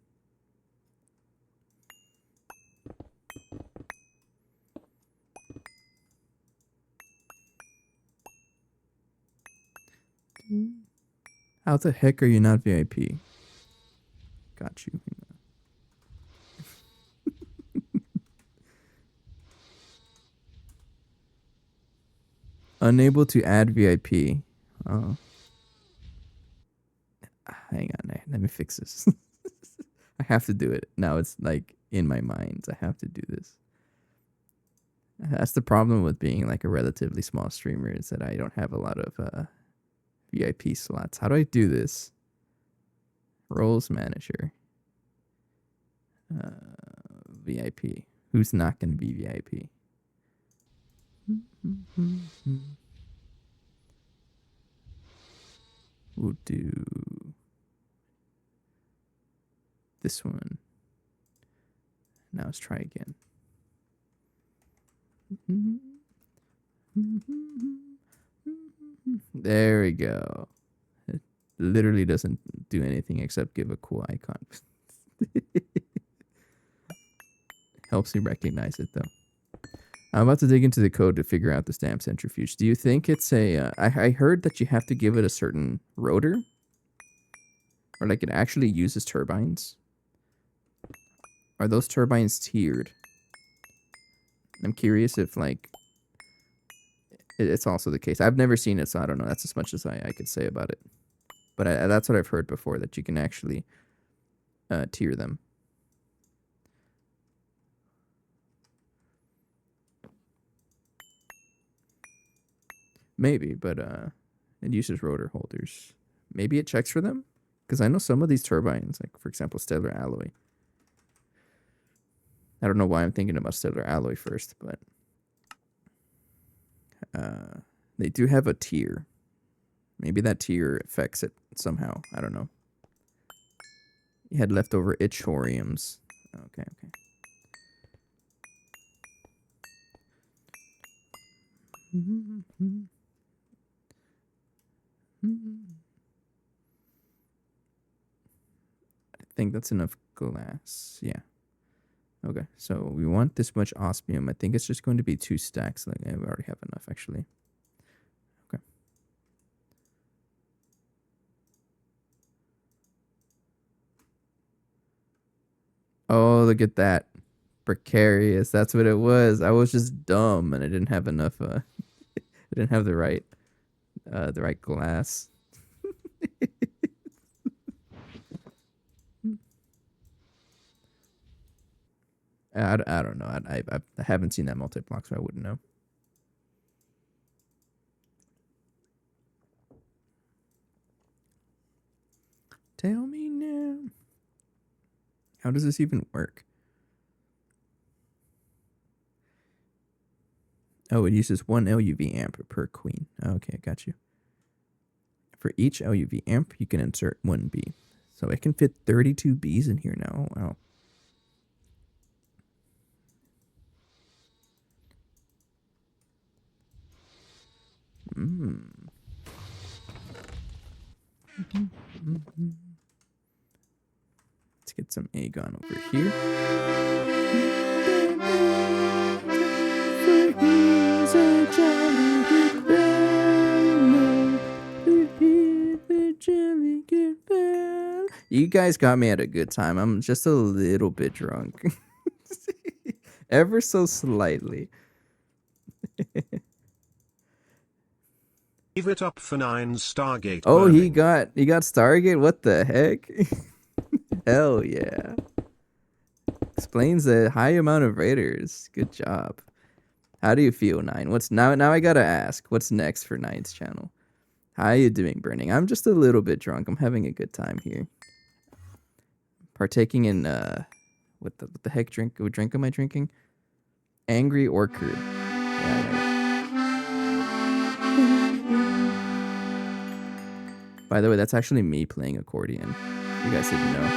How the heck are you not VIP? Got you. Unable to add VIP. Oh. Hang on, let me fix this. I have to do it. Now it's like in my mind. I have to do this. That's the problem with being like a relatively small streamer is that I don't have a lot of VIP slots. How do I do this? Roles manager. VIP. Who's not going to be VIP? We'll do this one. Now let's try again. There we go. It literally doesn't do anything except give a cool icon. Helps me recognize it though. I'm about to dig into the code to figure out this damn centrifuge. Do you think it's a... I heard that you have to give it a certain rotor. Or like it actually uses turbines. Are those turbines tiered? I'm curious if like... It's also the case. I've never seen it, so I don't know. That's as much as I could say about it. But that's what I've heard before, that you can actually tier them. Maybe, but it uses rotor holders. Maybe it checks for them? Because I know some of these turbines, like for example, stellar alloy. I don't know why I'm thinking about stellar alloy first, but they do have a tier. Maybe that tier affects it somehow. I don't know. You had leftover Ichoriums. Okay. I think that's enough glass. Yeah. Okay, so we want this much osmium. I think it's just going to be 2 stacks. Like, we already have enough, actually. Okay. Oh, look at that. Precarious. That's what it was. I was just dumb, and I didn't have enough. I didn't have the right glass. I don't know. I haven't seen that multi-block, so I wouldn't know. Tell me now. How does this even work? Oh, it uses 1 LUV amp per queen. Okay, I got you. For each LUV amp, you can insert 1 B. So it can fit 32 Bs in here now. Wow. Mm. Let's get some Aegon over here. You guys got me at a good time. I'm just a little bit drunk. Ever so slightly. Give it up for 9 Stargate Oh, burning. he got Stargate? What the heck? Hell yeah. Explains the high amount of raiders. Good job. How do you feel, Nine? What's now I gotta ask, what's next for Nine's channel? How you doing, Burning? I'm just a little bit drunk. I'm having a good time here. Partaking in what the heck what drink am I drinking? Angry Orchard. Yeah. By the way, that's actually me playing accordion. You guys didn't know.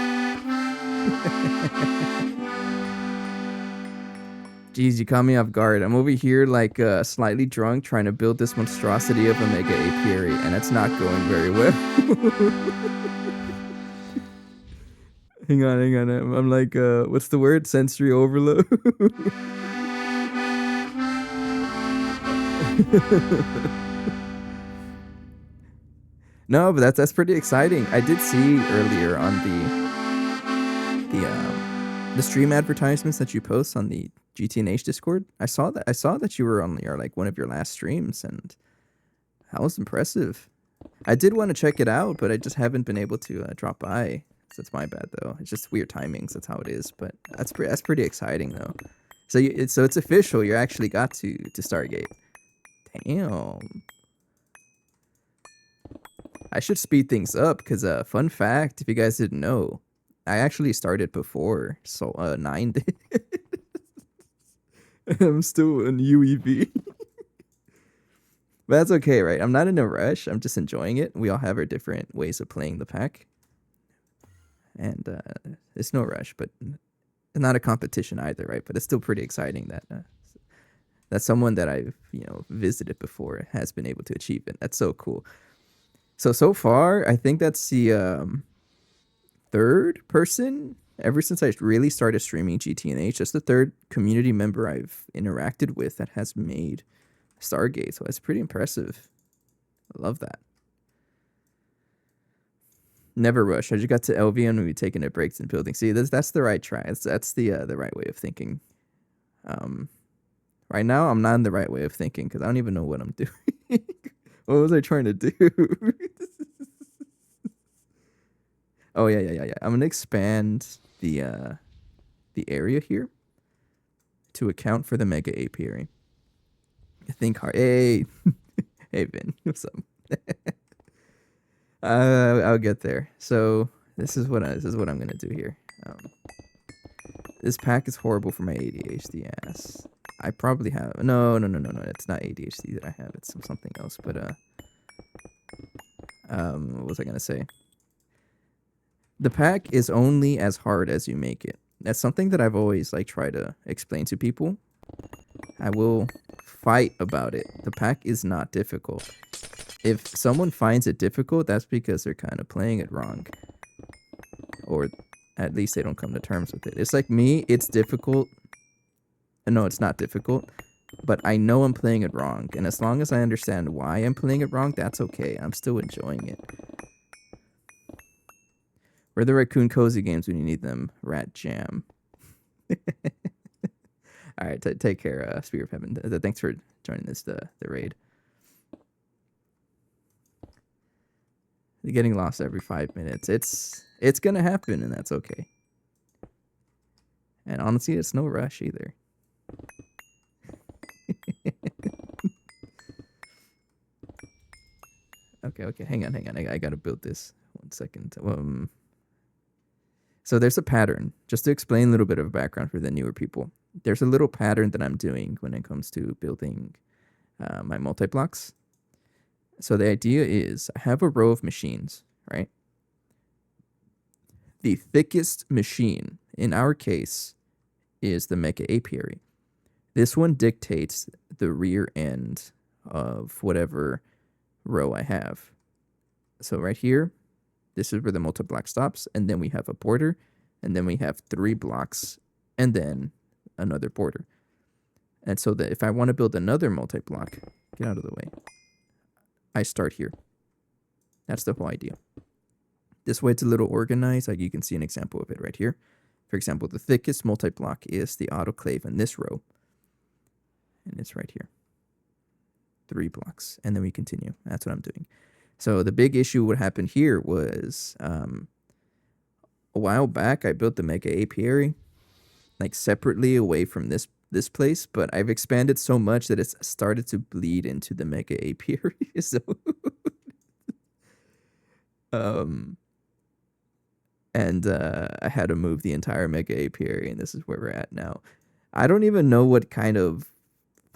Jeez, you caught me off guard. I'm over here like slightly drunk trying to build this monstrosity of a mega apiary, and it's not going very well. Hang on. I'm like, what's the word? Sensory overload. No, but that's pretty exciting. I did see earlier on the stream advertisements that you post on the GTNH Discord. I saw that you were on your like one of your last streams, and that was impressive. I did want to check it out, but I just haven't been able to drop by. So that's my bad though. It's just weird timings. That's how it is. But that's pretty exciting though. So it's official. You actually got to Stargate. Damn. I should speed things up because fun fact, if you guys didn't know, I actually started before 9 did. I'm still in UEV. But that's okay, right? I'm not in a rush. I'm just enjoying it. We all have our different ways of playing the pack. And it's no rush, but not a competition either, right? But it's still pretty exciting that someone that I've visited before has been able to achieve it. That's so cool. So far, I think that's the third person ever since I really started streaming GTNH. That's the third community member I've interacted with that has made Stargate. So that's pretty impressive. I love that. Never rush. I just got to LV and we taking a breaks in building. See, that's the right try. That's the right way of thinking. Right now, I'm not in the right way of thinking because I don't even know what I'm doing. What was I trying to do? Oh yeah. I'm gonna expand the area here to account for the mega apiary. Think hard. Hey, hey Vin, what's up? I'll get there. So this is what I'm gonna do here. This pack is horrible for my ADHD ass. I probably have no. It's not ADHD that I have. It's something else. But what was I gonna say? The pack is only as hard as you make it. That's something that I've always like tried to explain to people. I will fight about it. The pack is not difficult. If someone finds it difficult, that's because they're kind of playing it wrong. Or at least they don't come to terms with it. It's like me, it's difficult. No, it's not difficult. But I know I'm playing it wrong. And as long as I understand why I'm playing it wrong, that's okay. I'm still enjoying it. Where are the Raccoon Cozy games when you need them? Rat Jam. All right, take care, Spear of Heaven. Thanks for joining this the raid. You're getting lost every 5 minutes. It's gonna happen, and that's okay. And honestly, it's no rush either. Okay. Hang on. I gotta build this. 1 second. So there's a pattern. Just to explain a little bit of a background for the newer people. There's a little pattern that I'm doing when it comes to building my multi-blocks. So the idea is I have a row of machines, right? The thickest machine, in our case, is the Mecha Apiary. This one dictates the rear end of whatever row I have. So right here, this is where the multi-block stops, and then we have a border, and then we have 3 blocks, and then another border. And so that if I want to build another multi-block, get out of the way, I start here. That's the whole idea. This way it's a little organized. Like you can see an example of it right here. For example, the thickest multi-block is the autoclave in this row. And it's right here. 3 blocks. And then we continue. That's what I'm doing. So the big issue what happened here was a while back I built the Mega Apiary like separately away from this place, but I've expanded so much that it's started to bleed into the Mega Apiary. So I had to move the entire Mega Apiary, and this is where we're at now. I don't even know what kind of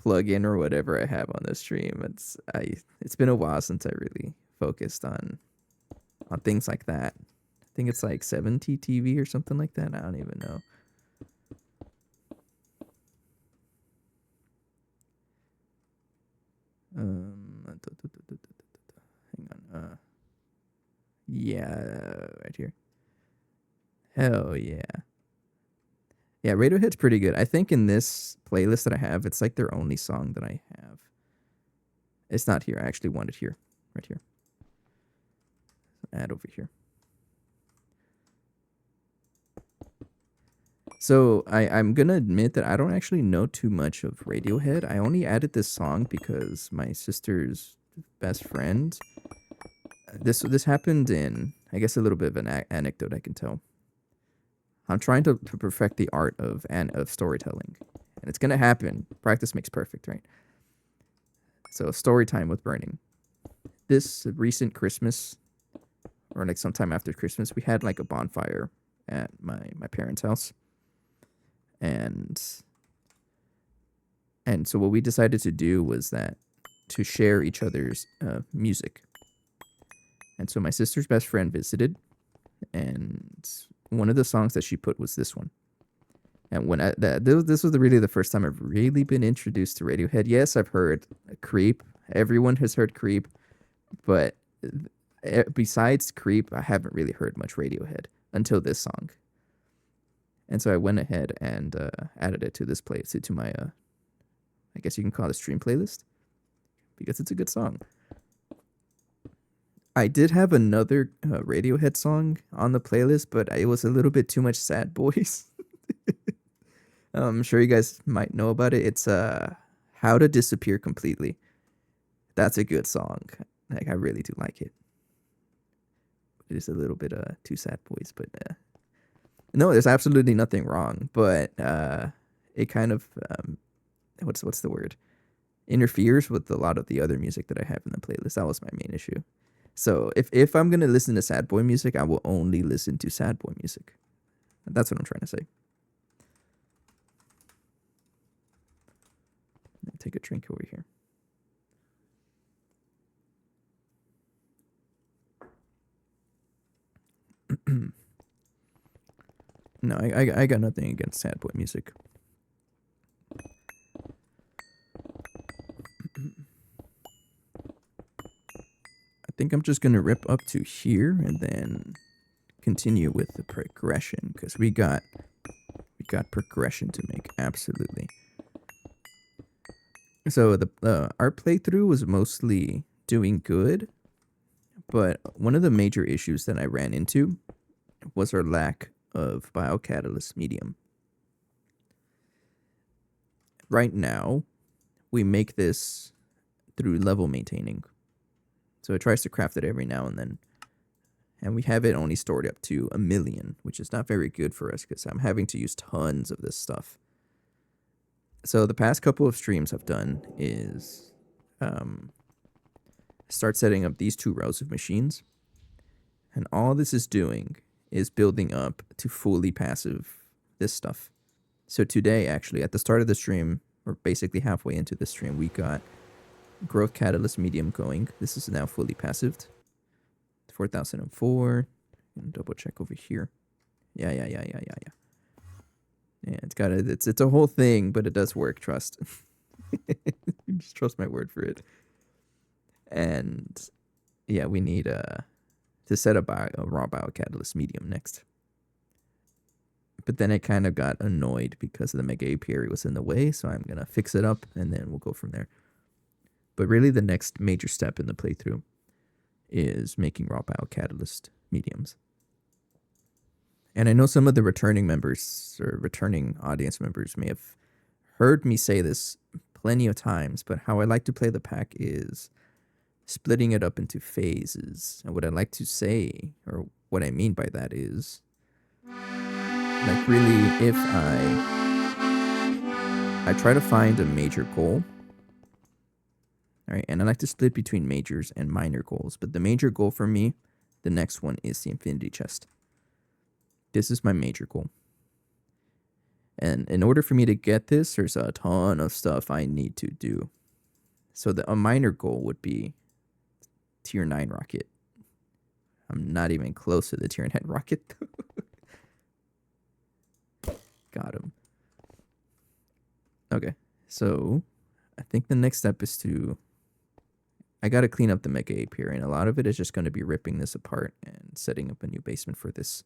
plugin or whatever I have on the stream. It's been a while since I really focused on things like that. I think it's like 70 TV or something like that. I don't even know. Hang on. Yeah, right here. Hell yeah. Yeah, Radiohead's pretty good. I think in this playlist that I have, it's like their only song that I have. It's not here. I actually want it here. Right here. Add over here. So I'm going to admit that I don't actually know too much of Radiohead. I only added this song because my sister's best friend. This happened in, I guess, a little bit of an anecdote I can tell. I'm trying to perfect the art of storytelling. And it's going to happen. Practice makes perfect, right? So story time with Burning. This recent Christmas, or like sometime after Christmas, we had like a bonfire at my parents' house. And so what we decided to do was that to share each other's music. And so my sister's best friend visited, and one of the songs that she put was this one. And when this was really the first time I've really been introduced to Radiohead. Yes, I've heard Creep. Everyone has heard Creep, but besides Creep, I haven't really heard much Radiohead until this song. And so I went ahead and added it to this playlist, to my, I guess you can call it a stream playlist, because it's a good song. I did have another Radiohead song on the playlist, but it was a little bit too much Sad Boys. I'm sure you guys might know about it. It's How to Disappear Completely. That's a good song. Like, I really do like it. It is a little bit too Sad Boys, but no, there's absolutely nothing wrong. But it kind of what's the word? Interferes with a lot of the other music that I have in the playlist. That was my main issue. So if I'm gonna listen to sad boy music, I will only listen to sad boy music. That's what I'm trying to say. Take a drink over here. No, I got nothing against sad boy music. I think I'm just gonna rip up to here and then continue with the progression, because we got progression to make. Absolutely. So our playthrough was mostly doing good, but one of the major issues that I ran into was our lack of biocatalyst medium. Right now, we make this through level maintaining. So it tries to craft it every now and then. And we have it only stored up to 1 million, which is not very good for us because I'm having to use tons of this stuff. So the past couple of streams I've done is start setting up these 2 rows of machines. And all this is doing is building up to fully passive this stuff. So today, actually, at the start of the stream, or basically halfway into the stream, we got growth catalyst medium going. This is now fully passived. 4004. Double check over here. Yeah. Yeah, it's a whole thing, but it does work. Trust. Just trust my word for it. And yeah, we need to set up a raw biocatalyst medium next. But then I kind of got annoyed because the Mega Apiary was in the way, so I'm going to fix it up and then we'll go from there. But really the next major step in the playthrough is making raw biocatalyst mediums. And I know some of the returning members or returning audience members may have heard me say this plenty of times, but how I like to play the pack is splitting it up into phases. And what I like to say, or what I mean by that is, like really, if I try to find a major goal, all right, and I like to split between majors and minor goals, but the major goal for me, the next one is the Infinity Chest. This is my major goal. And in order for me to get this, there's a ton of stuff I need to do. So a minor goal would be Tier 9 rocket. I'm not even close to the Tier 9 rocket. Got him. Okay, so I think the next step is I got to clean up the Mega Apiary, and a lot of it is just going to be ripping this apart and setting up a new basement for this.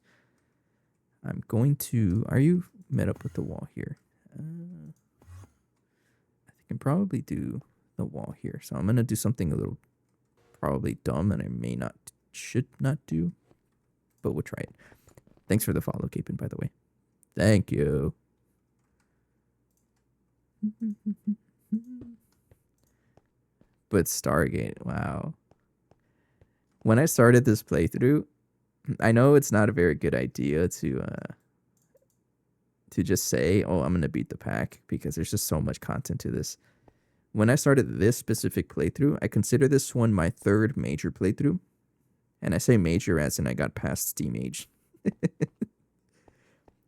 I'm going to... Are you met up with the wall here? I can probably do the wall here. So I'm going to do something a little probably dumb and I should not do, but we'll try it. Thanks for the follow, Capin, by the way. Thank you. But Stargate, wow. When I started this playthrough, I know it's not a very good idea to just say, oh, I'm going to beat the pack, because there's just so much content to this. When I started this specific playthrough, I consider this one my third major playthrough. And I say major as in I got past Steam Age.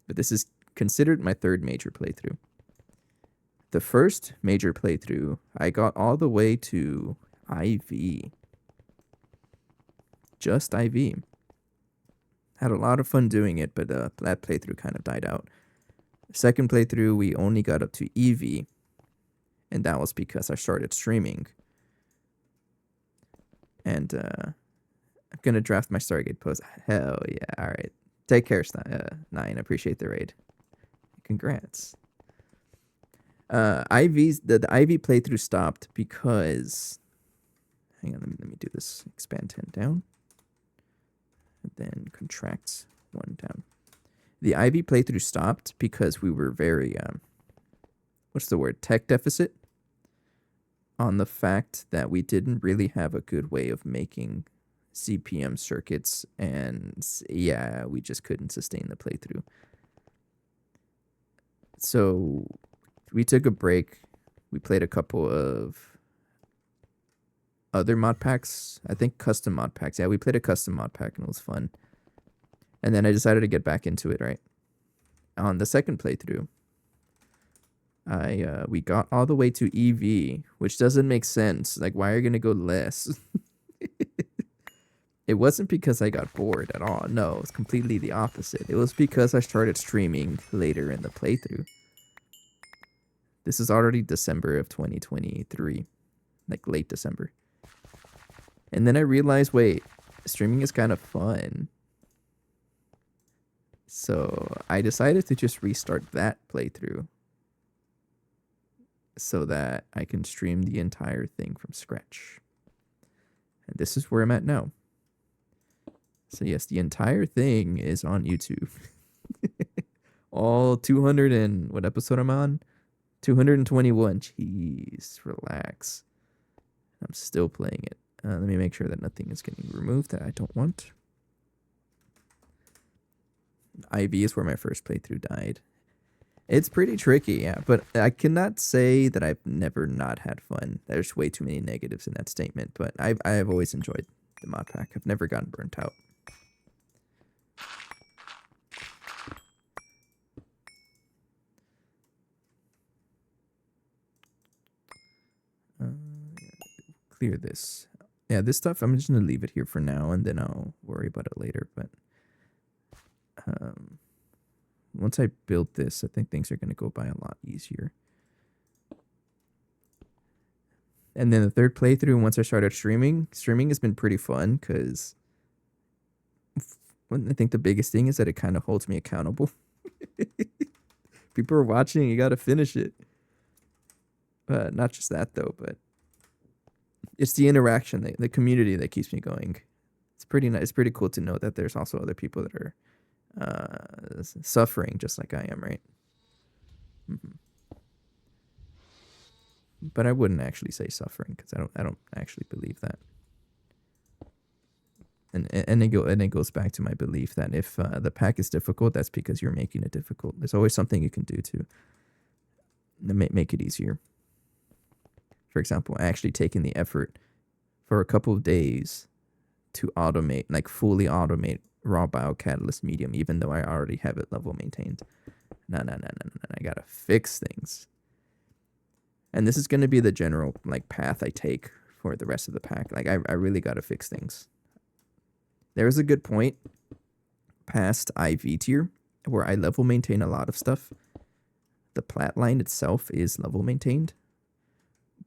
But this is considered my third major playthrough. The first major playthrough, I got all the way to IV. Just IV. Had a lot of fun doing it, but that playthrough kind of died out. Second playthrough, we only got up to EV, and that was because I started streaming. And I'm going to draft my Stargate post. Hell yeah, alright. Take care, 9. Appreciate the raid. Congrats. The IV playthrough stopped because... Hang on, let me do this. Expand 10 down. And then contract 1 down. The IV playthrough stopped because we were very, what's the word? Tech deficit on the fact that we didn't really have a good way of making CPM circuits, and yeah, we just couldn't sustain the playthrough. So we took a break. We played a couple of other mod packs. I think custom mod packs. Yeah, we played a custom mod pack and it was fun. And then I decided to get back into it, right? On the second playthrough, we got all the way to EV, which doesn't make sense. Like, why are you going to go less? It wasn't because I got bored at all. No, it's completely the opposite. It was because I started streaming later in the playthrough. This is already December of 2023. Like, late December. And then I realized, wait, streaming is kind of fun. So I decided to just restart that playthrough so that I can stream the entire thing from scratch. And this is where I'm at now. So yes, the entire thing is on YouTube. All 200 and... What episode I'm on? 221. Jeez, relax. I'm still playing it. Let me make sure that nothing is getting removed that I don't want. IV is where my first playthrough died. It's pretty tricky, yeah, but I cannot say that I've never not had fun. There's way too many negatives in that statement, but I've always enjoyed the mod pack. I've never gotten burnt out. Clear this. Yeah, this stuff, I'm just going to leave it here for now, and then I'll worry about it later, but... once I build this, I think things are going to go by a lot easier. And then the third playthrough, once I started streaming has been pretty fun because I think the biggest thing is that it kind of holds me accountable. People are watching, you got to finish it. Not just that though, but it's the interaction, the community that keeps me going. It's pretty nice. It's pretty cool to know that there's also other people that are suffering just like I am, right? Mm-hmm. But I wouldn't actually say suffering because I don't actually believe that. And it goes back to my belief that if the pack is difficult, that's because you're making it difficult. There's always something you can do to make it easier. For example, actually taking the effort for a couple of days to automate, like fully automate raw biocatalyst medium, even though I already have it level maintained. No. I gotta fix things. And this is gonna be the general like path I take for the rest of the pack. Like I really gotta fix things. There's a good point past IV tier where I level maintain a lot of stuff. The plat line itself is level maintained.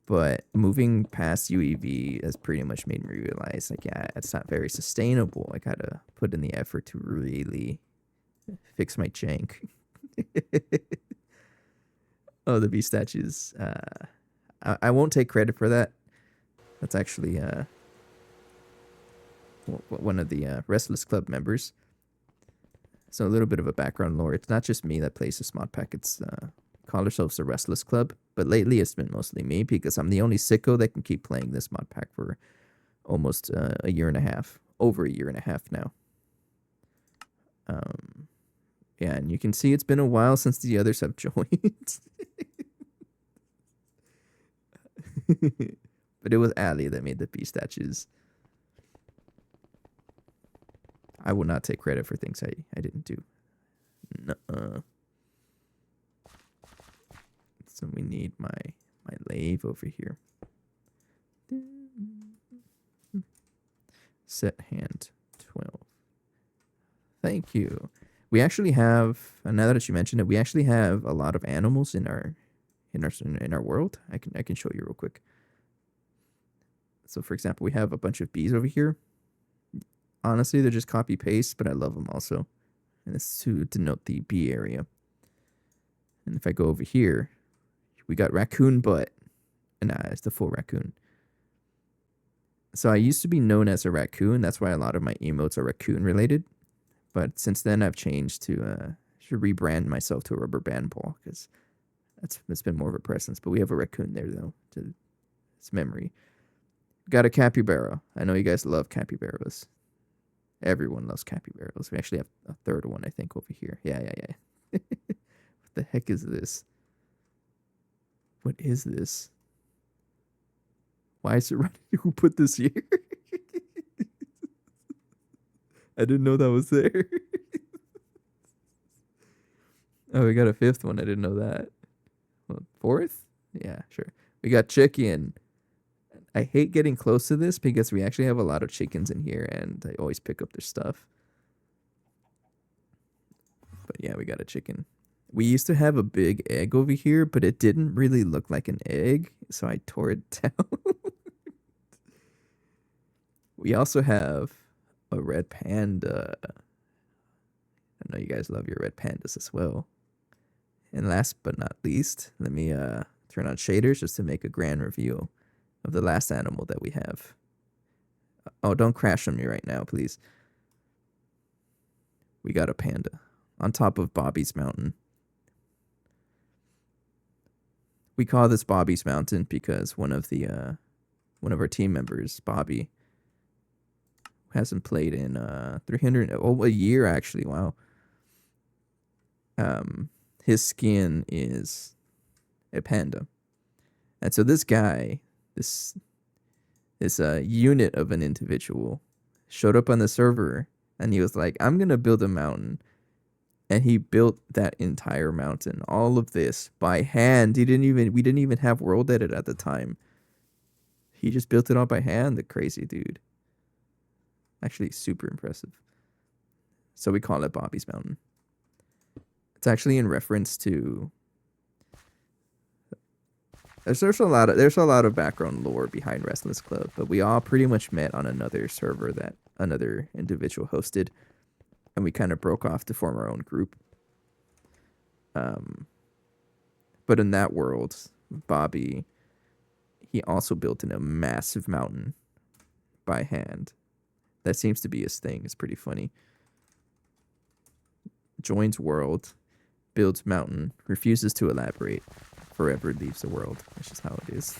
But moving past UEV has pretty much made me realize, like, yeah, it's not very sustainable. I gotta put in the effort to really fix my jank. Oh, the B statues. I won't take credit for that. That's actually one of the Restless Club members. So a little bit of a background lore. It's not just me that plays this mod pack. It's call ourselves the Restless Club. But lately it's been mostly me because I'm the only sicko that can keep playing this mod pack for almost a year and a half. Over a year and a half now. Yeah, and you can see it's been a while since the others have joined. But it was Ali that made the B statues. I will not take credit for things I didn't do. Nuh-uh. So we need my lathe over here. Set hand 12. Thank you. We actually have, now that you mentioned it, we actually have a lot of animals in our world. I can show you real quick. So for example, we have a bunch of bees over here. Honestly, they're just copy paste, but I love them also. And it's to denote the bee area. And if I go over here, we got raccoon butt. Nah, it's the full raccoon. So I used to be known as a raccoon. That's why a lot of my emotes are raccoon related. But since then, I've changed to should rebrand myself to a rubber band ball because it's been more of a presence. But we have a raccoon there though. It's memory. Got a capybara. I know you guys love capybaras. Everyone loves capybaras. We actually have a third one, I think, over here. Yeah. What the heck is this? What is this? Why is it running? Who put this here? I didn't know that was there. Oh, we got a fifth one. I didn't know that. Well, fourth? Yeah, sure. We got chicken. I hate getting close to this because we actually have a lot of chickens in here and I always pick up their stuff. But yeah, we got a chicken. We used to have a big egg over here, but it didn't really look like an egg, so I tore it down. We also have a red panda. I know you guys love your red pandas as well. And last but not least, let me turn on shaders just to make a grand reveal of the last animal that we have. Oh, don't crash on me right now, please. We got a panda on top of Bobby's Mountain. We call this Bobby's Mountain because one of our team members, Bobby, hasn't played in 300 a year actually. Wow. His skin is a panda, and so this guy, this unit of an individual, showed up on the server, and he was like, "I'm gonna build a mountain." And he built that entire mountain, all of this by hand. We didn't even have World Edit at the time. He just built it all by hand, the crazy dude. Actually, super impressive. So we call it Bobby's Mountain. It's actually in reference to there's a lot of background lore behind Restless Club, but we all pretty much met on another server that another individual hosted, and we kind of broke off to form our own group. But in that world, Bobby, he also built in a massive mountain by hand. That seems to be his thing. It's pretty funny. Joins world, builds mountain, refuses to elaborate, forever leaves the world. That's just how it is.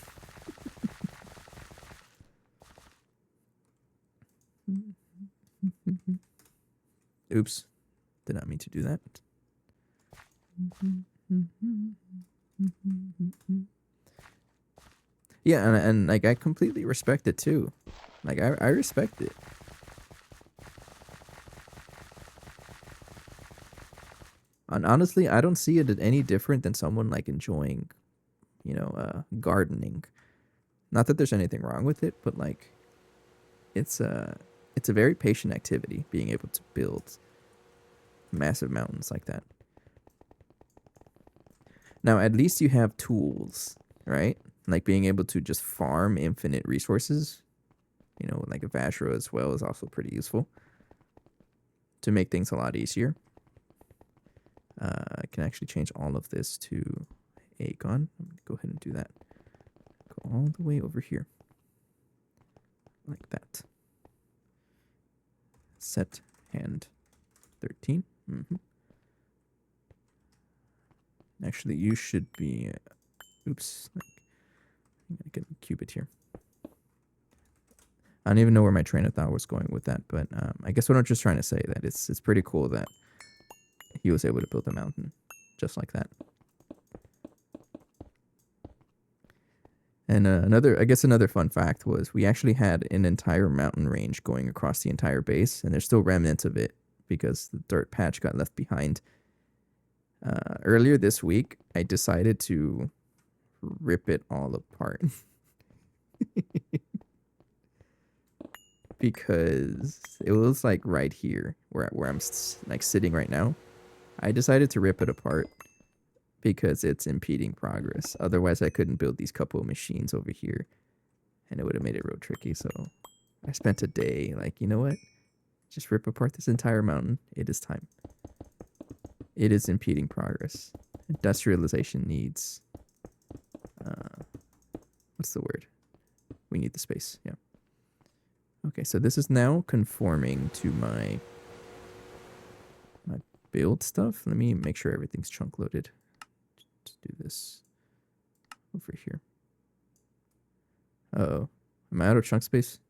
Oops. Did not mean to do that. Yeah, and like I completely respect it too. Like I respect it. And honestly, I don't see it any different than someone like enjoying, gardening. Not that there's anything wrong with it, but like it's a very patient activity being able to build massive mountains like that. Now, at least you have tools, right? Like being able to just farm infinite resources, like a Vashra as well is also pretty useful to make things a lot easier. I can actually change all of this to Aegon. I'm going to go ahead and do that. Go all the way over here. Like that. Set hand 13. Actually, you should be... oops. I'm going to get a cubit here. I don't even know where my train of thought was going with that, but I guess what I'm just trying to say that it's pretty cool that he was able to build a mountain just like that. And another fun fact was we actually had an entire mountain range going across the entire base, and there's still remnants of it because the dirt patch got left behind. Earlier this week, I decided to rip it all apart. Because it was like right here where I'm like sitting right now. I decided to rip it apart because it's impeding progress. Otherwise, I couldn't build these couple of machines over here, and it would have made it real tricky. So I spent a day like, you know what? Just rip apart this entire mountain. It is time. It is impeding progress. Industrialization needs... what's the word? We need the space, yeah. Okay, so this is now conforming to my build stuff. Let me make sure everything's chunk loaded. Let's do this over here. Uh-oh. Am I out of chunk space?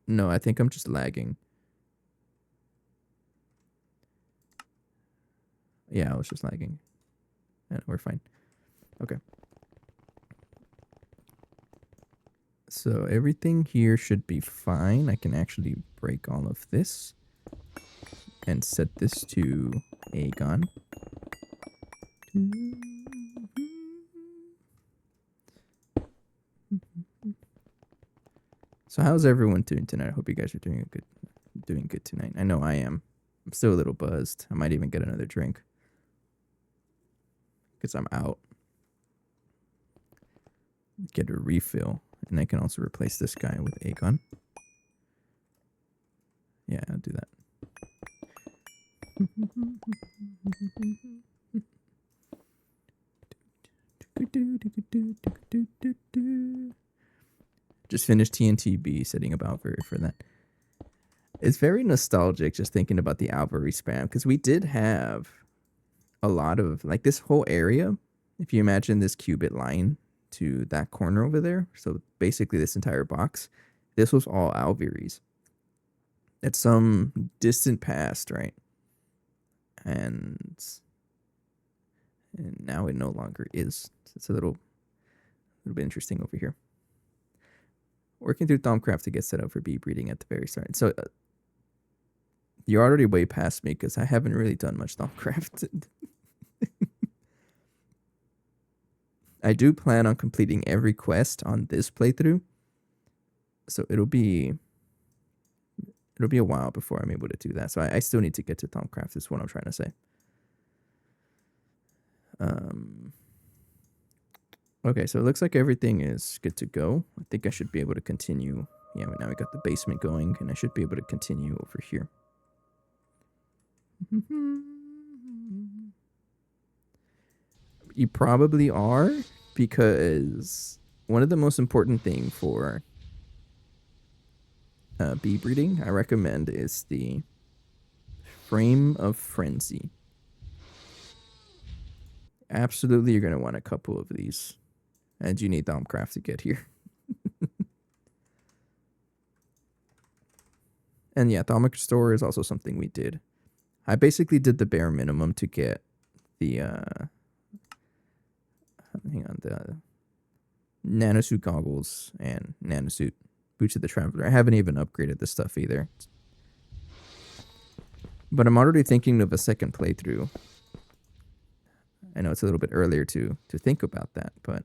No, I think I'm just lagging. Yeah, I was just lagging. Yeah, we're fine. Okay. So everything here should be fine. I can actually break all of this and set this to Aegon. So how's everyone doing tonight? I hope you guys are doing good tonight. I know I am. I'm still a little buzzed. I might even get another drink because I'm out. Get a refill. And I can also replace this guy with Aegon. Yeah, I'll do that. Just finished TNTB, setting about for that. It's very nostalgic just thinking about the Apiary spam, because we did have a lot of, like, this whole area. If you imagine this cubit line to that corner over there, so basically this entire box, this was all Alviries at some distant past, right? And now it no longer is. It's a little bit interesting over here. Working through Thaumcraft to get set up for bee breeding at the very start. So you're already way past me because I haven't really done much Thaumcraft. I do plan on completing every quest on this playthrough, so it'll be a while before I'm able to do that. So I still need to get to Thaumcraft, is what I'm trying to say. Okay, so it looks like everything is good to go. I think I should be able to continue. Yeah, now we got the basement going, and I should be able to continue over here. You probably are, because one of the most important thing for bee breeding, I recommend, is the frame of frenzy. Absolutely, you're going to want a couple of these. And you need Domcraft to get here. And yeah, Atomic Store is also something we did. I basically did the bare minimum to get the the nanosuit goggles and nanosuit boots of the traveler. I haven't even upgraded this stuff either. But I'm already thinking of a second playthrough. I know it's a little bit earlier to think about that, but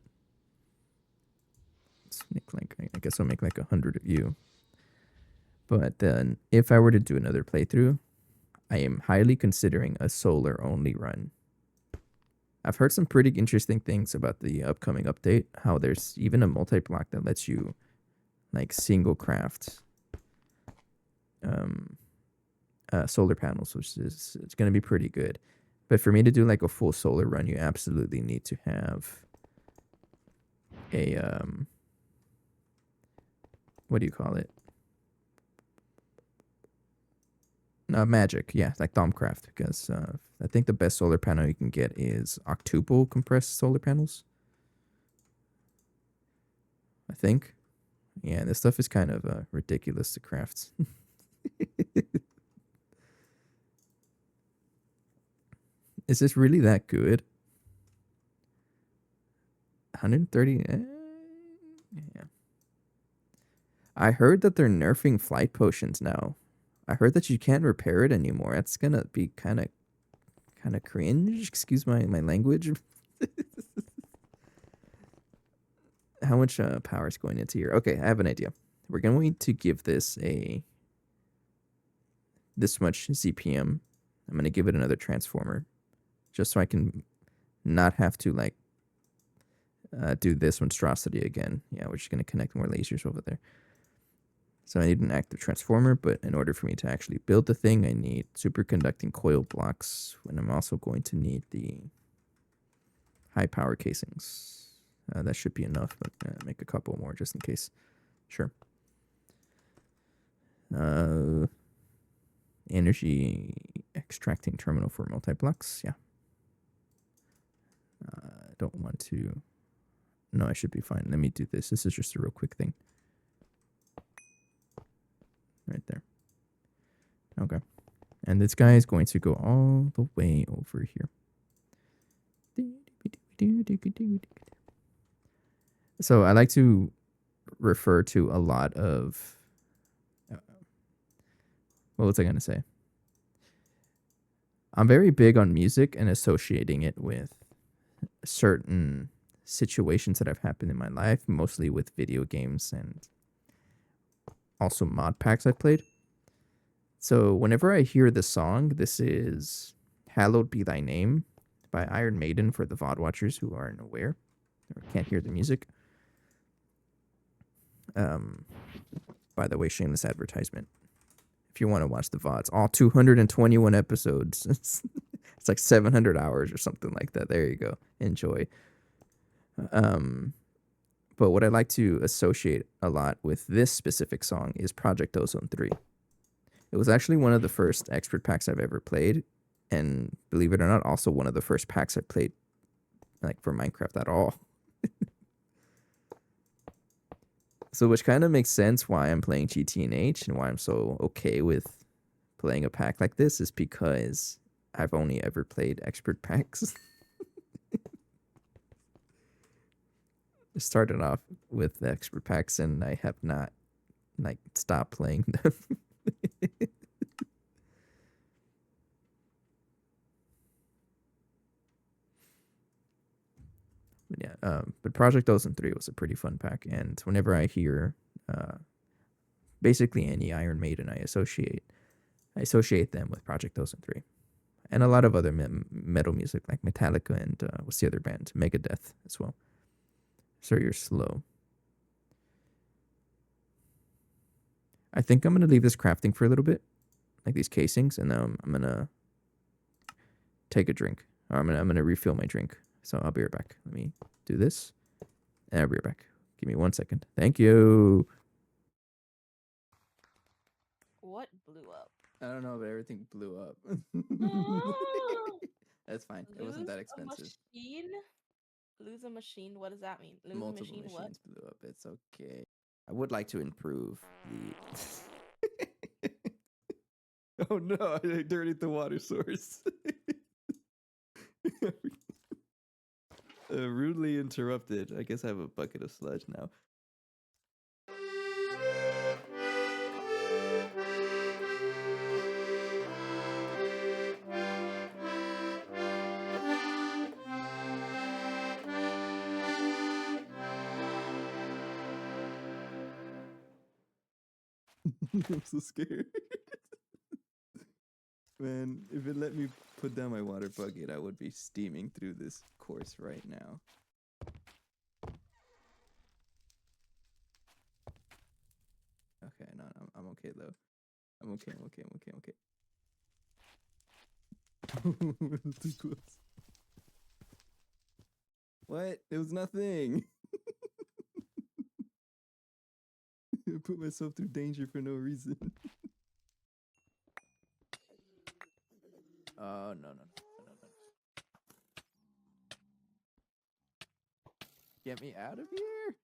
let's make like, I guess I'll make like 100 of you. But then if I were to do another playthrough, I am highly considering a solar only run. I've heard some pretty interesting things about the upcoming update, how there's even a multi-block that lets you like single craft solar panels, which is, it's going to be pretty good. But for me to do like a full solar run, you absolutely need to have a what do you call it? Magic, yeah, like Thaumcraft, because I think the best solar panel you can get is octuple compressed solar panels. I think. Yeah, this stuff is kind of ridiculous to craft. Is this really that good? 130? Yeah. I heard that they're nerfing flight potions now. I heard that you can't repair it anymore. That's gonna be kind of cringe. Excuse my language. How much power is going into here? Okay, I have an idea. We're going to give this this much ZPM. I'm gonna give it another transformer, just so I can not have to like do this monstrosity again. Yeah, we're just gonna connect more lasers over there. So I need an active transformer, but in order for me to actually build the thing, I need superconducting coil blocks, and I'm also going to need the high power casings. That should be enough, but make a couple more just in case. Sure. Energy extracting terminal for multi-blocks. Yeah. I don't want to... No, I should be fine. Let me do this. This is just a real quick thing. Right there. Okay. And this guy is going to go all the way over here. So I like to refer to a lot of... what was I going to say? I'm very big on music and associating it with certain situations that have happened in my life, mostly with video games and also mod packs I've played. So whenever I hear the song, this is Hallowed Be Thy Name by Iron Maiden for the VOD watchers who aren't aware or can't hear the music. By the way, shameless advertisement. If you want to watch the VODs, all 221 episodes. It's like 700 hours or something like that. There you go. Enjoy. But what I like to associate a lot with this specific song is Project Ozone 3. It was actually one of the first expert packs I've ever played, and believe it or not, also one of the first packs I played like for Minecraft at all. So which kind of makes sense why I'm playing GTNH and why I'm so okay with playing a pack like this is because I've only ever played expert packs. I started off with the expert packs and I have not like stopped playing them. But yeah, but Project Ozone 3 was a pretty fun pack, and whenever I hear basically any Iron Maiden, I associate them with Project Ozone 3. And a lot of other metal music like Metallica and what's the other band? Megadeth as well. Sir, you're slow. I think I'm gonna leave this crafting for a little bit, like these casings, and then I'm gonna take a drink. Or I'm gonna refill my drink. So I'll be right back. Let me do this, and I'll be right back. Give me 1 second. Thank you. What blew up? I don't know, but everything blew up. That's fine. It wasn't that expensive. A machine? Lose a machine? What does that mean? Lose Multiple a machine? machines blew up. It's okay. I would like to improve the. Oh no! I dirtied the water source. Rudely interrupted. I guess I have a bucket of sludge now. I'm so scared. Man, if it let me put down my water bucket, I would be steaming through this course right now. Okay, no, I'm okay though. I'm okay. Too close. What? It was nothing. I put myself through danger for no reason. Oh, no. Get me out of here.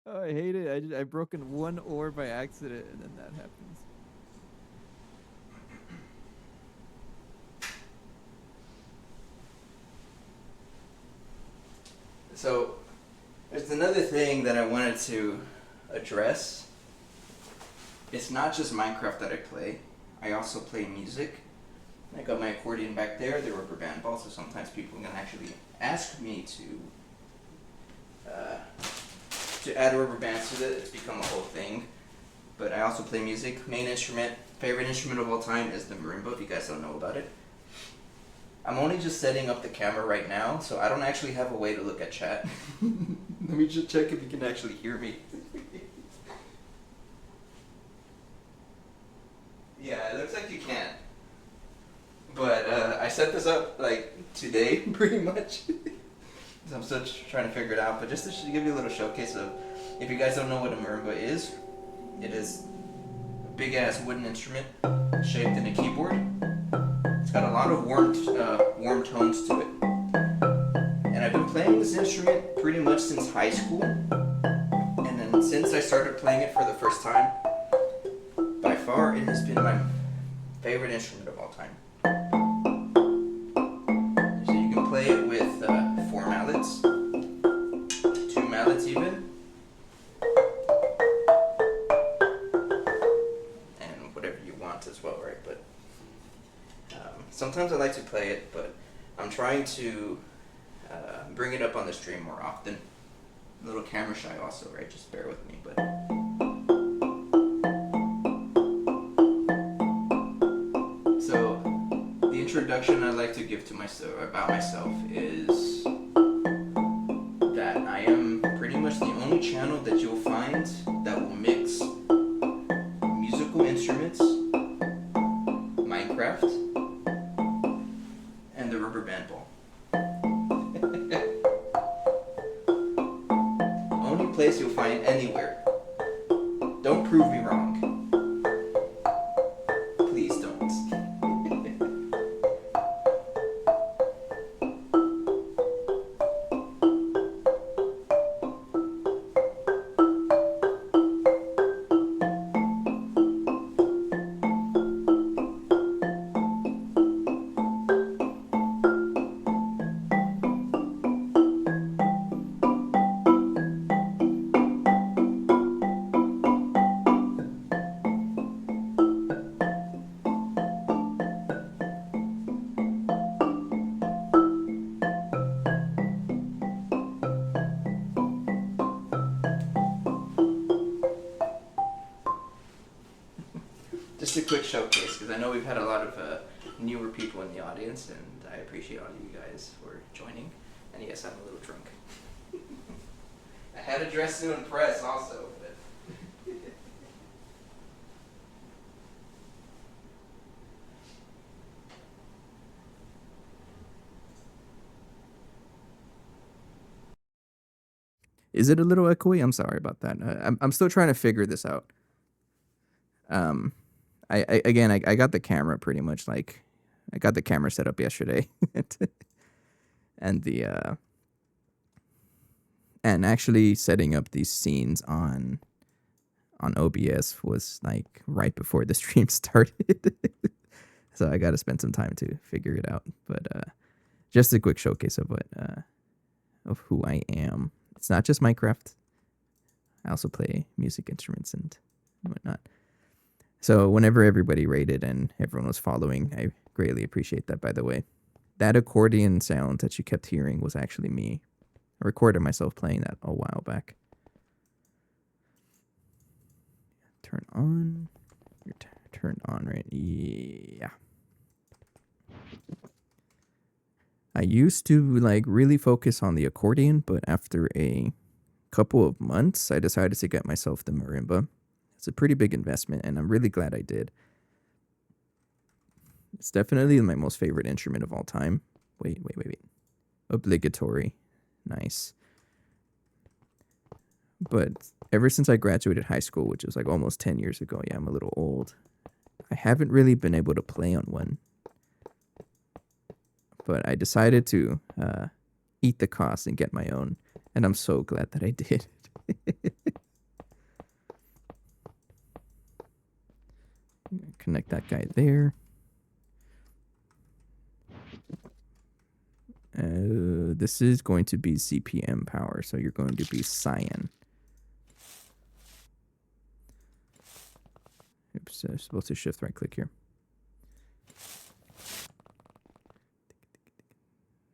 Oh, I hate it. I broken one ore by accident, and then that happens. So, there's another thing that I wanted to address. It's not just Minecraft that I play. I also play music. I got my accordion back there, the rubber band ball, so sometimes people can actually ask me to add rubber bands to it. It's become a whole thing. But I also play music. Main instrument, favorite instrument of all time is the marimba, if you guys don't know about it. I'm only just setting up the camera right now, so I don't actually have a way to look at chat. Let me just check if you can actually hear me. Yeah, it looks like you can. But I set this up like today, pretty much. So I'm still trying to figure it out. But just to give you a little showcase of, if you guys don't know what a marimba is, it is a big ass wooden instrument shaped in a keyboard. It's got a lot of warm tones to it. And I've been playing this instrument pretty much since high school. And then since I started playing it for the first time, by far it has been my favorite instrument of all time. So you can play it with 4 mallets, 2 mallets even, and whatever you want as well, right? But sometimes I like to play it, but I'm trying to bring it up on the stream more often. A little camera shy also, right? Just bear with me, but. So, the introduction I'd like to give to myself about myself is that I am pretty much the only channel that you'll find that will mix musical instruments, Minecraft, and the rubber band ball. Only place you'll find anywhere. Don't prove me wrong. Please don't. Just a quick showcase, because I know we've had a lot of newer people in the audience, and I appreciate all of you guys for joining. And yes, I'm a little drunk. I had a dress to impress also, but... Is it a little echoey? I'm sorry about that. I'm still trying to figure this out. I got the camera pretty much like I got the camera set up yesterday, and the and actually setting up these scenes on OBS was like right before the stream started. So I got to spend some time to figure it out. But just a quick showcase of what of who I am. It's not just Minecraft. I also play music instruments and whatnot. So whenever everybody rated and everyone was following, I greatly appreciate that, by the way. That accordion sound that you kept hearing was actually me. I recorded myself playing that a while back. Turn on. You're turned on, right? Yeah. I used to like really focus on the accordion, but after a couple of months, I decided to get myself the marimba. It's a pretty big investment, and I'm really glad I did. It's definitely my most favorite instrument of all time. Wait. Obligatory. Nice. But ever since I graduated high school, which was like almost 10 years ago, yeah, I'm a little old, I haven't really been able to play on one. But I decided to eat the cost and get my own, and I'm so glad that I did. Connect that guy there. This is going to be CPM power, so you're going to be cyan. Oops, I'm supposed to shift right click here.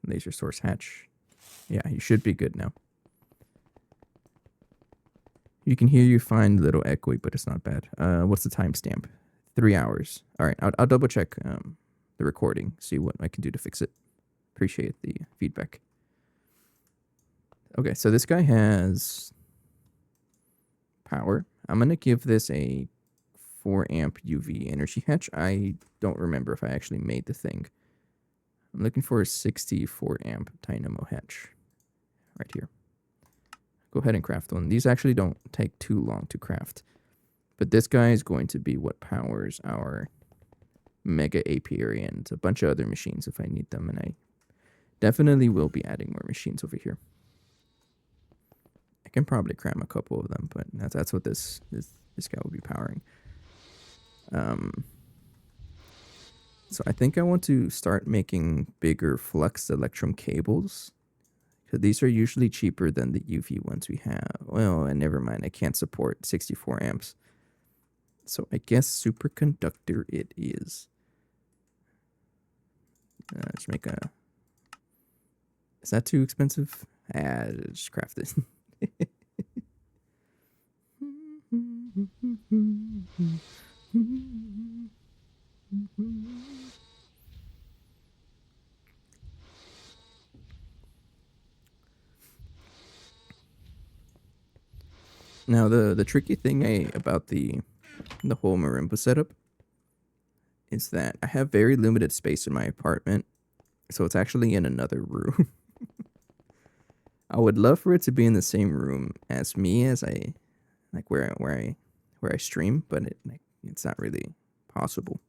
Laser source hatch. Yeah, you should be good now. You can hear you fine, little echoey, but it's not bad. What's the timestamp? 3 hours. All right, I'll double check the recording, see what I can do to fix it. Appreciate the feedback. Okay, so this guy has power. I'm going to give this a 4 amp UV energy hatch. I don't remember if I actually made the thing. I'm looking for a 64 amp dynamo hatch right here. Go ahead and craft one. These actually don't take too long to craft. But this guy is going to be what powers our mega apiary and a bunch of other machines if I need them. And I definitely will be adding more machines over here. I can probably cram a couple of them, but that's what this guy will be powering. So I think I want to start making bigger flux electrum cables. Because these are usually cheaper than the UV ones we have. Well, and never mind, I can't support 64 amps. So I guess superconductor it is. Let's make a... Is that too expensive? Just craft it. Now the tricky thing about the whole marimba setup is that I have very limited space in my apartment, so it's actually in another room. I would love for it to be in the same room as me, as I like where I stream, but it's not really possible.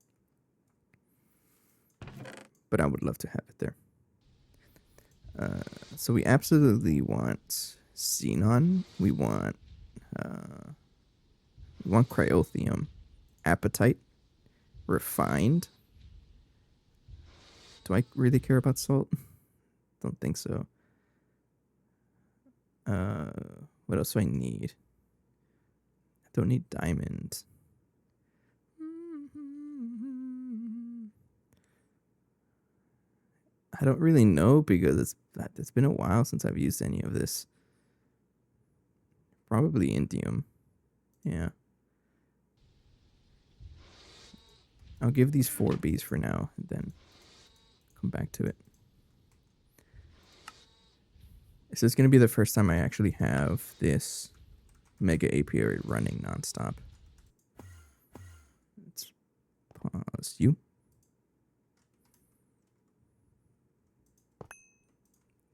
But I would love to have it there. So we absolutely want xenon. We want cryothium, apatite, refined. Do I really care about salt? Don't think so. What else do I need? I don't need diamond. I don't really know because it's been a while since I've used any of this. Probably indium. Yeah. I'll give these 4 Bs for now and then come back to it. This is going to be the first time I actually have this Mega Apiary running nonstop. Let's pause you.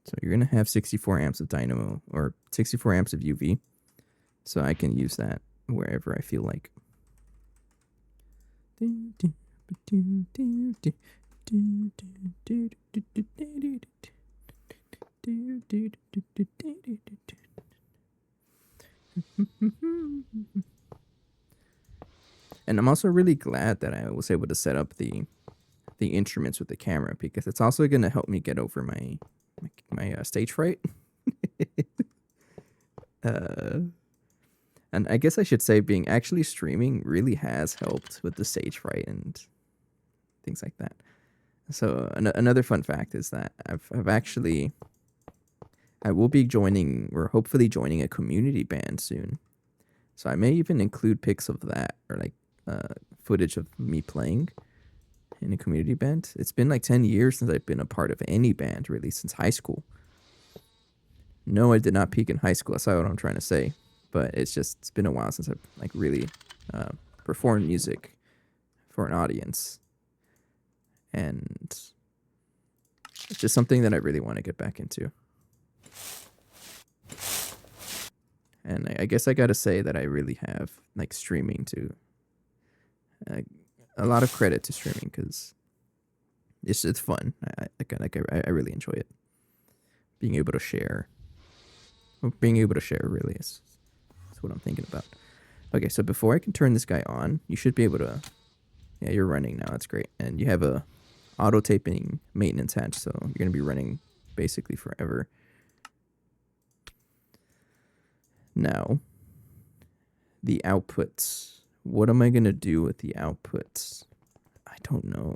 So you're going to have 64 amps of dynamo or 64 amps of UV. So I can use that wherever I feel like. And I'm also really glad that I was able to set up the instruments with the camera, because it's also going to help me get over my stage fright. And I guess I should say being actually streaming really has helped with the stage fright and things like that. So another fun fact is that I will be joining, or hopefully joining, a community band soon. So I may even include pics of that, or like footage of me playing in a community band. It's been like 10 years since I've been a part of any band, really, since high school. No, I did not peak in high school. That's not what I'm trying to say. But it's been a while since I've like really performed music for an audience. And it's just something that I really want to get back into. And I guess I got to say that I really have like streaming to a lot of credit to streaming, because it's fun. I really enjoy it. Being able to share really is what I'm thinking about. Okay, so before I can turn this guy on, you should be able to. Yeah, you're running now. That's great, and you have a auto taping maintenance hatch, so you're gonna be running basically forever. Now, the outputs. What am I gonna do with the outputs? I don't know.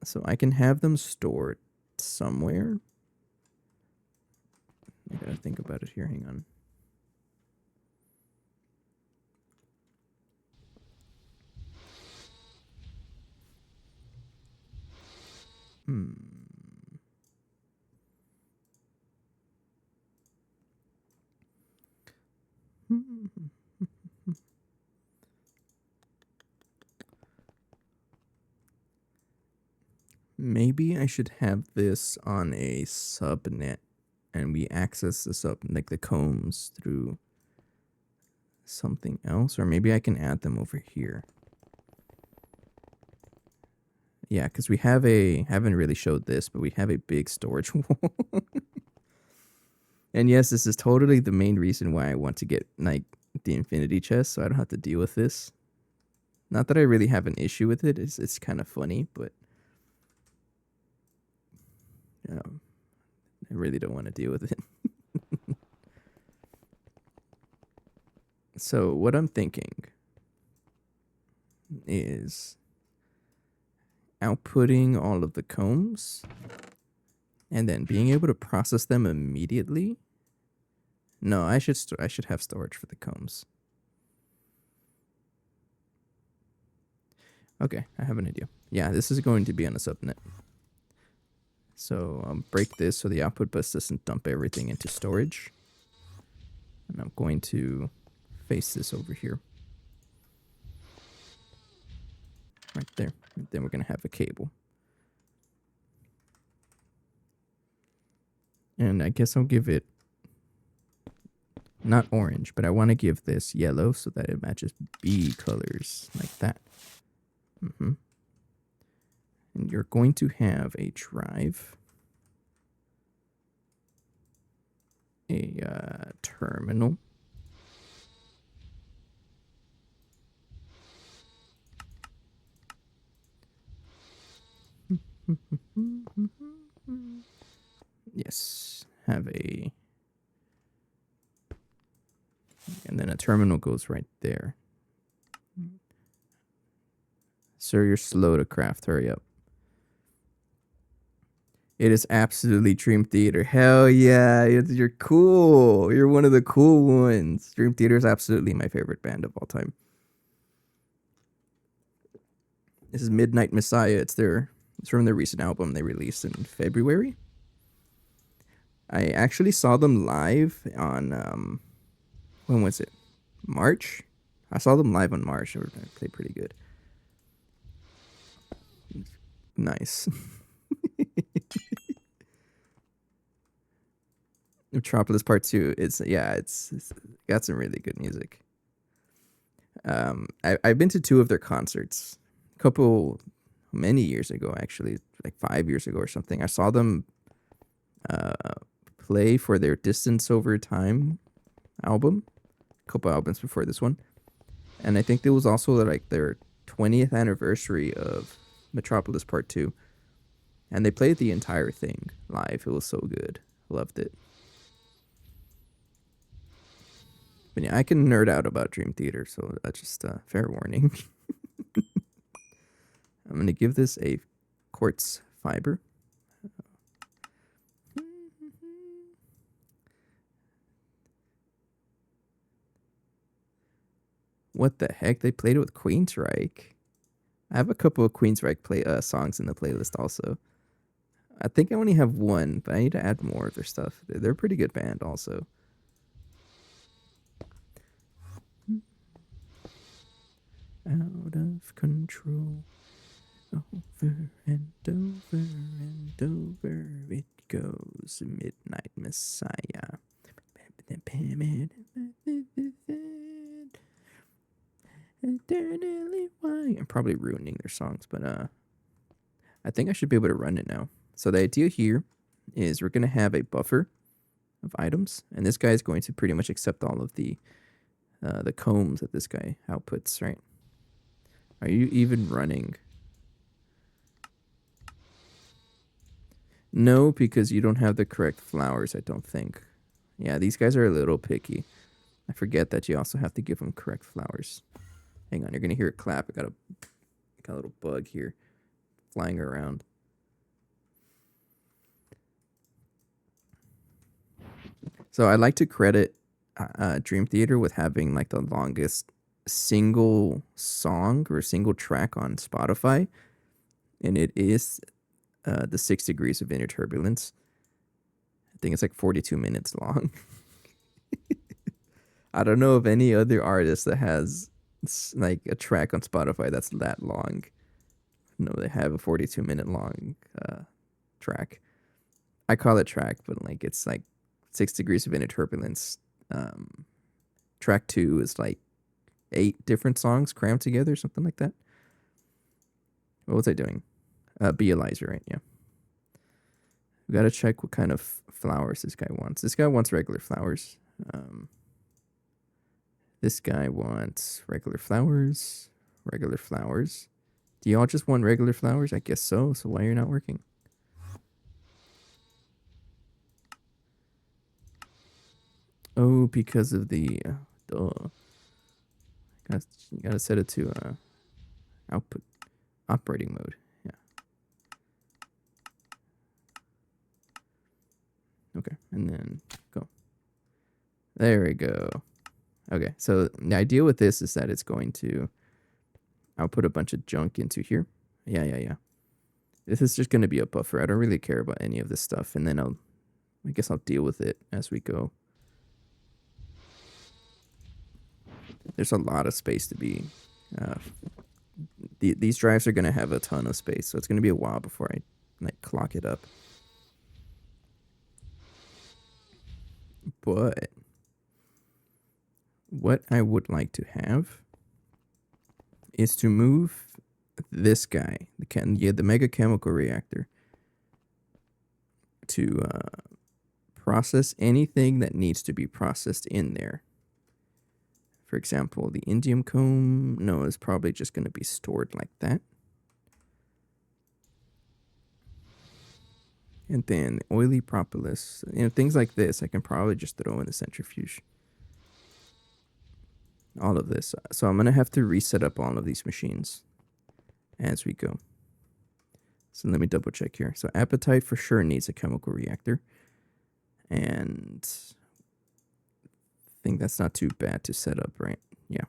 So I can have them stored somewhere. I gotta think about it here. Hang on. Maybe I should have this on a subnet, and we access the combs through something else, or maybe I can add them over here. Yeah, because we have haven't really showed this, but we have a big storage wall. And yes, this is totally the main reason why I want to get like the infinity chest, so I don't have to deal with this. Not that I really have an issue with it. It's kind of funny, but I really don't want to deal with it. So what I'm thinking is outputting all of the combs and then being able to process them immediately. No, I should have storage for the combs. Okay, I have an idea. Yeah, this is going to be on a subnet. So I'll break this so the output bus doesn't dump everything into storage. And I'm going to face this over here. Right there. And then we're going to have a cable. And I guess I'll give it not orange, but I want to give this yellow so that it matches B colors like that. And you're going to have a drive, a terminal, yes, have a, and then a terminal goes right there. Sir, you're slow to craft. Hurry up. It is absolutely Dream Theater. Hell yeah. You're cool. You're one of the cool ones. Dream Theater is absolutely my favorite band of all time. This is Midnight Messiah. It's from their recent album they released in February. I actually saw them live on when was it? March. I saw them live on March. They played pretty good. Nice. Metropolis Part 2. It's got some really good music. I've been to 2 of their concerts. A couple many years ago, actually, like 5 years ago or something. I saw them uh, play for their Distance Over Time album, a couple albums before this one, and I think it was also like their 20th anniversary of Metropolis Part 2, and they played the entire thing live. It was so good. Loved it. But yeah, I can nerd out about Dream Theater, so that's just fair warning. I'm going to give this a quartz fiber. What the heck? They played it with Queensryche. I have a couple of Queensryche songs in the playlist also. I think I only have one, but I need to add more of their stuff. They're a pretty good band also. Out of control. Over and over and over it goes. Midnight Messiah. Eternally why. I'm probably ruining their songs, but I think I should be able to run it now. So the idea here is we're gonna have a buffer of items, and this guy is going to pretty much accept all of the combs that this guy outputs, right? Are you even running? No, because you don't have the correct flowers, I don't think. Yeah, these guys are a little picky. I forget that you also have to give them correct flowers. Hang on, you're gonna hear a clap. I got a little bug here flying around. So I'd like to credit Dream Theater with having like the longest single song or single track on Spotify, and it is the 6 Degrees of Inner Turbulence. I think it's like 42 minutes long. I don't know of any other artist that has like a track on Spotify that's that long. No, they have a 42-minute long track. I call it track, but like it's like 6 Degrees of Inner Turbulence. Track 2 is like 8 different songs crammed together, something like that. What was I doing? Be Eliza, right? Yeah. We gotta check what kind of flowers this guy wants. This guy wants regular flowers. This guy wants regular flowers. Regular flowers. Do y'all just want regular flowers? I guess so. So why you're not working? Oh, because of the duh. You gotta set it to output operating mode. Yeah. Okay, and then go. There we go. Okay, so the idea with this is that it's going to output a bunch of junk into here. Yeah. This is just going to be a buffer. I don't really care about any of this stuff, and then I guess I'll deal with it as we go. There's a lot of space to be. These drives are going to have a ton of space, so it's going to be a while before I like clock it up. But what I would like to have is to move this guy, the mega chemical reactor, to process anything that needs to be processed in there. For example, the indium comb, no, is probably just going to be stored like that. And then oily propolis, things like this, I can probably just throw in the centrifuge. All of this. So I'm going to have to reset up all of these machines as we go. So let me double check here. So Appetite for sure needs a chemical reactor. And I think that's not too bad to set up, right? Yeah.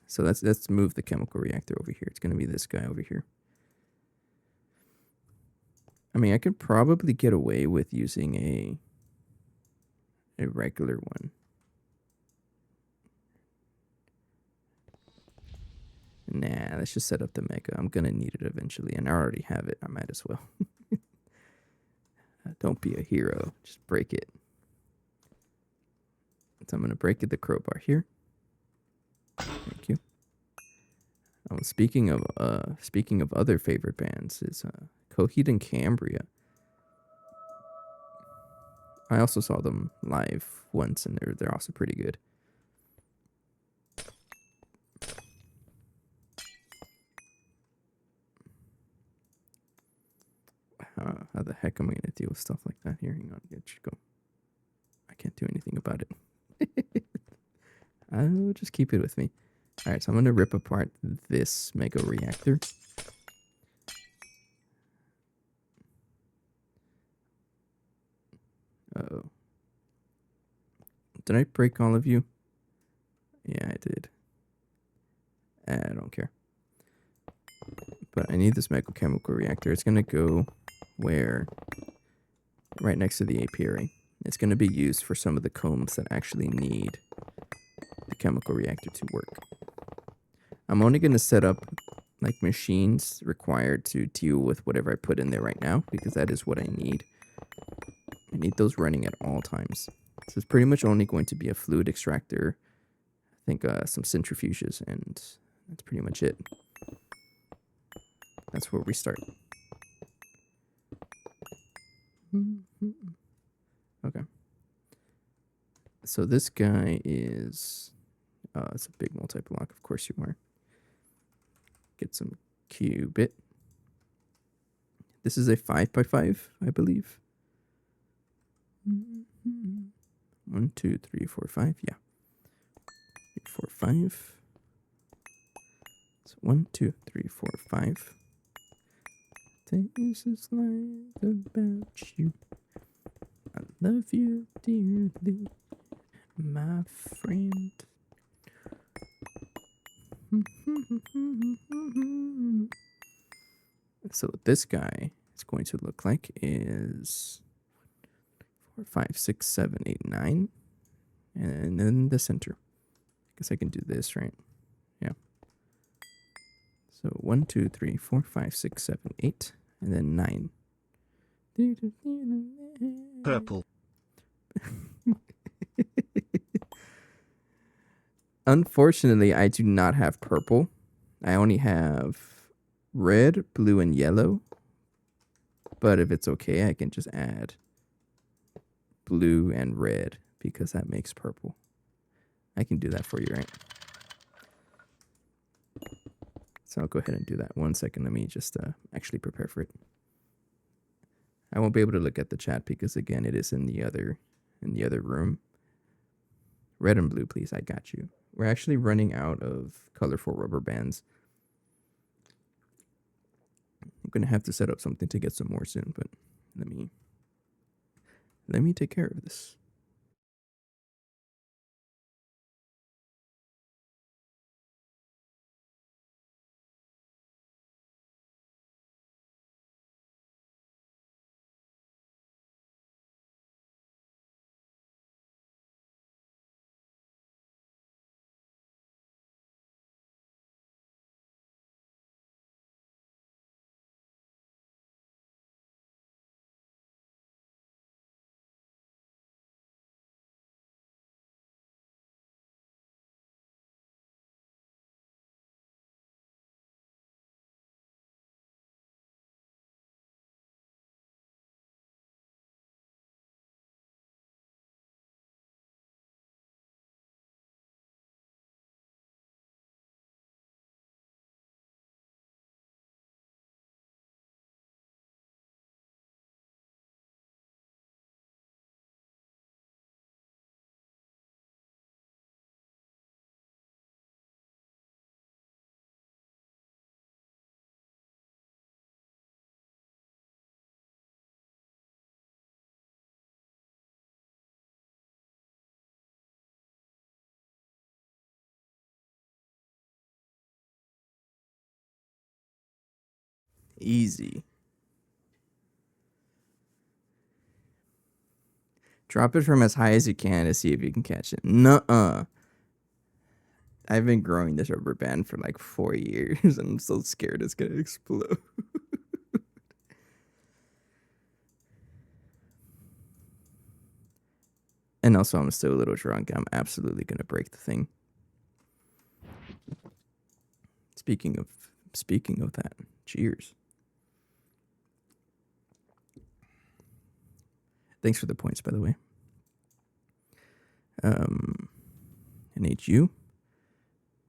So let's move the chemical reactor over here. It's going to be this guy over here. I mean, I could probably get away with using a a regular one. Nah, let's just set up the mega. I'm gonna need it eventually, and I already have it. I might as well. Don't be a hero. Just break it. So I'm gonna break it. The crowbar here. Thank you. Oh, speaking of other favorite bands is Coheed and Cambria. I also saw them live once, and they're also pretty good. How the heck am I gonna deal with stuff like that here? Hang on, get you go. I can't do anything about it. I'll just keep it with me. All right, so I'm gonna rip apart this mega reactor. Uh-oh. Did I break all of you? Yeah, I did. I don't care. But I need this chemical reactor. It's gonna go where? Right next to the apiary. It's gonna be used for some of the combs that actually need the chemical reactor to work. I'm only gonna set up like machines required to deal with whatever I put in there right now, because that is what I need. I need those running at all times. So it's pretty much only going to be a fluid extractor, I think some centrifuges, and that's pretty much it. That's where we start. Okay. So this guy is, it's a big multi-block, of course you are. Get some qubit. This is a 5x5, I believe. 1, 2, 3, 4, 5. Yeah. 3, 4, 5. So 1, 2, 3, 4, 5. This is life about you. I love you dearly, my friend. So what this guy is going to look like is 4, 5, 6, 7, 8, 9. And then the center. I guess I can do this, right? Yeah. So 1, 2, 3, 4, 5, 6, 7, 8, and then 9. Purple. Unfortunately, I do not have purple. I only have red, blue, and yellow. But if it's okay, I can just add blue and red because that makes purple. I can do that for you, right? So I'll go ahead and do that. 1 second. Let me just actually prepare for it. I won't be able to look at the chat because again, it is in the other room. Red and blue, please. I got you. We're actually running out of colorful rubber bands. I'm gonna have to set up something to get some more soon, but let me take care of this. Easy. Drop it from as high as you can to see if you can catch it. Nuh-uh. I've been growing this rubber band for like 4 years, and I'm so scared it's gonna explode. And also, I'm still a little drunk. I'm absolutely gonna break the thing. Speaking of that, cheers. Thanks for the points, by the way. NHU.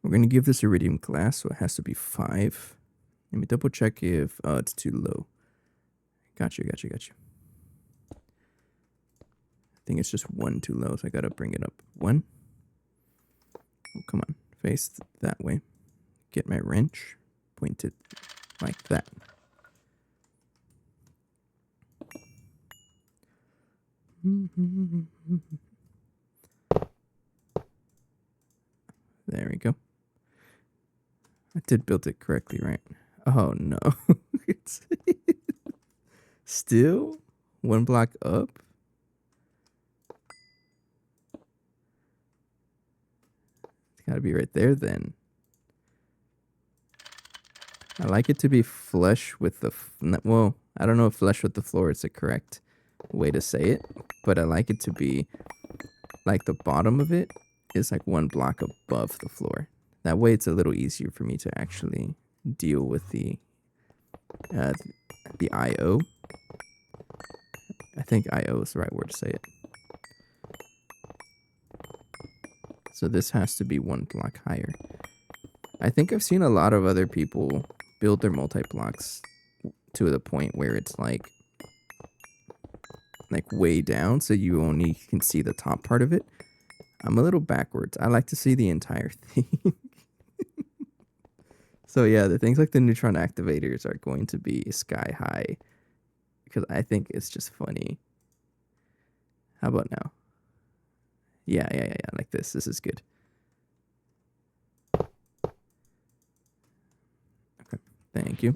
We're gonna give this iridium class, so it has to be 5. Let me double check if it's too low. Gotcha. I think it's just 1 too low, so I gotta bring it up. 1. Oh, come on, face that way. Get my wrench, point it like that. There we go. I did build it correctly, right? Oh no. It's still 1 block up. It's gotta be right there then. I like it to be flush with the, well, I don't know if flush with the floor is the correct way to say it, but I like it to be like the bottom of it is like 1 block above the floor. That way it's a little easier for me to actually deal with the IO. I think IO is the right word to say it. So this has to be 1 block higher. I think I've seen a lot of other people build their multi-blocks to the point where it's like way down, so you only can see the top part of it. I'm a little backwards. I like to see the entire thing. So yeah, the things like the neutron activators are going to be sky high because I think it's just funny. How about now? Yeah, like this. This is good. Okay, thank you.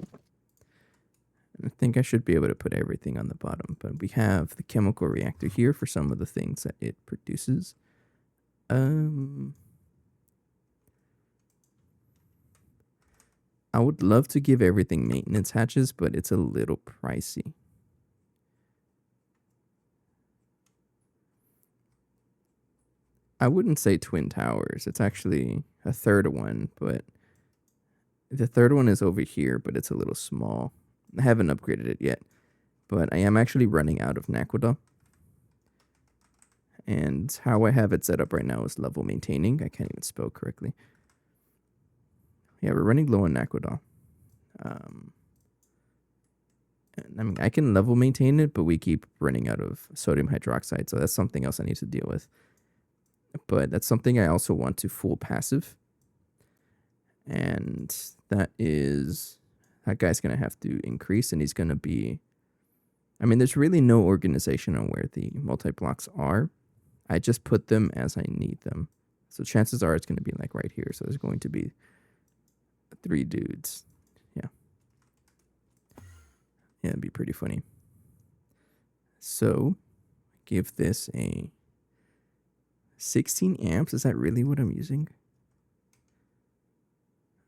I think I should be able to put everything on the bottom, but we have the chemical reactor here for some of the things that it produces. I would love to give everything maintenance hatches, but it's a little pricey. I wouldn't say twin towers. It's actually a third one, but the third one is over here, but it's a little small. I haven't upgraded it yet, but I am actually running out of Naquadah. And how I have it set up right now is level maintaining. I can't even spell correctly. Yeah, we're running low on Naquadah. I mean, I can level maintain it, but we keep running out of sodium hydroxide, so that's something else I need to deal with. But that's something I also want to full passive. And that guy's going to have to increase, and he's going to be... I mean, there's really no organization on where the multi-blocks are. I just put them as I need them. So chances are it's going to be like right here. So there's going to be 3 dudes. Yeah. Yeah, it'd be pretty funny. So give this a 16 amps. Is that really what I'm using?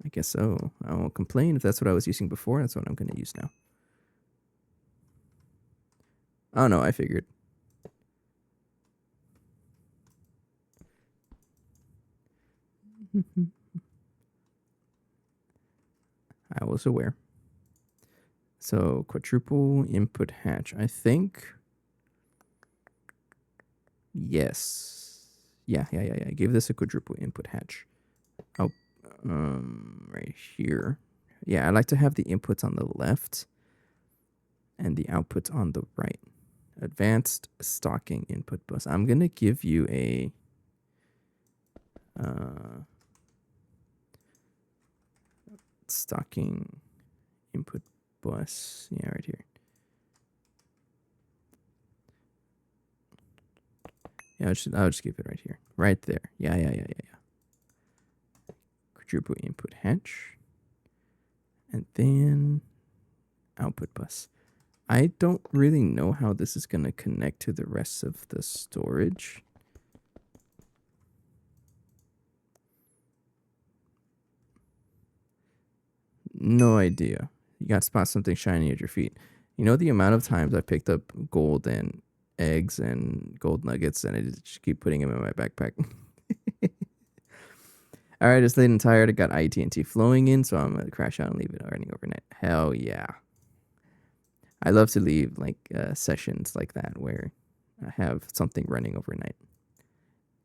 I guess so. I won't complain if that's what I was using before. That's what I'm going to use now. Oh no, I figured. I was aware. So quadruple input hatch. I think. Yes. Yeah. Give this a quadruple input hatch. Oh, right here. Yeah, I like to have the inputs on the left and the outputs on the right. Advanced stocking input bus. I'm gonna give you a stocking input bus. Yeah, right here. Yeah, I'll just keep it right here. Right there. Yeah. Quadruple input hatch. And then output bus. I don't really know how this is going to connect to the rest of the storage. No idea. You got to spot something shiny at your feet. You know the amount of times I picked up gold and eggs and gold nuggets and I just keep putting them in my backpack. All right, it's late and tired. I got IT&T flowing in, so I'm going to crash out and leave it running overnight. Hell yeah. I love to leave like sessions like that where I have something running overnight.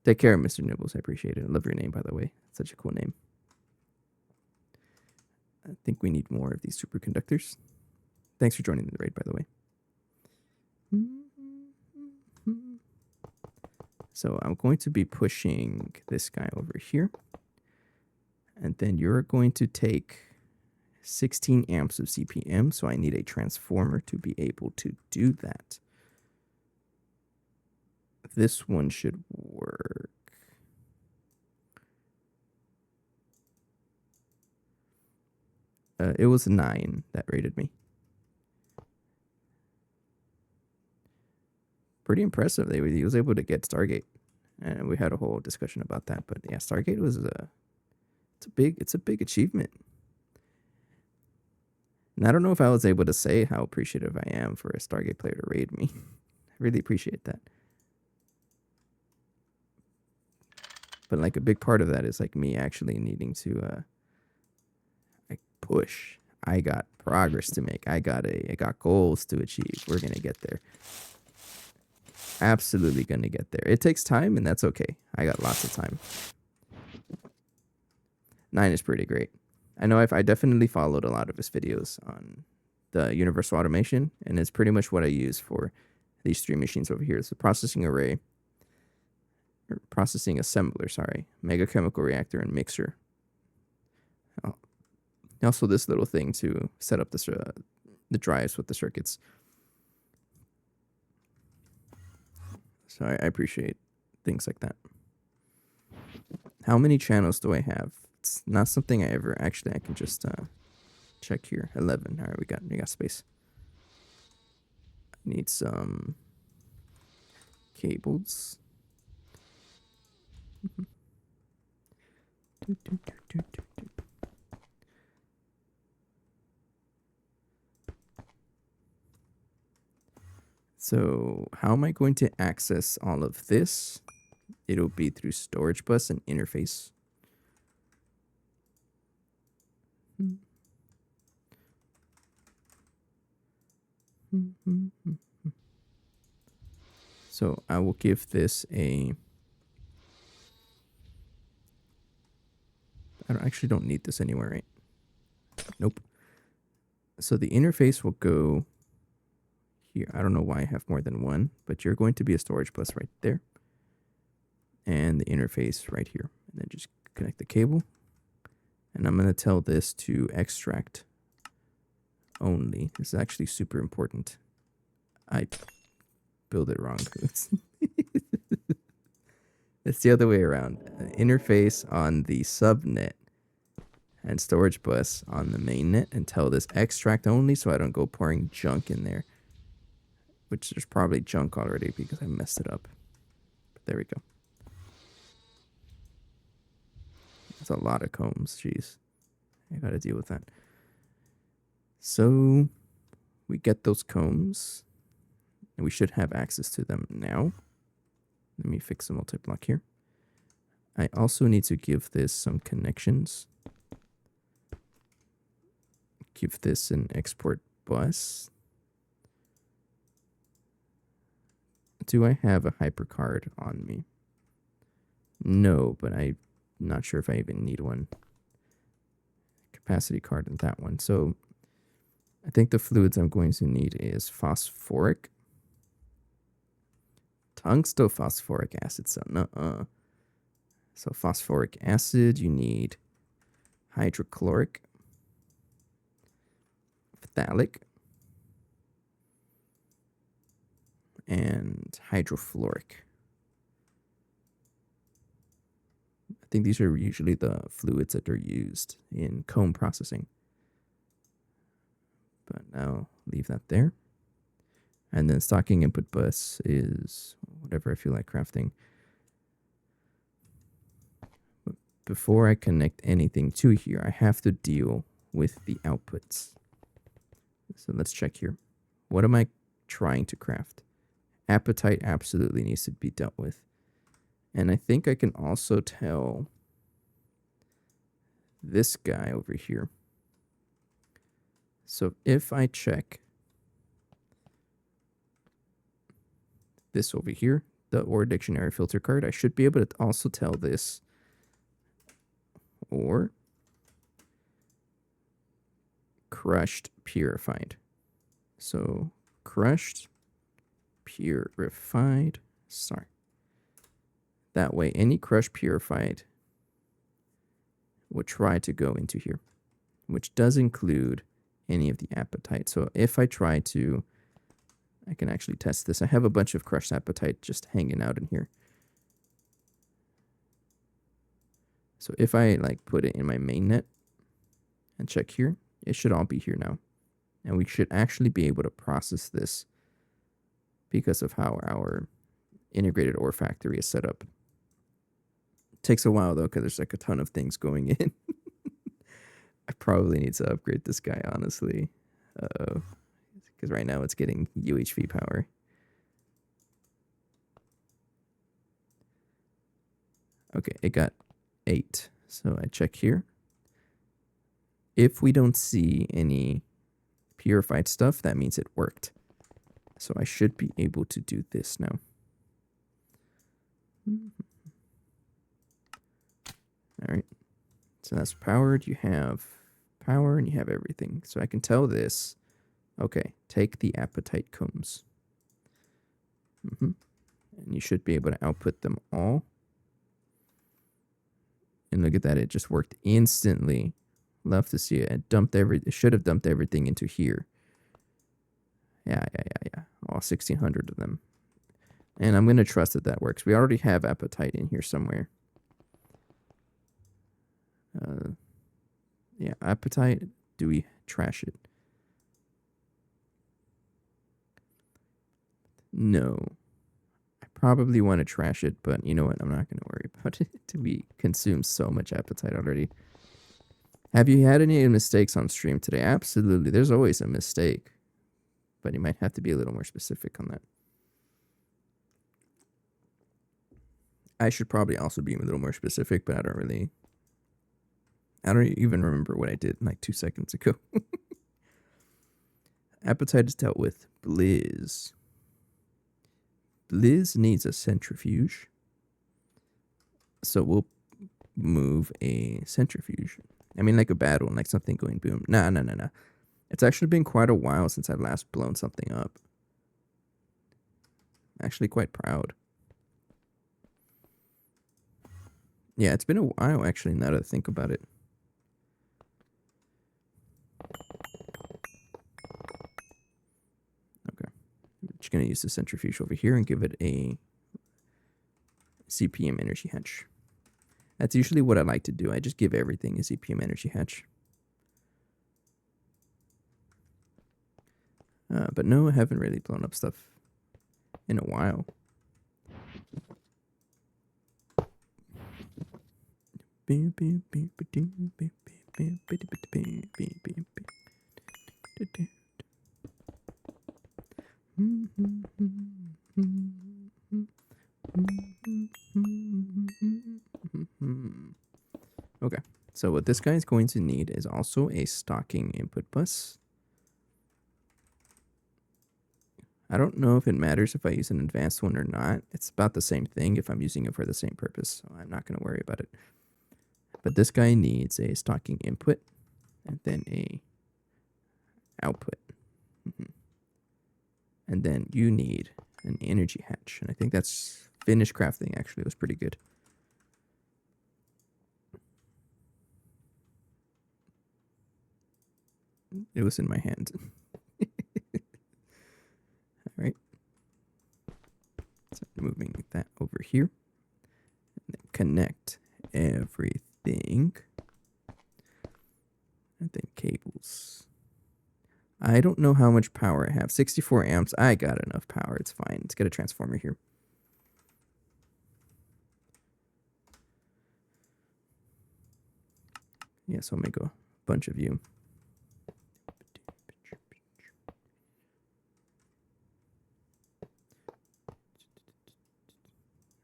Take care, Mr. Nibbles. I appreciate it. I love your name, by the way. It's such a cool name. I think we need more of these superconductors. Thanks for joining the raid, by the way. So I'm going to be pushing this guy over here. And then you're going to take 16 amps of CPM. So I need a transformer to be able to do that. This one should work. It was 9 that rated me. Pretty impressive. He was able to get Stargate, and we had a whole discussion about that. But yeah, Stargate was it's a big achievement. And I don't know if I was able to say how appreciative I am for a Stargate player to raid me. I really appreciate that. But like a big part of that is like me actually needing to like push. I got progress to make. I got goals to achieve. We're gonna get there. Absolutely gonna get there. It takes time, and that's okay. I got lots of time. 9 is pretty great. I know I definitely followed a lot of his videos on the universal automation, and it's pretty much what I use for these 3 machines over here. It's a processing array, or processing assembler, sorry, mega chemical reactor and mixer. Also, this little thing to set up the drives with the circuits. So I appreciate things like that. How many channels do I have? It's not something I ever actually. I can just check here. 11. All right, we got space. I need some cables. So how am I going to access all of this? It'll be through storage bus and interface. So I will give this a... I actually don't need this anywhere, right? Nope. So the interface will go here. I don't know why I have more than one, but you're going to be a storage bus right there. And the interface right here. And then just connect the cable. And I'm going to tell this to extract only. This is actually super important. I build it wrong. It's the other way around. Interface on the subnet and storage bus on the mainnet, and tell this extract only so I don't go pouring junk in there. Which there's probably junk already because I messed it up. But there we go. That's a lot of combs. Jeez. I gotta deal with that. So we get those combs. And we should have access to them now. Let me fix the multi-block here. I also need to give this some connections. Give this an export bus. Do I have a hypercard on me? No, but I'm not sure if I even need one. Capacity card in that one. So I think the fluids I'm going to need is phosphoric. Tungstophosphoric acid. So nuh-uh. So phosphoric acid, you need hydrochloric, phthalic, and hydrofluoric. I think these are usually the fluids that are used in comb processing. But now leave that there. And then stocking input bus is whatever I feel like crafting. But before I connect anything to here, I have to deal with the outputs. So let's check here. What am I trying to craft? Appetite absolutely needs to be dealt with. And I think I can also tell this guy over here. So if I check this over here, the OR dictionary filter card, I should be able to also tell this or crushed purified. So crushed purified, sorry. That way any crushed purified will try to go into here, which does include any of the appetite. So if I try to, I can actually test this. I have a bunch of crushed appetite just hanging out in here. So if I like put it in my mainnet and check here, it should all be here now. And we should actually be able to process this because of how our integrated ore factory is set up. It takes a while though, because there's like a ton of things going in. I probably need to upgrade this guy, honestly. Because right now it's getting UHV power. Okay, it got 8. So I check here. If we don't see any purified stuff, that means it worked. So I should be able to do this now. All right. So that's powered. You have power and you have everything. So I can tell this. Okay, take the appetite combs. And you should be able to output them all. And look at that, it just worked instantly. Love to see it. It should have dumped everything into here. Yeah. All 1,600 of them. And I'm going to trust that that works. We already have appetite in here somewhere. Yeah, appetite. Do we trash it? No. I probably want to trash it, but you know what? I'm not going to worry about it. We consume so much appetite already. Have you had any mistakes on stream today? Absolutely. There's always a mistake. But you might have to be a little more specific on that. I should probably also be a little more specific, but I don't even remember what I did like 2 seconds ago. Appetite is dealt with. Blizz. Blizz needs a centrifuge. So we'll move a centrifuge. I mean, like a bad one, like something going boom. Nah. It's actually been quite a while since I've last blown something up. Actually quite proud. Yeah, it's been a while actually, now that I think about it. Okay. I'm just going to use the centrifuge over here and give it a CPM energy hatch. That's usually what I like to do. I just give everything a CPM energy hatch. But no, I haven't really blown up stuff in a while. Okay, so what this guy is going to need is also a stocking input bus. I don't know if it matters if I use an advanced one or not. It's about the same thing if I'm using it for the same purpose, so I'm not going to worry about it. But this guy needs a stocking input and then a output. And then you need an energy hatch. And I think that's finished crafting, actually. It was pretty good. It was in my hand. All right. So moving that over here. And then connect everything. And then cables. I don't know how much power I have. 64 amps. I got enough power. It's fine. Let's get a transformer here. Yeah, so I'll make a bunch of you.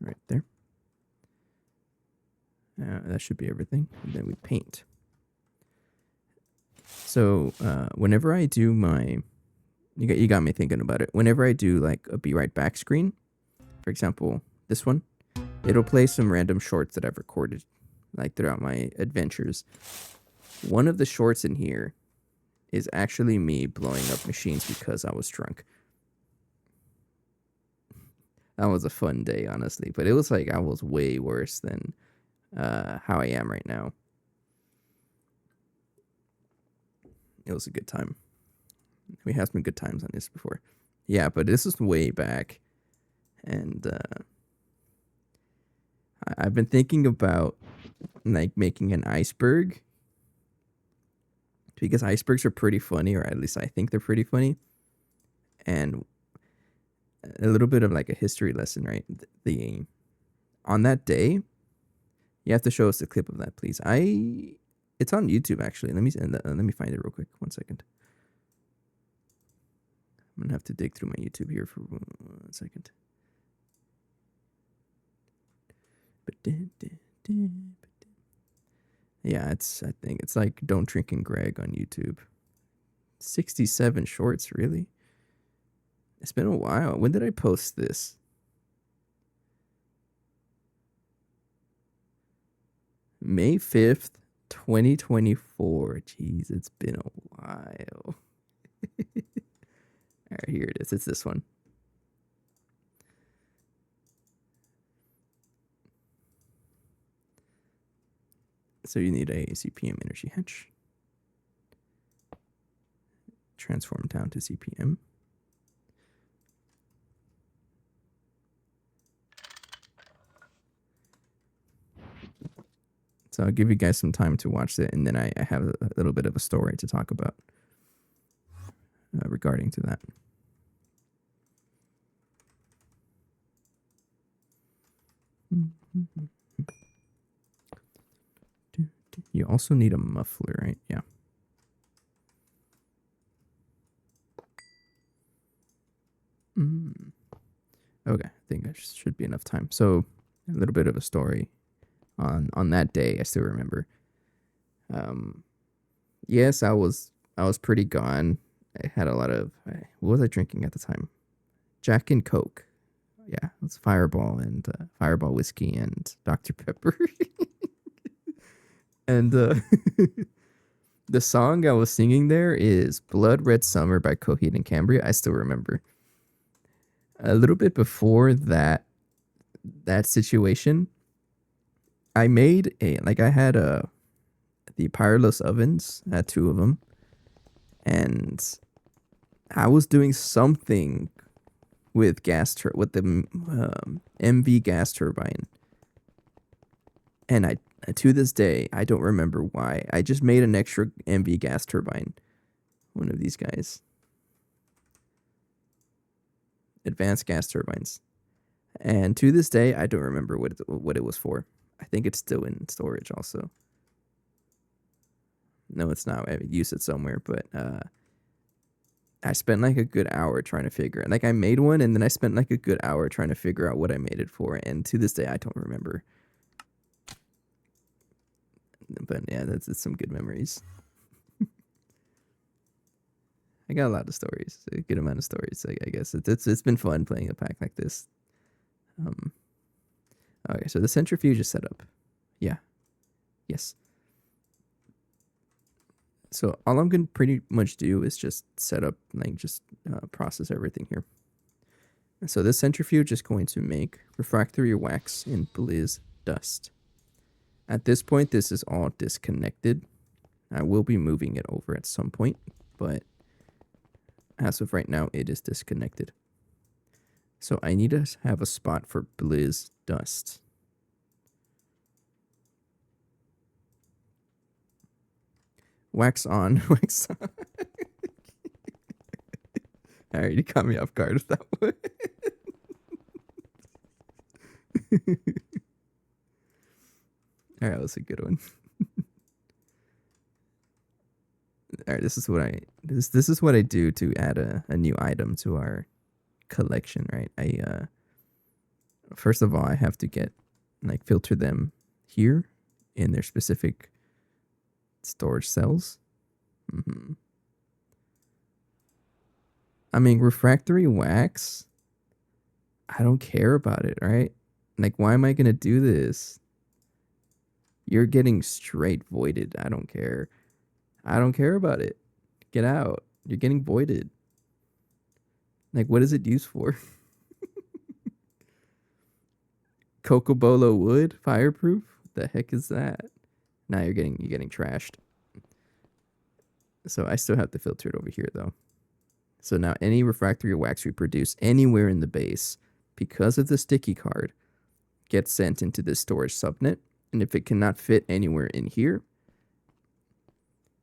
Right there. That should be everything. And then we paint. So whenever I do my... You got me thinking about it. Whenever I do like a be right back screen, for example, this one, it'll play some random shorts that I've recorded like throughout my adventures. One of the shorts in here is actually me blowing up machines because I was drunk. That was a fun day, honestly, but it was like I was way worse than how I am right now. It was a good time. We had some good times on this before. Yeah, but this is way back. And I've been thinking about like making an iceberg. Because icebergs are pretty funny, or at least I think they're pretty funny. And a little bit of like a history lesson, right? On that day, you have to show us the clip of that, please. It's on YouTube actually. Let me find it real quick. 1 second. I'm gonna have to dig through my YouTube here for 1 second. Yeah, I think it's like Don't Drink and Greg on YouTube. 67 shorts, really? It's been a while. When did I post this? May 5th, 2024. Jeez, it's been a while. All right, here it is. It's this one. So you need a CPM energy hatch. Transform down to CPM. So I'll give you guys some time to watch it, and then I have a little bit of a story to talk about regarding to that. You also need a muffler, right? Yeah. Okay, I think that should be enough time. So a little bit of a story on that day. I still remember. Yes, I was pretty gone. I had a lot of what was I drinking at the time? Jack and Coke. Yeah, it was Fireball and Fireball whiskey and Dr. Pepper. And the song I was singing there is Blood Red Summer by Coheed and Cambria. I still remember. A little bit before that situation, I made I had the Pyrolos ovens. I had 2 of them. And I was doing something with with the MV gas turbine. And to this day, I don't remember why. I just made an extra MV gas turbine. One of these guys. Advanced gas turbines. And to this day, I don't remember what it was for. I think it's still in storage also. No, it's not. I used it somewhere, but I spent like a good hour trying to figure it. Like I made one, and then I spent like a good hour trying to figure out what I made it for. And to this day, I don't remember. But yeah, it's some good memories. I got a lot of stories, a good amount of stories. I guess it's been fun playing a pack like this. Okay, so the centrifuge is set up. Yeah. Yes. So all I'm going to pretty much do is just set up, process everything here. And so this centrifuge is going to make refractory wax in Blizz dust. At this point, this is all disconnected. I will be moving it over at some point, but as of right now, it is disconnected. So I need to have a spot for Blizz dust. Wax on, wax on. I already caught me off guard with that one. All right, that was a good one. All right, this is what I do to add a new item to our collection, right? First of all, I have to get filter them here in their specific storage cells. I mean, refractory wax, I don't care about it, right? Like, why am I gonna do this? You're getting straight voided. I don't care. I don't care about it. Get out. You're getting voided. Like, what is it used for? Cocobolo wood, fireproof? What the heck is that? Now you're getting trashed. So I still have to filter it over here though. So now any refractory wax we produce anywhere in the base, because of the sticky card, gets sent into this storage subnet. And if it cannot fit anywhere in here,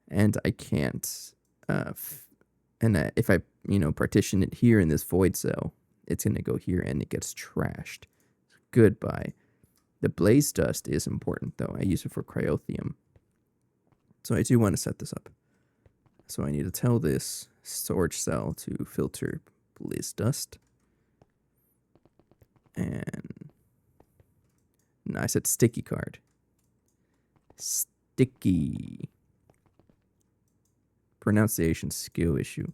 and I can't, if I partition it here in this void cell, it's gonna go here and it gets trashed. Goodbye. The blaze dust is important though. I use it for cryotheum. So I do want to set this up. So I need to tell this storage cell to filter blaze dust. And no, I said sticky card. Sticky. Pronunciation skill issue.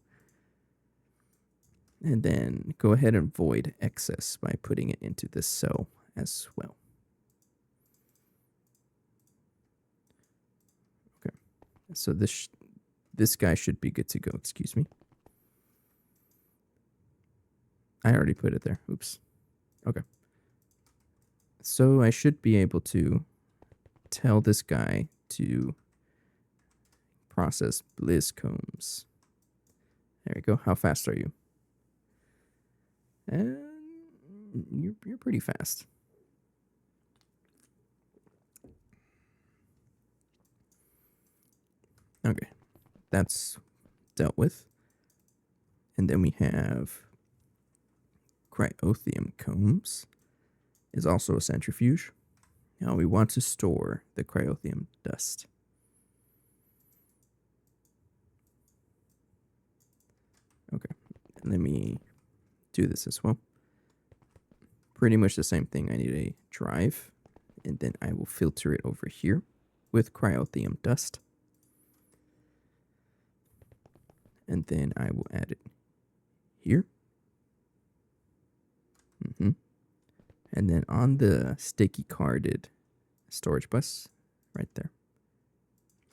And then go ahead and void excess by putting it into this cell as well. Okay. So this guy should be good to go. Excuse me. I already put it there. Oops. Okay. So I should be able to tell this guy to process bliss combs. There we go. How fast are you? And you're pretty fast. Okay. That's dealt with. And then we have cryotheum combs is also a centrifuge. Now we want to store the cryotheum dust. Okay, let me do this as well. Pretty much the same thing. I need a drive, and then I will filter it over here with cryotheum dust. And then I will add it here. And then on the sticky carded storage bus, right there.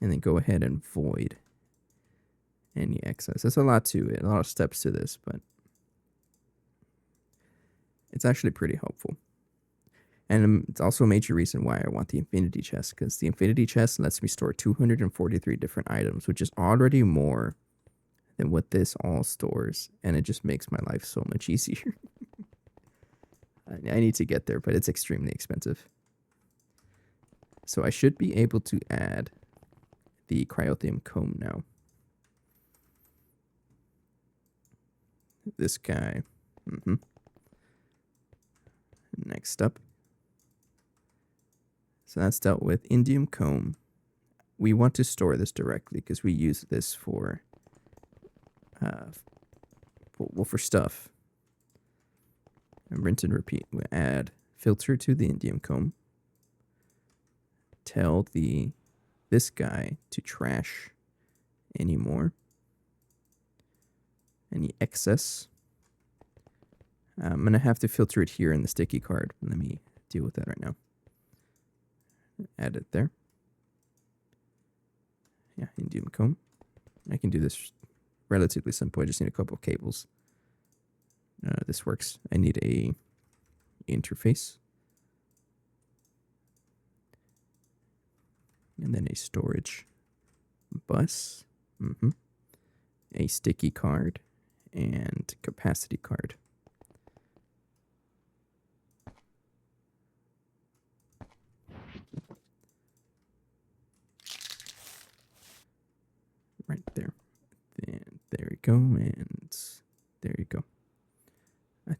And then go ahead and void any excess. There's a lot to it, a lot of steps to this, but it's actually pretty helpful. And it's also a major reason why I want the infinity chest, because the infinity chest lets me store 243 different items, which is already more than what this all stores, and it just makes my life so much easier. I need to get there, but it's extremely expensive. So I should be able to add the cryotheum comb now. This guy. Next up. So that's dealt with. Indium comb. We want to store this directly because we use this for stuff. And rinse and repeat. We add filter to the indium comb. Tell this guy to trash any excess. I'm gonna have to filter it here in the sticky card. Let me deal with that right now. Add it there. Yeah, indium comb. I can do this relatively simple. I just need a couple of cables. This works. I need a interface. And then a storage bus. A sticky card and capacity card. Right there. And there we go. And there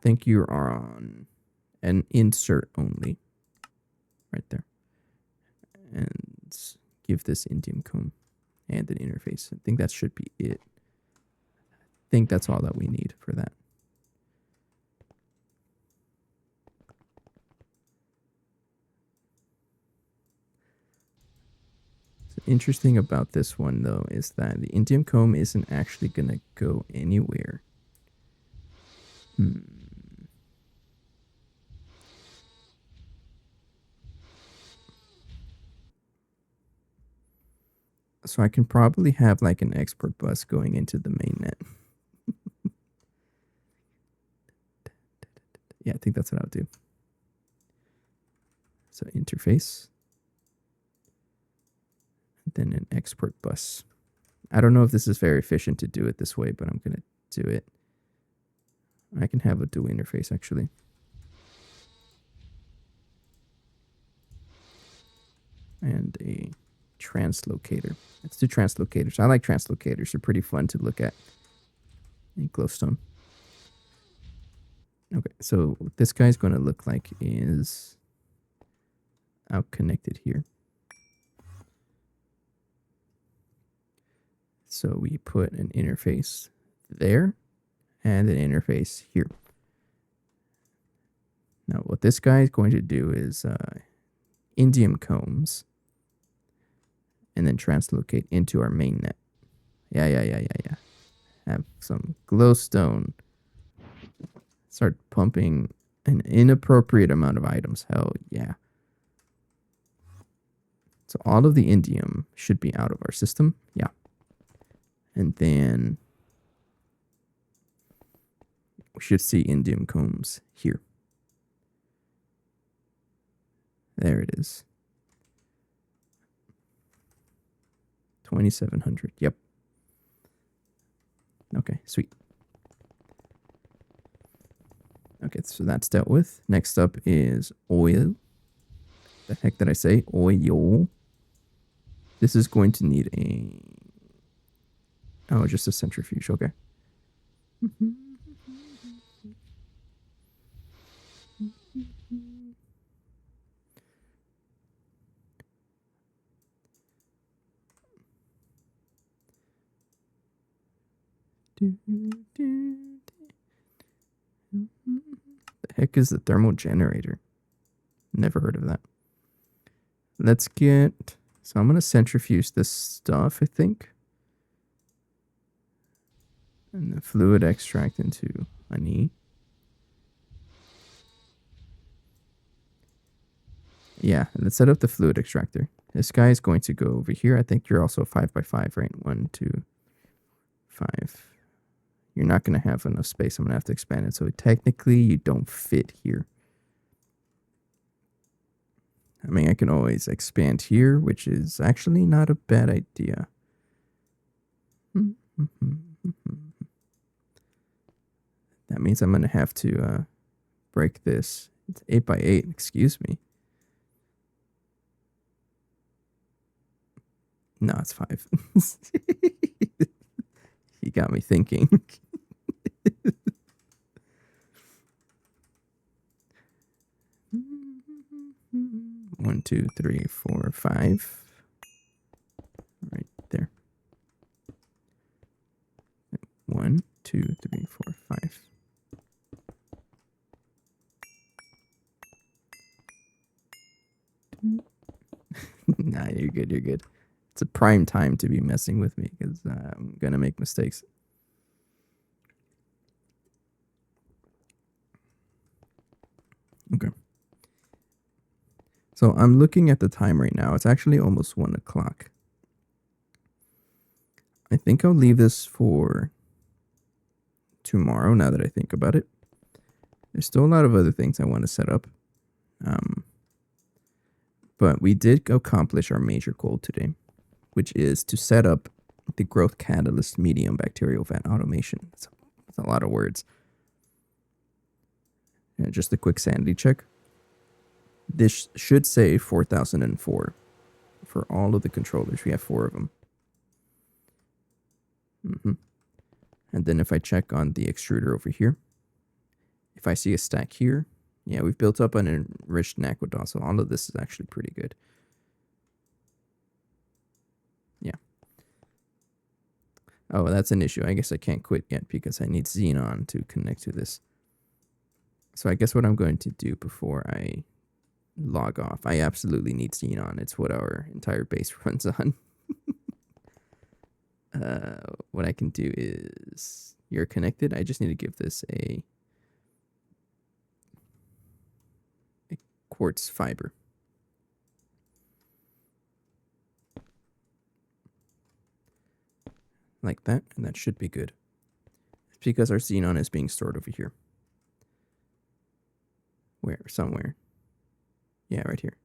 think you are on an insert only. Right there. And give this indium comb and an interface. I think that should be it. I think that's all that we need for that. So interesting about this one though is that the indium comb isn't actually gonna go anywhere. So I can probably have like an export bus going into the mainnet. Yeah, I think that's what I'll do. So interface. Then an export bus. I don't know if this is very efficient to do it this way, but I'm going to do it. I can have a dual interface actually. And a translocator. Let's do translocators. I like translocators. They're pretty fun to look at in glowstone. Okay, so what this guy's going to look like is out connected here. So we put an interface there and an interface here. Now what this guy is going to do is indium combs and then translocate into our mainnet. Yeah. Have some glowstone. Start pumping an inappropriate amount of items. Hell yeah. So all of the indium should be out of our system. Yeah. And then we should see indium combs here. There it is. 2700. Yep. Okay, sweet. Okay, so that's dealt with. Next up is oil. The heck did I say? Oil. This is going to need a... Oh, just a centrifuge. Okay. The heck is the thermal generator? Never heard of that. Let's get... So I'm going to centrifuge this stuff, I think. And the fluid extract into honey. Yeah, let's set up the fluid extractor. This guy is going to go over here. I think you're also 5x5, right? 1, 2, 5. You're not going to have enough space. I'm going to have to expand it. So technically, you don't fit here. I mean, I can always expand here, which is actually not a bad idea. That means I'm going to have to break this. It's 8x8, excuse me. No, it's 5. You got me thinking. 1, 2, 3, 4, 5. Right there. 1, 2, 3, 4, 5. Nah, you're good. You're good. It's a prime time to be messing with me because I'm gonna make mistakes. Okay. So I'm looking at the time right now. It's actually almost 1 o'clock. I think I'll leave this for tomorrow now that I think about it. There's still a lot of other things I want to set up. But we did accomplish our major goal today, which is to set up the growth catalyst medium bacterial vat automation. It's a lot of words. And just a quick sanity check. This should say 4004 for all of the controllers. We have 4 of them. And then if I check on the extruder over here, If I see a stack here, yeah, we've built up an enriched aqueduct, so all of this is actually pretty good. Yeah. Oh, that's an issue. I guess I can't quit yet because I need xenon to connect to this. So I guess what I'm going to do before I log off, I absolutely need xenon. It's what our entire base runs on. What I can do is, you're connected. I just need to give this a quartz fiber. Like that, and that should be good. It's because our xenon is being stored over here. Where? Somewhere. Yeah, right here.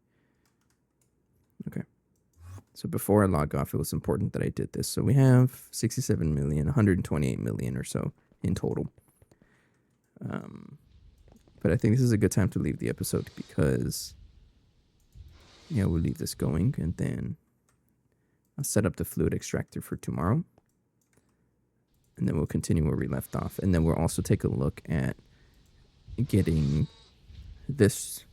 Okay. So before I log off, it was important that I did this. So we have 67 million, 128 million or so in total. But I think this is a good time to leave the episode because, yeah, we'll leave this going and then I'll set up the fluid extractor for tomorrow. And then we'll continue where we left off. And then we'll also take a look at getting this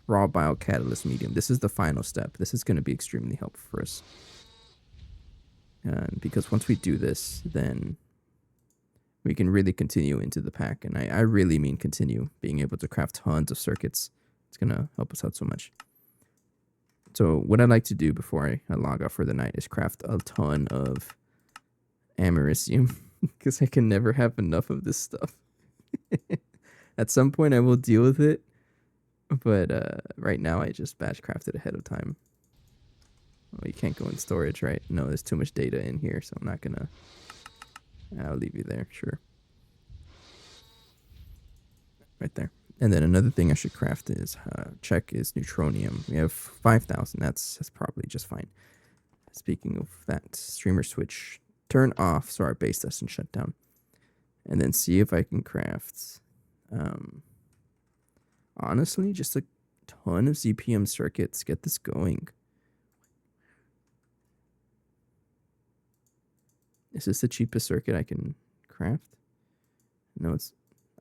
raw biocatalyst medium. This is the final step. This is going to be extremely helpful for us. Because once we do this, then we can really continue into the pack. And I really mean continue, being able to craft tons of circuits. It's going to help us out so much. So what I'd like to do before I log off for the night is craft a ton of americium. Because I can never have enough of this stuff. At some point I will deal with it. But right now I just batch crafted ahead of time. Oh, you can't go in storage, right? No, there's too much data in here, so I'm not gonna... I'll leave you there, sure. Right there. And then another thing I should craft is, check is neutronium. We have 5,000, that's probably just fine. Speaking of that, streamer switch, turn off so our base doesn't shut down. And then see if I can craft, honestly, just a ton of ZPM circuits. Get this going. Is this the cheapest circuit I can craft? No, it's...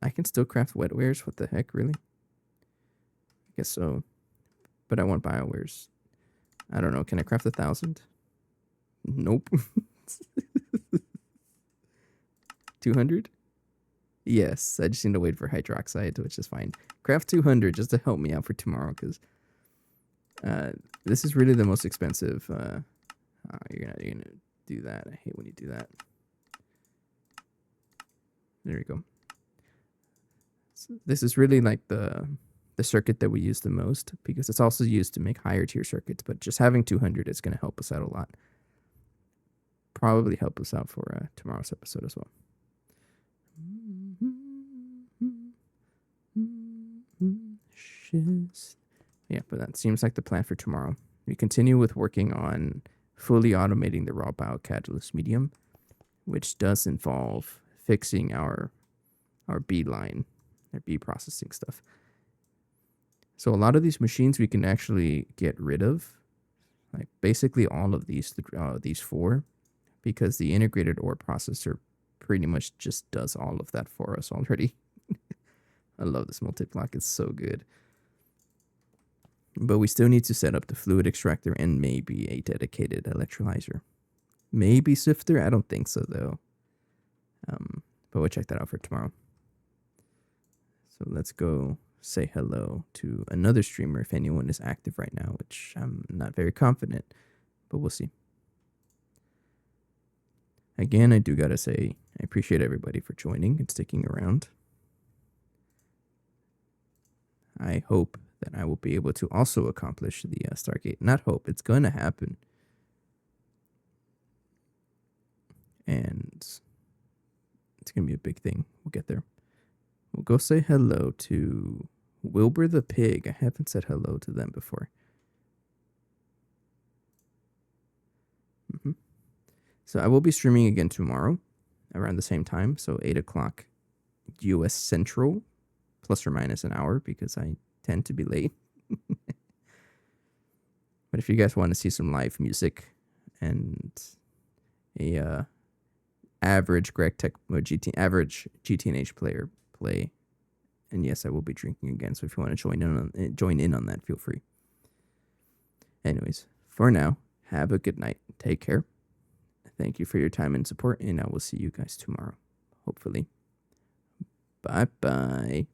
I can still craft wet wares. What the heck, really? I guess so. But I want biowares. I don't know. Can I craft 1,000? Nope. 200? Yes. I just need to wait for hydroxide, which is fine. Craft 200 just to help me out for tomorrow, because this is really the most expensive. You're gonna do that. I hate when you do that. There you go. So this is really like the circuit that we use the most, because it's also used to make higher tier circuits, but just having 200 is going to help us out a lot. Probably help us out for tomorrow's episode as well. Yeah, but that seems like the plan for tomorrow. We continue with working on fully automating the raw biocatalyst medium, which does involve fixing our B line, our B processing stuff. So a lot of these machines we can actually get rid of, like basically all of these four, because the integrated ore processor pretty much just does all of that for us already. I love this multi-block. It's so good. But we still need to set up the fluid extractor and maybe a dedicated electrolyzer. Maybe sifter? I don't think so, though. But we'll check that out for tomorrow. So let's go say hello to another streamer if anyone is active right now, which I'm not very confident, but we'll see. Again, I do gotta say, I appreciate everybody for joining and sticking around. I hope that I will be able to also accomplish the Stargate. Not hope, it's going to happen. And it's going to be a big thing. We'll get there. We'll go say hello to Wilbur the Pig. I haven't said hello to them before. So I will be streaming again tomorrow around the same time. So 8 o'clock US Central, plus or minus an hour, because I tend to be late. But if you guys want to see some live music and a average Gregtech or average GTNH player play And yes, I will be drinking again. So if you want to join in on that, feel free. Anyways, for now, have a good night. Take care. Thank you for your time and support, and I will see you guys tomorrow. Hopefully. Bye-bye.